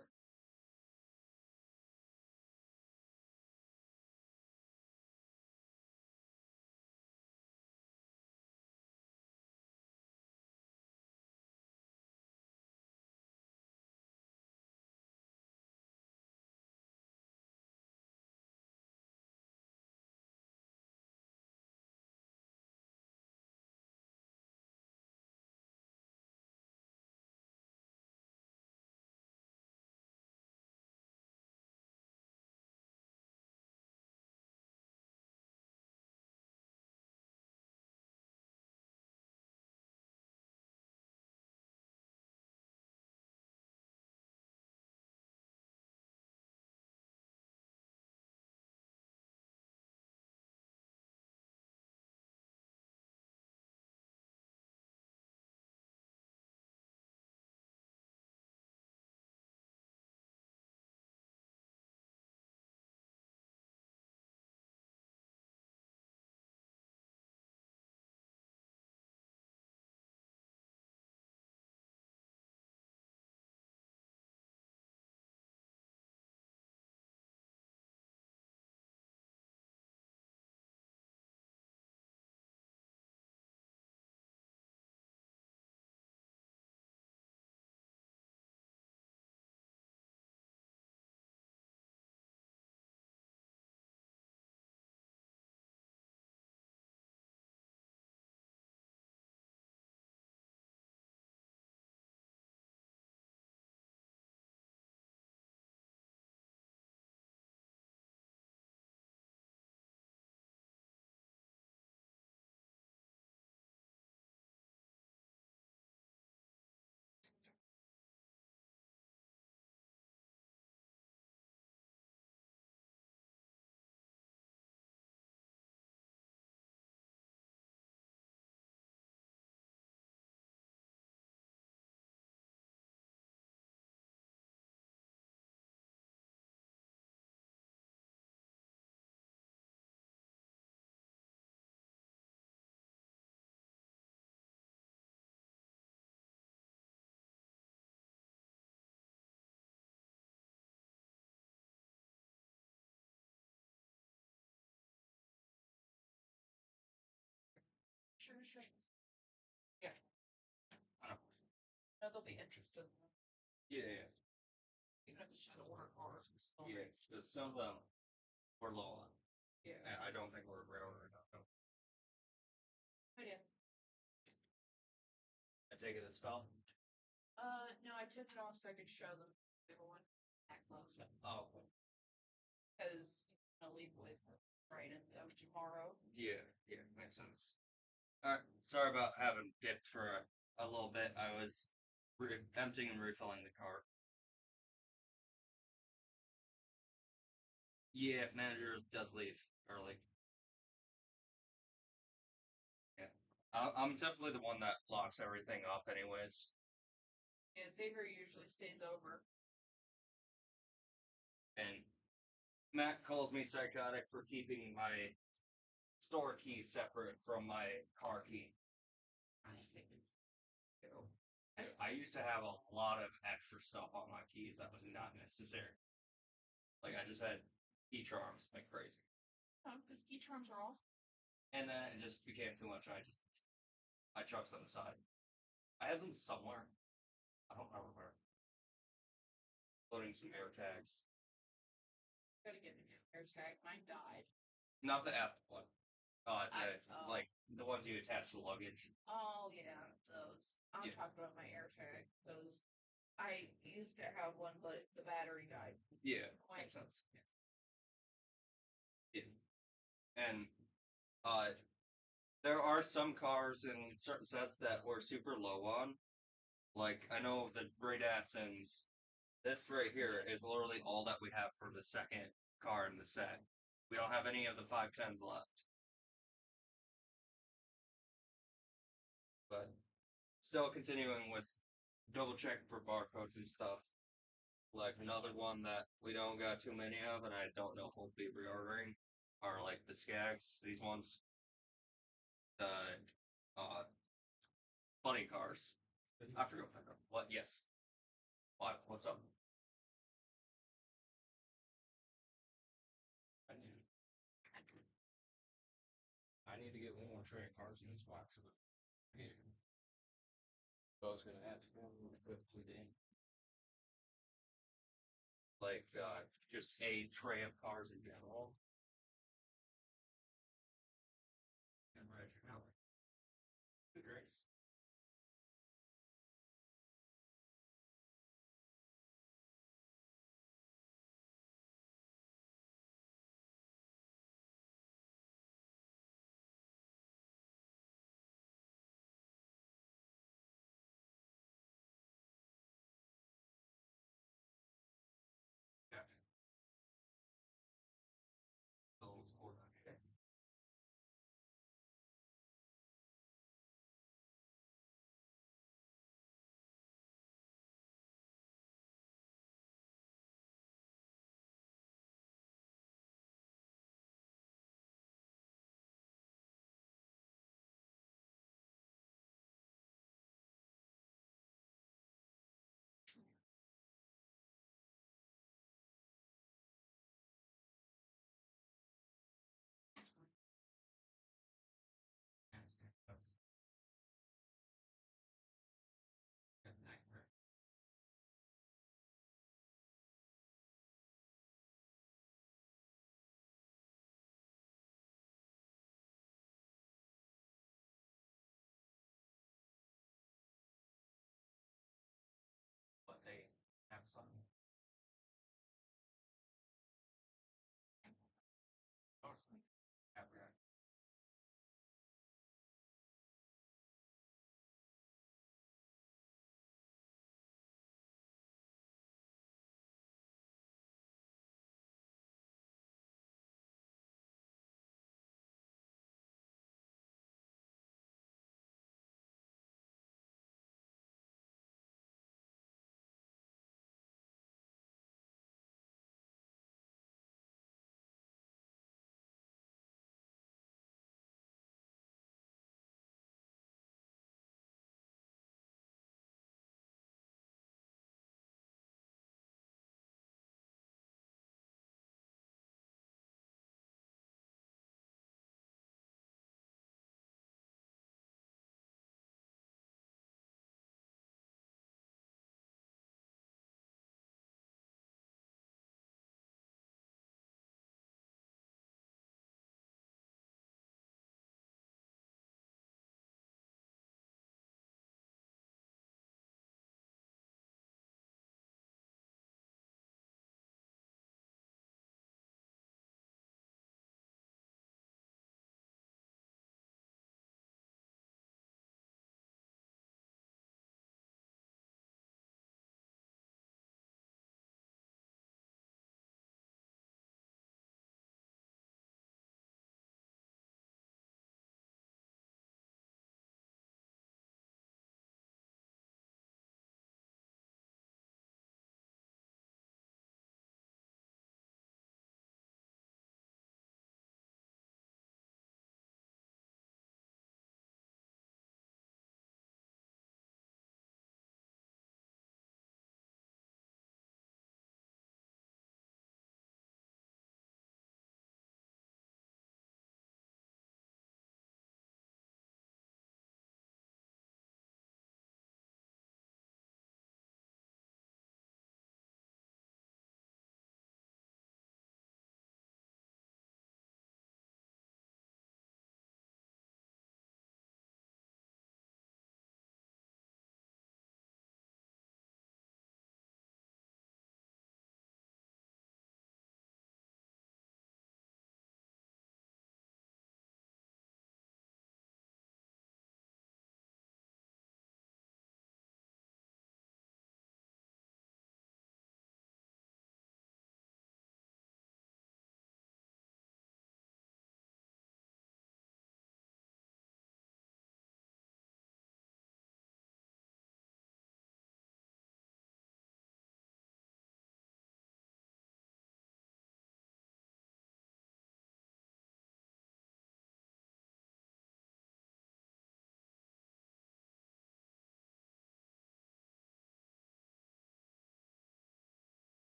Sure. Yeah. No, they'll be interested. Yeah. Even if it's just a order cars. Yes, because some of them were low on. Yeah. I don't think we're rare enough. No. Idea. I take it as fell. No, I took it off so I could show them everyone that close. Oh. Because I'll leave with Brayden tomorrow. Yeah, makes sense. Alright, sorry about having dipped for a little bit. I was emptying and refilling the cart. Yeah, manager does leave early. Yeah. I'm typically the one that locks everything up anyways. Yeah, Xavier usually stays over. And Matt calls me psychotic for keeping my store key separate from my car key. I think it's I used to have a lot of extra stuff on my keys that was not necessary. Like I just had key charms like crazy. because key charms are awesome. And then it just became too much. I chucked them aside. I have them somewhere. I don't know where. Including some air tags. Gotta get the air tag. Mine died. Not the Apple one. Oh. Like the ones you attach to luggage. Oh yeah, those. I'm Yeah. talking about my air tag. Those. I used to have one, but the battery died. Yeah, makes sense. Yeah. And there are some cars in certain sets that we're super low on. Like I know the Great Datsuns. This right here is literally all that we have for the second car in the set. We don't have any of the 510s left. But still continuing with double check for barcodes and stuff. Like another one that we don't got too many of, and I don't know if we'll be reordering, are like the Skags. These ones, the funny cars. I forgot what they're called. What? Yes. What? What's up? I need to get one more tray of cars in this box. Here. So I was gonna have to go quickly then. Like just a tray of cars in general. And Roger Howard. Good race. Yeah. Okay. But they have some.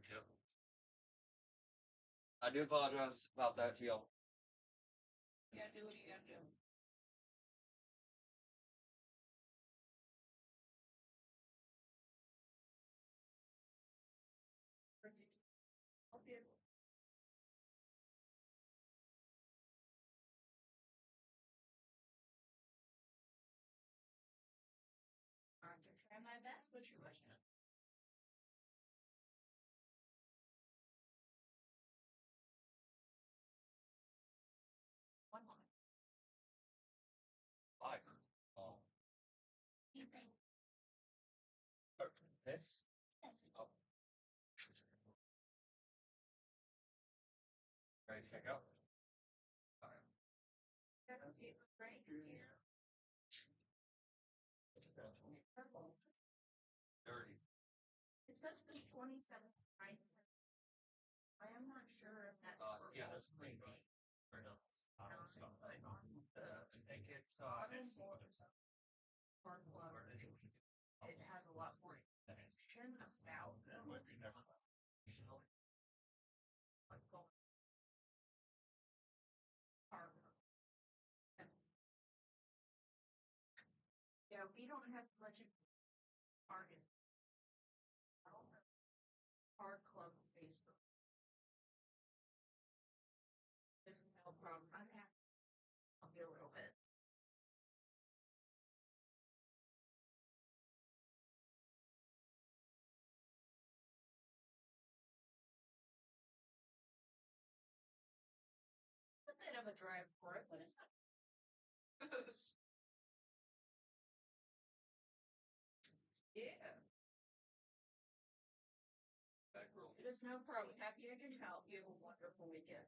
Yep. I do apologize about that to y'all. You gotta do what you gotta do. Okay. I'm to try my best. What's your question? One moment. Fire. Oh. This? Yes. Oh. Ready to check out? Alright. Got a paper right here. Purple. Dirty. It says for 27, right? I am not sure if that's Yeah, purple. that's clean. Or no, I don't know. I think it's Hard club. It has a lot more information about yeah, we don't have much artists. Art club Facebook. There's no problem. I'm happy. I'll be a little bit. A bit of a drive for it, but it's not. Yeah. It is no problem. Happy I can help. You have a wonderful weekend.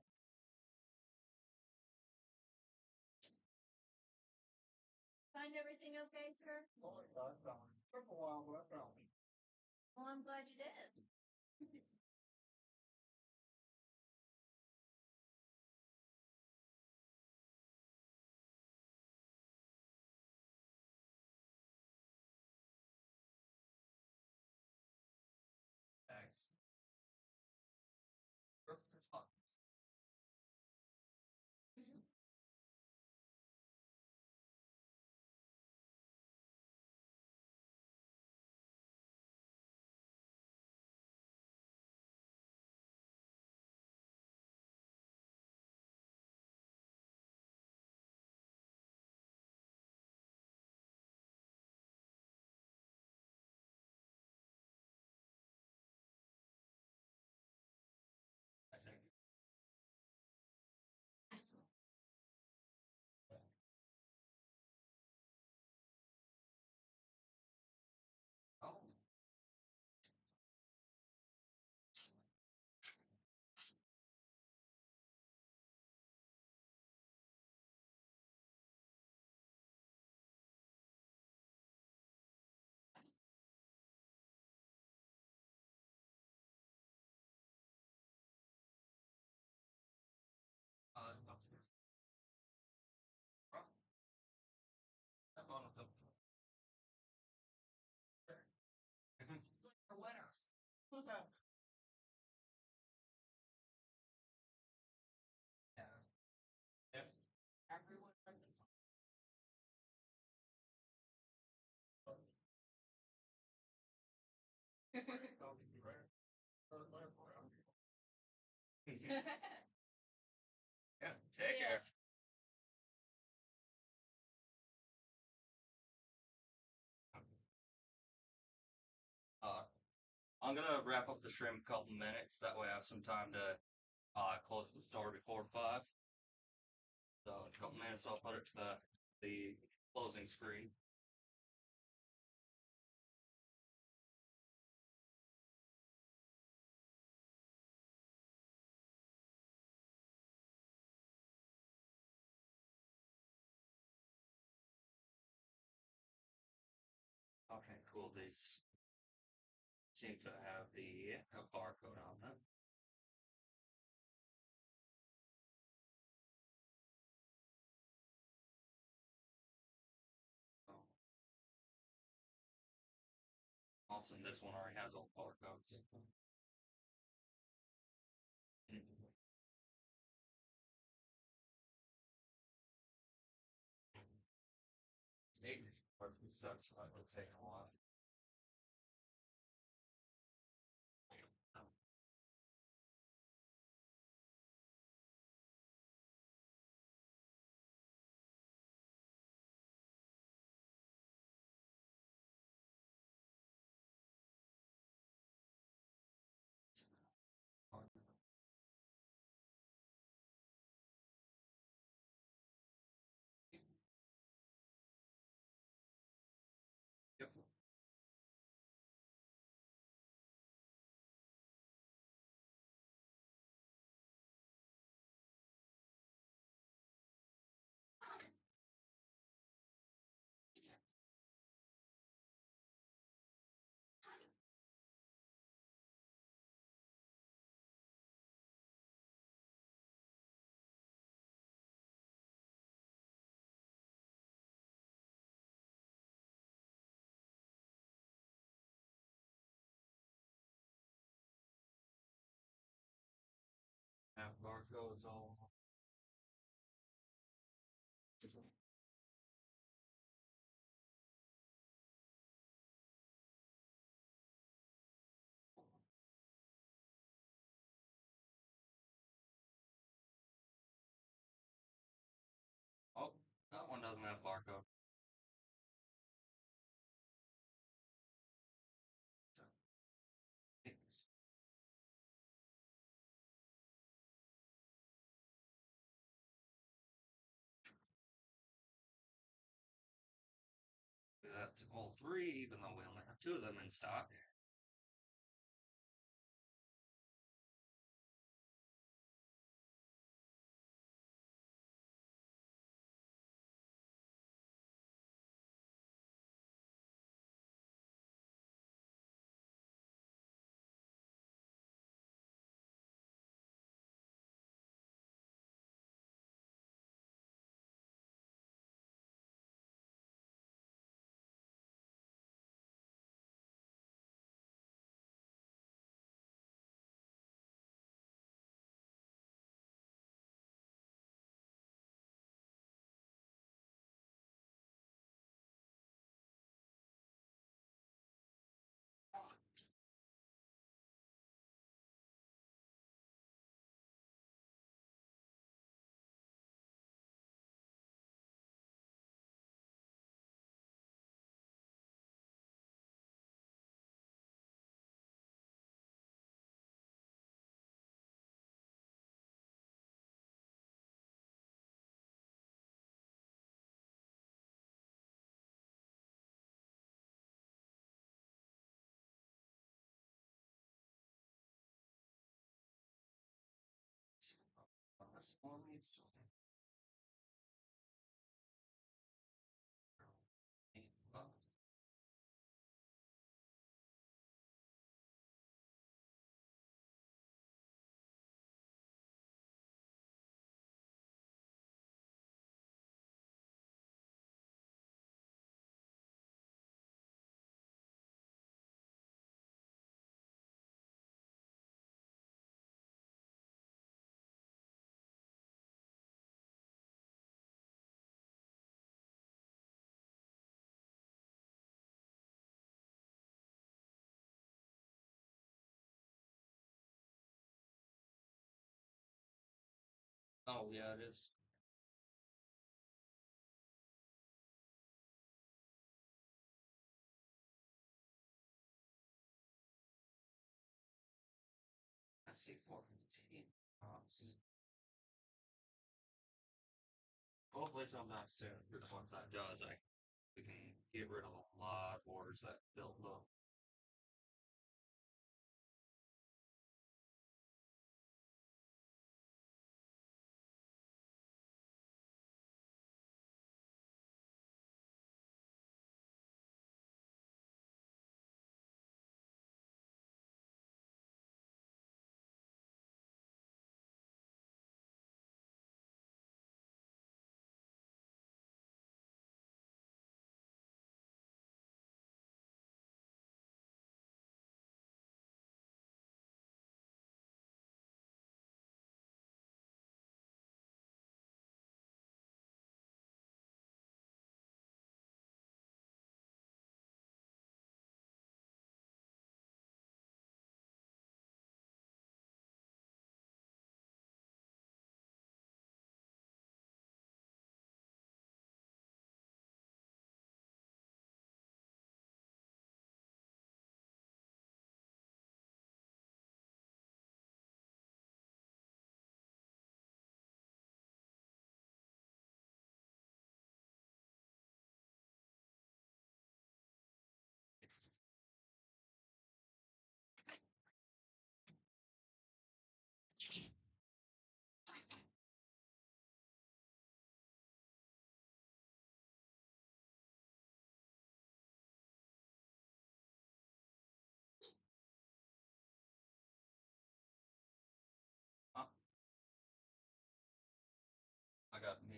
Find everything okay, sir? Oh, yeah, I found it. Took a while, but I found it. Well, I'm glad you did. Thanks. I think. Oh. No. I'm on with them. For winners. Yep. Everyone from this. Yeah, take Yeah. care. I'm gonna wrap up the stream in a couple minutes. That way I have some time to close the store before 5. So in a couple minutes I'll put it to the closing screen. Okay, cool. These seem to have the barcode on them. Oh. Also, this one already has all barcodes. Such that would take a lot. Yep. Have barcodes all. Oh, that one doesn't have barcode. Do that to all three, even though we only have two of them in stock. This one needs to. Oh yeah, it is. I see 415. Hopefully sometime soon. Once that does, we can get rid of a lot of orders that build up.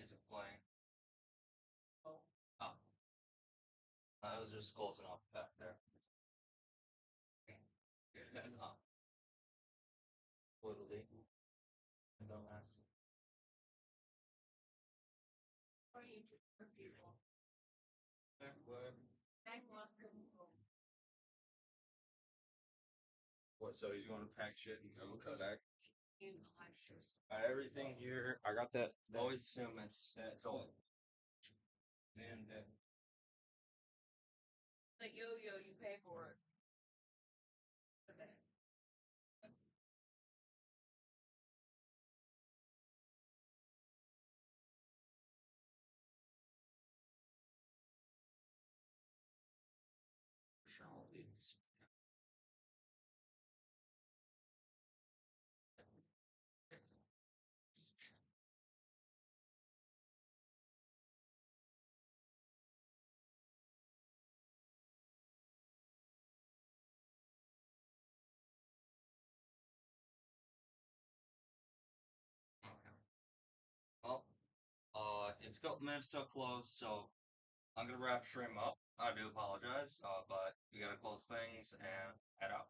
music playing. Oh. I was just closing up back there. Literally. Dumbass. What do you do for people? Backward. I'm left home. What, so he's going to pack shit and go cut back? You know, I'm sure. Everything here, I got that. Always assume it's all. And The yo-yo, you pay for it. sure all these. Well, it's a couple minutes till close, so I'm gonna wrap stream up. I do apologize, but we gotta close things and head out.